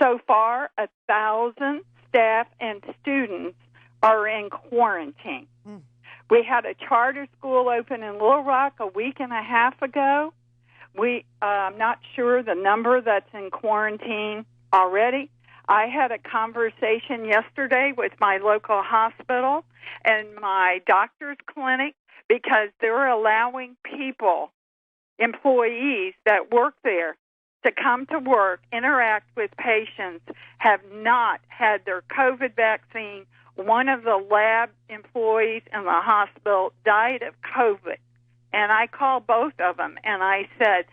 So far, 1,000 staff and students are in quarantine. We had a charter school open in Little Rock a week and a half ago. I'm not sure the number that's in quarantine already. I had a conversation yesterday with my local hospital and my doctor's clinic, because they're allowing people, employees that work there, to come to work, interact with patients, have not had their COVID vaccine. One of the lab employees in the hospital died of COVID. And I called both of them, and I said,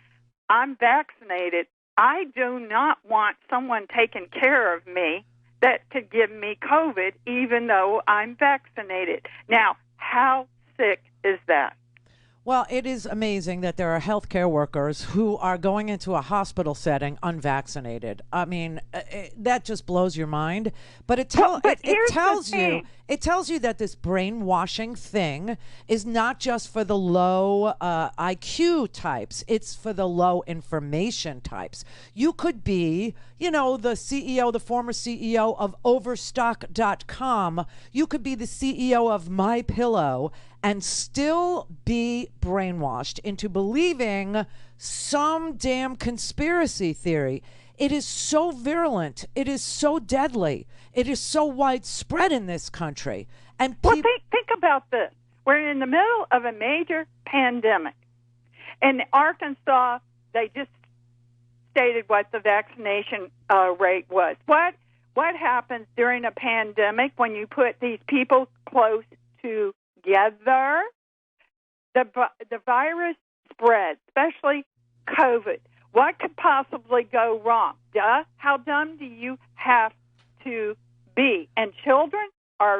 I'm vaccinated. I do not want someone taking care of me that could give me COVID, even though I'm vaccinated. Now, how sick is that? Well, it is amazing that there are healthcare workers who are going into a hospital setting unvaccinated. I mean, that just blows your mind. But it tells you that this brainwashing thing is not just for the low IQ types. It's for the low information types. You could be, the former CEO of Overstock.com. You could be the CEO of MyPillow and still be brainwashed into believing some damn conspiracy theory. It is so virulent. It is so deadly. It is so widespread in this country. And think about this. We're in the middle of a major pandemic. In Arkansas, they just stated what the vaccination rate was. what happens during a pandemic when you put these people close together. The virus spreads, especially COVID. What could possibly go wrong? Duh. How dumb do you have to be? And children are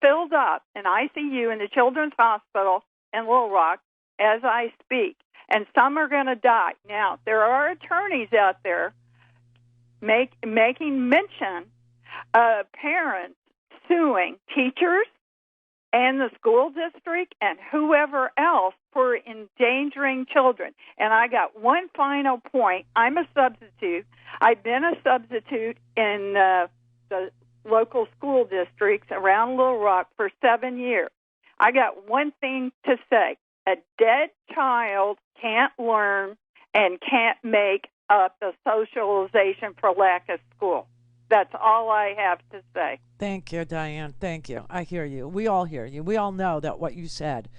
filled up in ICU in the Children's Hospital in Little Rock as I speak. And some are going to die. Now, there are attorneys out there making mention of parents suing teachers and the school district and whoever else for endangering children. And I got one final point. I'm a substitute. I've been a substitute in the local school districts around Little Rock for 7 years. I got one thing to say. A dead child can't learn and can't make up the socialization for lack of school. That's all I have to say. Thank you, Diane. Thank you. I hear you. We all hear you. We all know that what you said,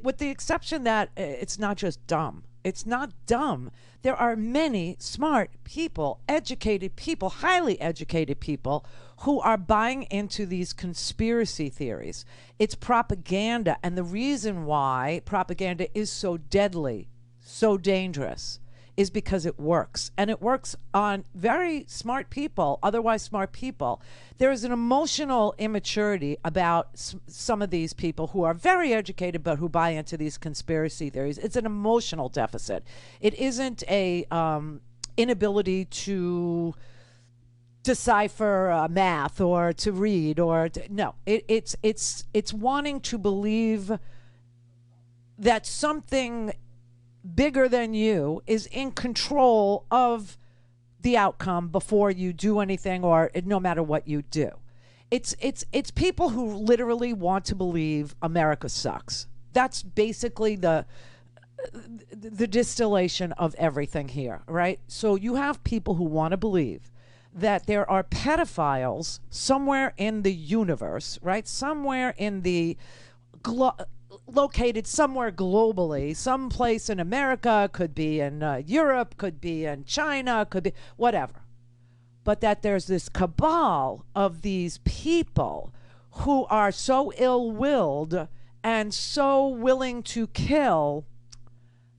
with the exception that it's not just dumb. It's not dumb. There are many smart people, educated people, highly educated people who are buying into these conspiracy theories. It's propaganda. And the reason why propaganda is so deadly, so dangerous, is because it works. And it works on very smart people, otherwise smart people. There is an emotional immaturity about some of these people who are very educated but who buy into these conspiracy theories. It's an emotional deficit. It isn't a inability to decipher math or to read or no. It's wanting to believe that something bigger than you is in control of the outcome before you do anything, or no matter what you do. It's people who literally want to believe America sucks. That's basically the distillation of everything here, right? So you have people who want to believe that there are pedophiles somewhere in the universe, right? Somewhere in the located somewhere globally, someplace in America, could be in Europe, could be in China, could be whatever. But that there's this cabal of these people who are so ill-willed and so willing to kill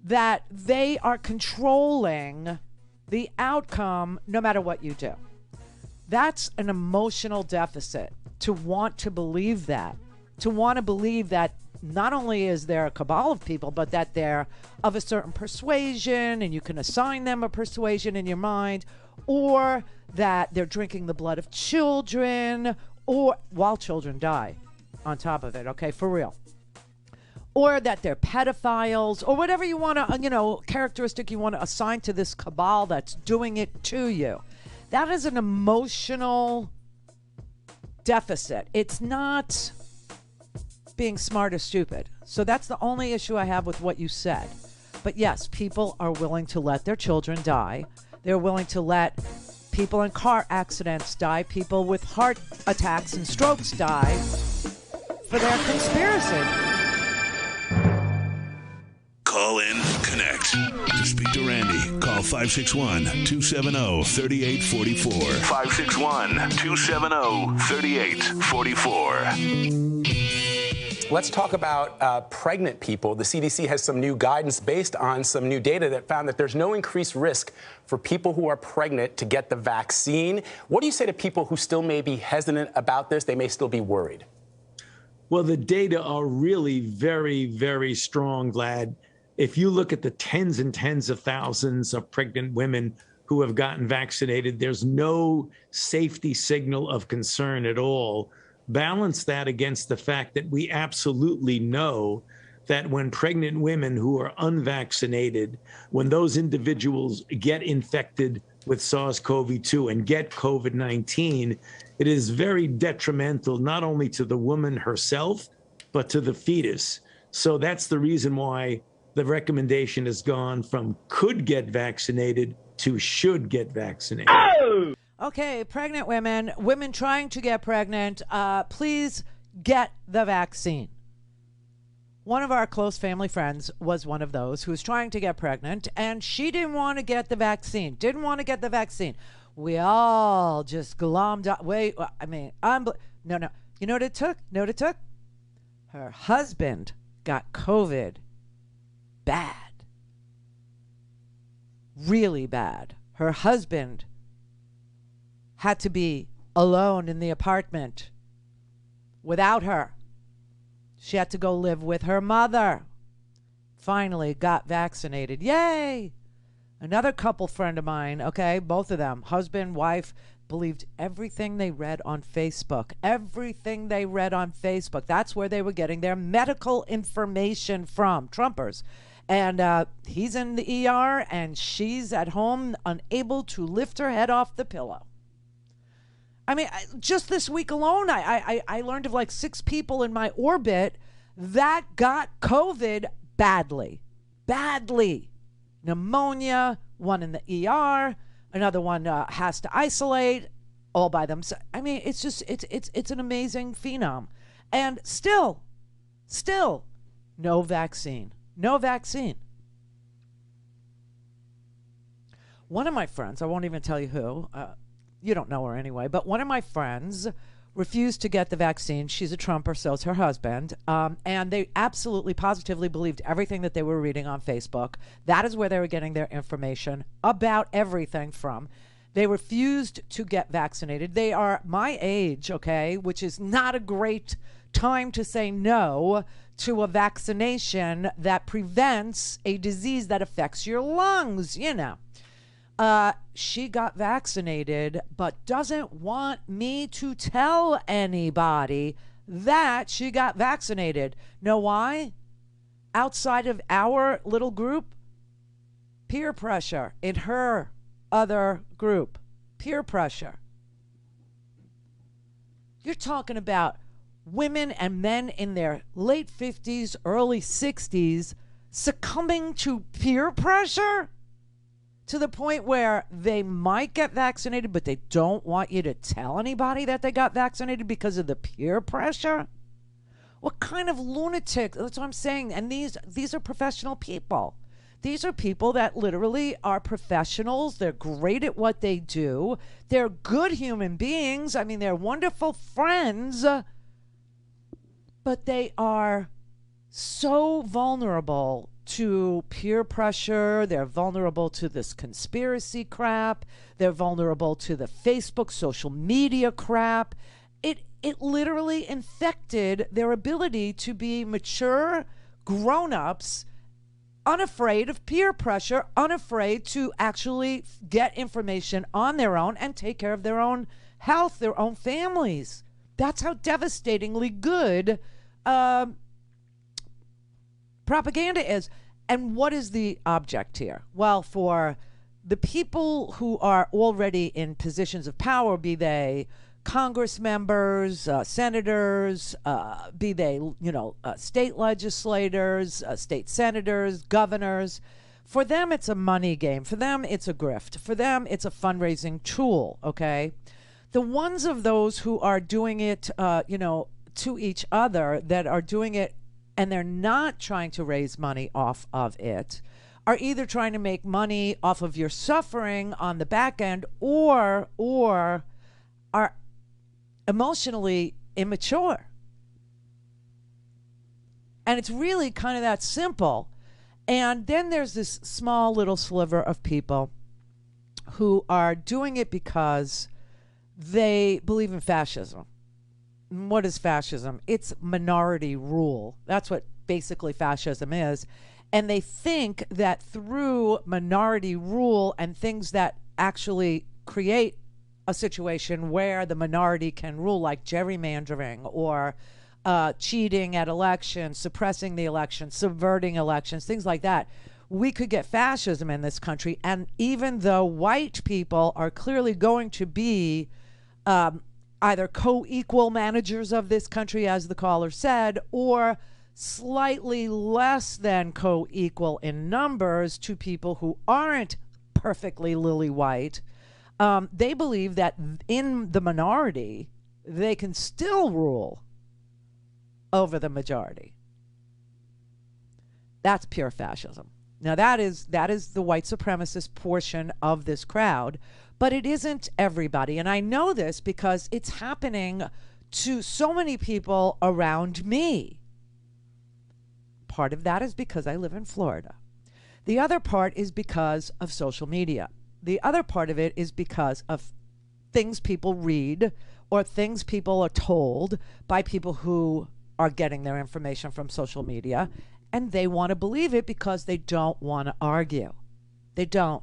that they are controlling the outcome no matter what you do. That's an emotional deficit, to want to believe that. To want to believe that not only is there a cabal of people, but that they're of a certain persuasion and you can assign them a persuasion in your mind, or that they're drinking the blood of children, or while children die on top of it, okay, for real. Or that they're pedophiles, or whatever you want to, characteristic you want to assign to this cabal that's doing it to you. That is an emotional deficit. It's not being smart or stupid. So that's the only issue I have with what you said. But yes, people are willing to let their children die. They're willing to let people in car accidents die, people with heart attacks and strokes die for their conspiracy. Call in, connect. To speak to Randi, call 561-270-3844. 561-270-3844. Let's talk about pregnant people. The CDC has some new guidance based on some new data that found that there's no increased risk for people who are pregnant to get the vaccine. What do you say to people who still may be hesitant about this? They may still be worried. Well, the data are really very, very strong, Glad. If you look at the tens and tens of thousands of pregnant women who have gotten vaccinated, there's no safety signal of concern at all. Balance that against the fact that we absolutely know that when pregnant women who are unvaccinated, when those individuals get infected with SARS-CoV-2 and get COVID-19, it is very detrimental not only to the woman herself, but to the fetus. So that's the reason why the recommendation has gone from could get vaccinated to should get vaccinated. Oh! Okay, pregnant women, women trying to get pregnant, please get the vaccine. One of our close family friends was one of those who was trying to get pregnant, and she didn't want to get the vaccine, We all just glommed up. Wait, I mean, no. You know what it took? Her husband got COVID bad. Really bad. Her husband had to be alone in the apartment without her. She had to go live with her mother. Finally got vaccinated. Yay! Another couple friend of mine, okay, both of them, husband, wife, believed everything they read on Facebook. Everything they read on Facebook. That's where they were getting their medical information from. Trumpers. And he's in the ER and she's at home unable to lift her head off the pillow. I mean, just this week alone, I learned of like 6 people in my orbit that got COVID badly. Pneumonia, one in the ER, another one has to isolate all by themselves. I mean, it's just, it's an amazing phenom. And still, no vaccine. No vaccine. One of my friends, I won't even tell you who, you don't know her anyway, but one of my friends refused to get the vaccine. She's a Trumper, so's her husband. And they absolutely, positively believed everything that they were reading on Facebook. That is where they were getting their information about everything from. They refused to get vaccinated. They are my age, okay, which is not a great time to say no to a vaccination that prevents a disease that affects your lungs, you know. She got vaccinated, but doesn't want me to tell anybody that she got vaccinated. Know why? Outside of our little group, peer pressure. In her other group, peer pressure. You're talking about women and men in their late 50s, early 60s succumbing to peer pressure to the point where they might get vaccinated, but they don't want you to tell anybody that they got vaccinated because of the peer pressure. What kind of lunatic? That's what I'm saying. And these are professional people. These are people that literally are professionals. They're great at what they do. They're good human beings. I mean, they're wonderful friends. But they are so vulnerable to peer pressure. They're vulnerable to this conspiracy crap. They're vulnerable to the Facebook social media crap. It literally infected their ability to be mature grown-ups, unafraid of peer pressure, unafraid to actually get information on their own and take care of their own health, their own families. That's how devastatingly good propaganda is. And what is the object here? Well, for the people who are already in positions of power, be they Congress members, senators, be they, state legislators, state senators, governors, for them it's a money game. For them it's a grift. For them it's a fundraising tool, okay? The ones of those who are doing it, to each other, that are doing it and they're not trying to raise money off of it, are either trying to make money off of your suffering on the back end or are emotionally immature. And it's really kind of that simple. And then there's this small little sliver of people who are doing it because they believe in fascism. What is fascism? It's minority rule. That's what basically fascism is. And they think that through minority rule and things that actually create a situation where the minority can rule, like gerrymandering or cheating at elections, suppressing the elections, subverting elections, things like that, we could get fascism in this country. And even though white people are clearly going to be either co-equal managers of this country, as the caller said, or slightly less than co-equal in numbers to people who aren't perfectly lily white, they believe that in the minority, they can still rule over the majority. That's pure fascism. Now that is the white supremacist portion of this crowd, but it isn't everybody. And I know this because it's happening to so many people around me. Part of that is because I live in Florida. The other part is because of social media. The other part of it is because of things people read or things people are told by people who are getting their information from social media, and they want to believe it because they don't want to argue. They don't.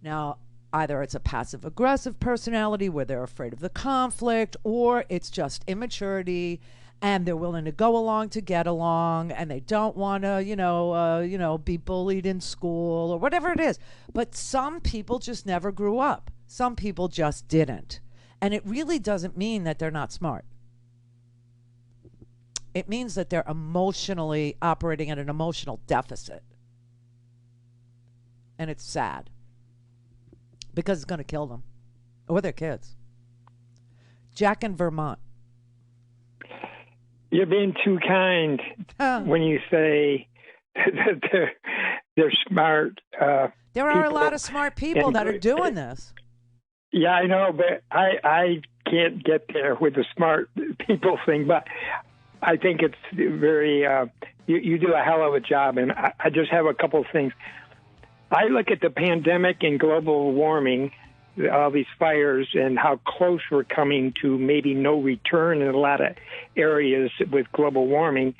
Now, either it's a passive-aggressive personality where they're afraid of the conflict, or it's just immaturity and they're willing to go along to get along, and they don't want to, be bullied in school or whatever it is. But some people just never grew up. Some people just didn't. And it really doesn't mean that they're not smart. It means that they're emotionally operating at an emotional deficit. And it's sad because it's going to kill them or their kids. Jack in Vermont. You're being too kind when you say that they're smart. There are a lot of smart people that are doing this. Yeah, I know, but I can't get there with the smart people thing. But I think it's very, you do a hell of a job. And I just have a couple of things. I look at the pandemic and global warming, all these fires, and how close we're coming to maybe no return in a lot of areas with global warming.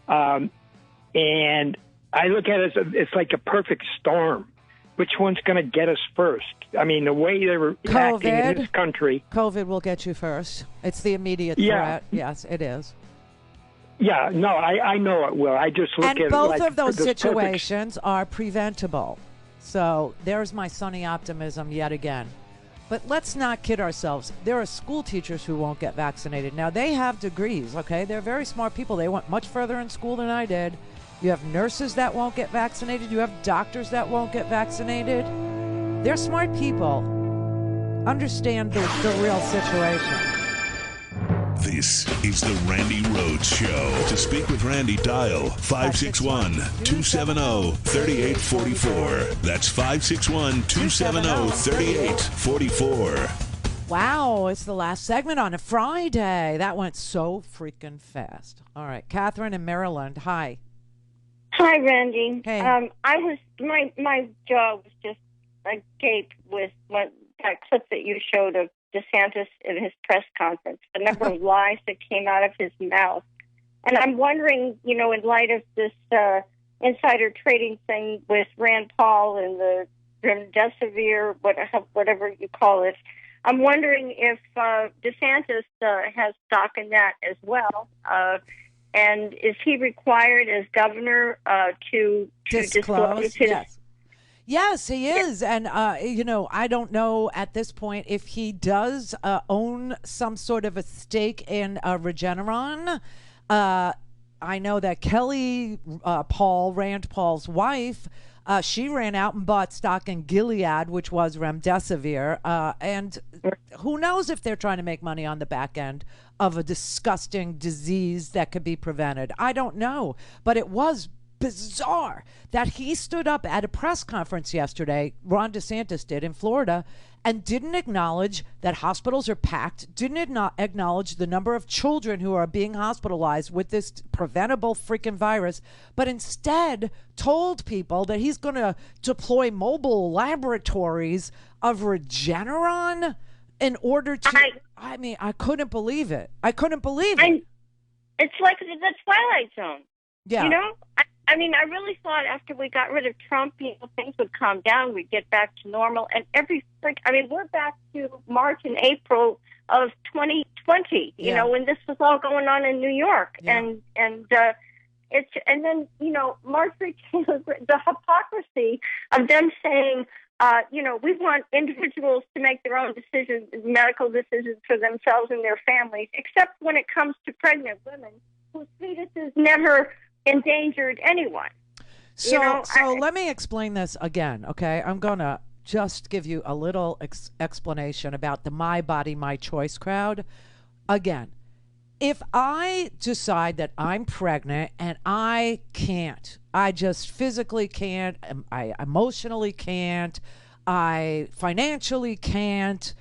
And I look at it as it's like a perfect storm. Which one's going to get us first? I mean, the way they're acting in this country. COVID will get you first. It's the immediate threat. Yes, it is. Yeah, no, I know it will. I just look at it and both like of those situations are preventable. So there's my sunny optimism yet again. But let's not kid ourselves. There are school teachers who won't get vaccinated. Now, they have degrees, okay? They're very smart people. They went much further in school than I did. You have nurses that won't get vaccinated. You have doctors that won't get vaccinated. They're smart people. Understand the real situation. This is the Randi Rhodes Show. To speak with Randi, dial 561-270-3844. That's 561-270-3844. Wow, it's the last segment on a Friday. That went so freaking fast. All right, Catherine in Maryland. Hi. Hi, Randy. Hey. I was my jaw was just agape with that clip that you showed of DeSantis in his press conference, the number of lies that came out of his mouth. And I'm wondering, in light of this insider trading thing with Rand Paul and the remdesivir, whatever you call it, I'm wondering if DeSantis has stock in that as well. And is he required as governor to disclose his... Yes, he is. And, I don't know at this point if he does own some sort of a stake in Regeneron. I know that Kelly Rand Paul's wife, she ran out and bought stock in Gilead, which was remdesivir. And who knows if they're trying to make money on the back end of a disgusting disease that could be prevented. I don't know. But it was bizarre that he stood up at a press conference yesterday, Ron DeSantis did in Florida, and didn't acknowledge that hospitals are packed, didn't acknowledge the number of children who are being hospitalized with this preventable freaking virus, but instead told people that he's going to deploy mobile laboratories of Regeneron in order to... I couldn't believe it. I couldn't believe it. It's like the Twilight Zone. Yeah. I really thought after we got rid of Trump, things would calm down. We'd get back to normal. And we're back to March and April of 2020, when this was all going on in New York. Yeah. And then Marjorie Taylor, the hypocrisy of them saying, we want individuals to make their own decisions, medical decisions for themselves and their families, except when it comes to pregnant women whose fetuses never endangered anyone. So let me explain this again, okay? I'm going to just give you a little explanation about the My Body, My Choice crowd. Again, If I decide that I'm pregnant and I can't, I just physically can't, I emotionally can't, I financially can't,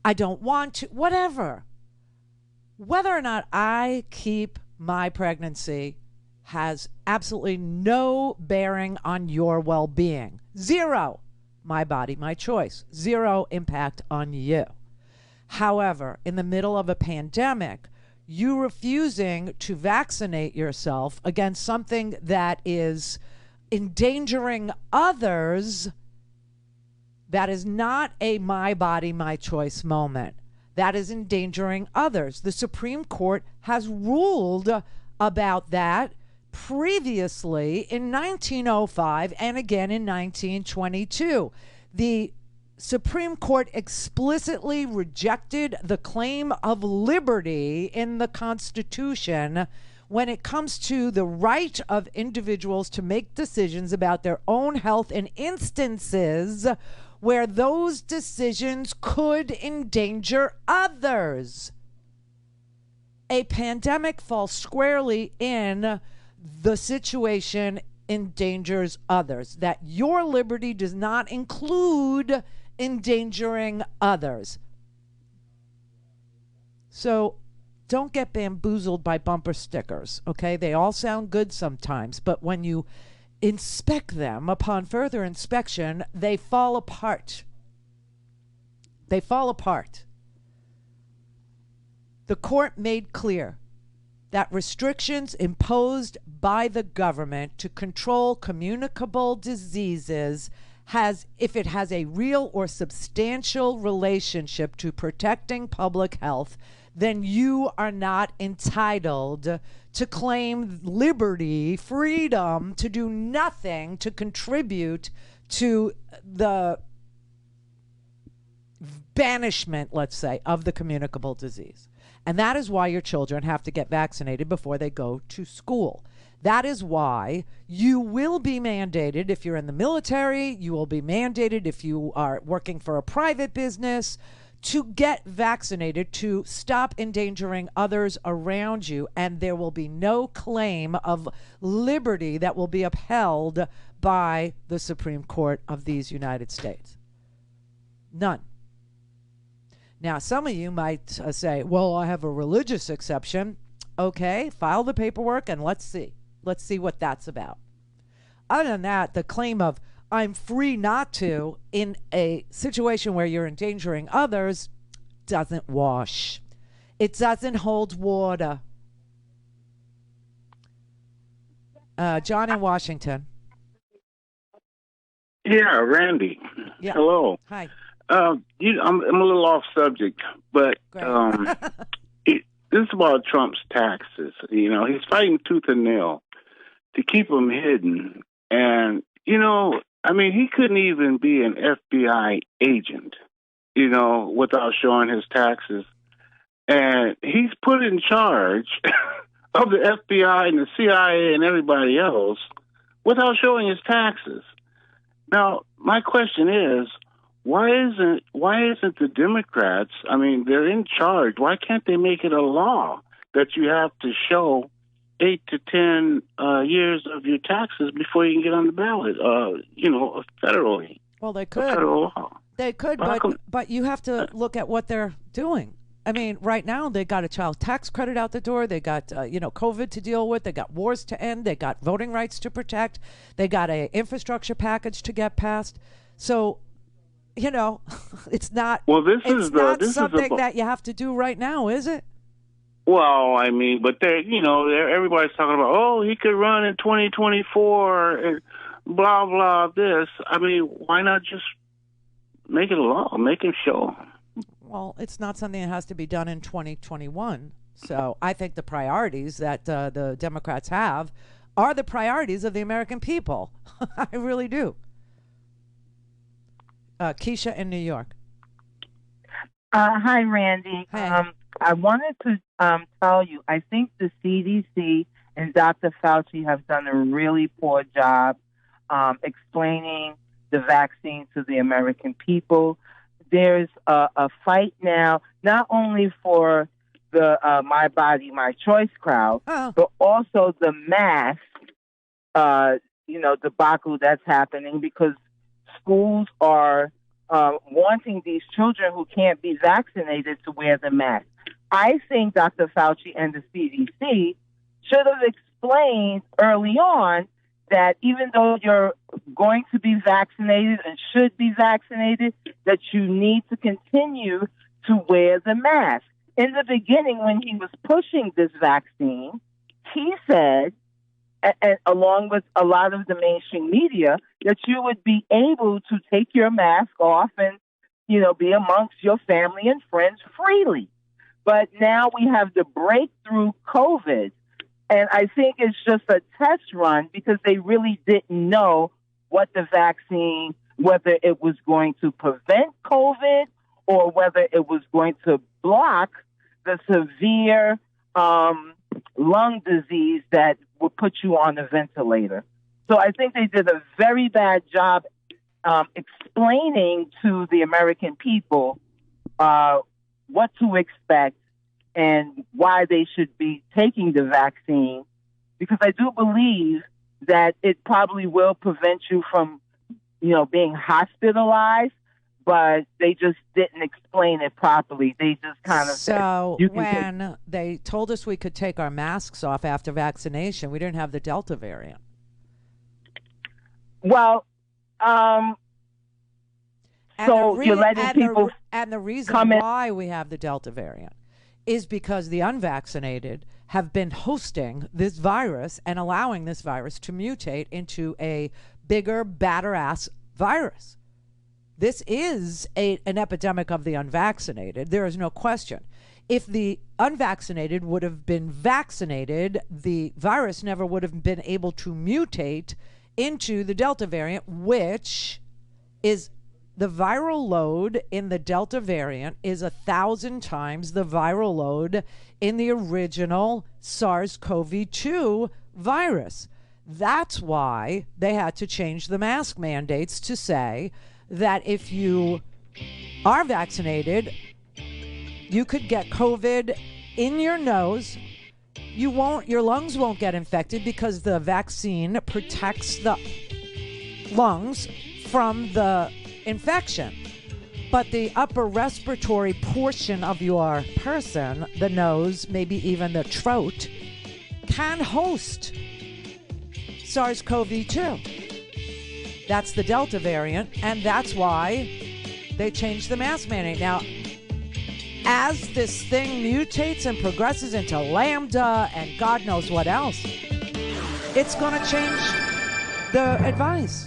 I don't want to, whatever. Whether or not I keep my pregnancy has absolutely no bearing on your well-being. Zero. My body, my choice. Zero impact on you. However, in the middle of a pandemic, you refusing to vaccinate yourself against something that is endangering others, that is not a my body, my choice moment. That is endangering others. The Supreme Court has ruled about that previously in 1905 and again in 1922. The Supreme Court explicitly rejected the claim of liberty in the Constitution when it comes to the right of individuals to make decisions about their own health in instances where those decisions could endanger others. A pandemic falls squarely in the situation endangers others. That your liberty does not include endangering others. So don't get bamboozled by bumper stickers, okay? They all sound good sometimes, but when you inspect them, upon further inspection, they fall apart. They fall apart. The court made clear that restrictions imposed by the government to control communicable diseases if it has a real or substantial relationship to protecting public health, then you are not entitled to claim liberty, freedom to do nothing to contribute to the banishment, let's say, of the communicable disease. And that is why your children have to get vaccinated before they go to school. That is why you will be mandated if you're in the military, you will be mandated if you are working for a private business to get vaccinated to stop endangering others around you. And there will be no claim of liberty that will be upheld by the Supreme Court of these United States. None. Now, some of you might say, well, I have a religious exception. Okay, file the paperwork and let's see. Let's see what that's about. Other than that, the claim of I'm free not to in a situation where you're endangering others doesn't wash. It doesn't hold water. John in Washington. Yeah, Randy. Yeah. Hello. Hi. I'm a little off subject, but this is about Trump's taxes. You know, he's fighting tooth and nail to keep them hidden. And, you know, I mean, he couldn't even be an FBI agent, you know, without showing his taxes. And he's put in charge of the FBI and the CIA and everybody else without showing his taxes. Now, my question is, why isn't the Democrats, I mean, they're in charge. Why can't they make it a law that you have to show 8 to 10 years of your taxes before you can get on the ballot, you know, federally? Well, they could. Federal law. They could, but you have to look at what they're doing. I mean, right now they got a child tax credit out the door. They got, COVID to deal with. They got wars to end. They got voting rights to protect. They got an infrastructure package to get passed. So, you know, it's not. Well, this is something that you have to do right now, is it? Well, I mean, but everybody's talking about, oh, he could run in 2024 and blah blah this. I mean, why not just make it a law? Make him show. Well, it's not something that has to be done in 2021. So I think the priorities that the Democrats have are the priorities of the American people. I really do. Keisha in New York. Hi, Randy. Hey. I wanted to tell you, I think the CDC and Dr. Fauci have done a really poor job explaining the vaccine to the American people. There's a fight now, not only for the My Body, My Choice crowd, but also the mask, debacle that's happening because schools are wanting these children who can't be vaccinated to wear the mask. I think Dr. Fauci and the CDC should have explained early on that even though you're going to be vaccinated and should be vaccinated, that you need to continue to wear the mask. In the beginning, when he was pushing this vaccine, he said, and along with a lot of the mainstream media, that you would be able to take your mask off and, be amongst your family and friends freely. But now we have the breakthrough COVID. And I think it's just a test run because they really didn't know what the vaccine, whether it was going to prevent COVID or whether it was going to block the severe lung disease that would put you on a ventilator. So I think they did a very bad job explaining to the American people what to expect and why they should be taking the vaccine, because I do believe that it probably will prevent you from, being hospitalized, but they just didn't explain it properly. They just kind of when they told us we could take our masks off after vaccination, we didn't have the Delta variant. Well, you're letting people and the reason why we have the Delta variant is because the unvaccinated have been hosting this virus and allowing this virus to mutate into a bigger, badder-ass virus. This is an epidemic of the unvaccinated. There is no question. If the unvaccinated would have been vaccinated, the virus never would have been able to mutate into the Delta variant, which is the viral load in the Delta variant is 1,000 times the viral load in the original SARS-CoV-2 virus. That's why they had to change the mask mandates to say that if you are vaccinated, you could get COVID in your nose. Your lungs won't get infected because the vaccine protects the lungs from the infection. But the upper respiratory portion of your person, the nose, maybe even the throat, can host SARS-CoV-2. That's the Delta variant, and that's why they changed the mask mandate. Now, as this thing mutates and progresses into Lambda and God knows what else, it's going to change the advice.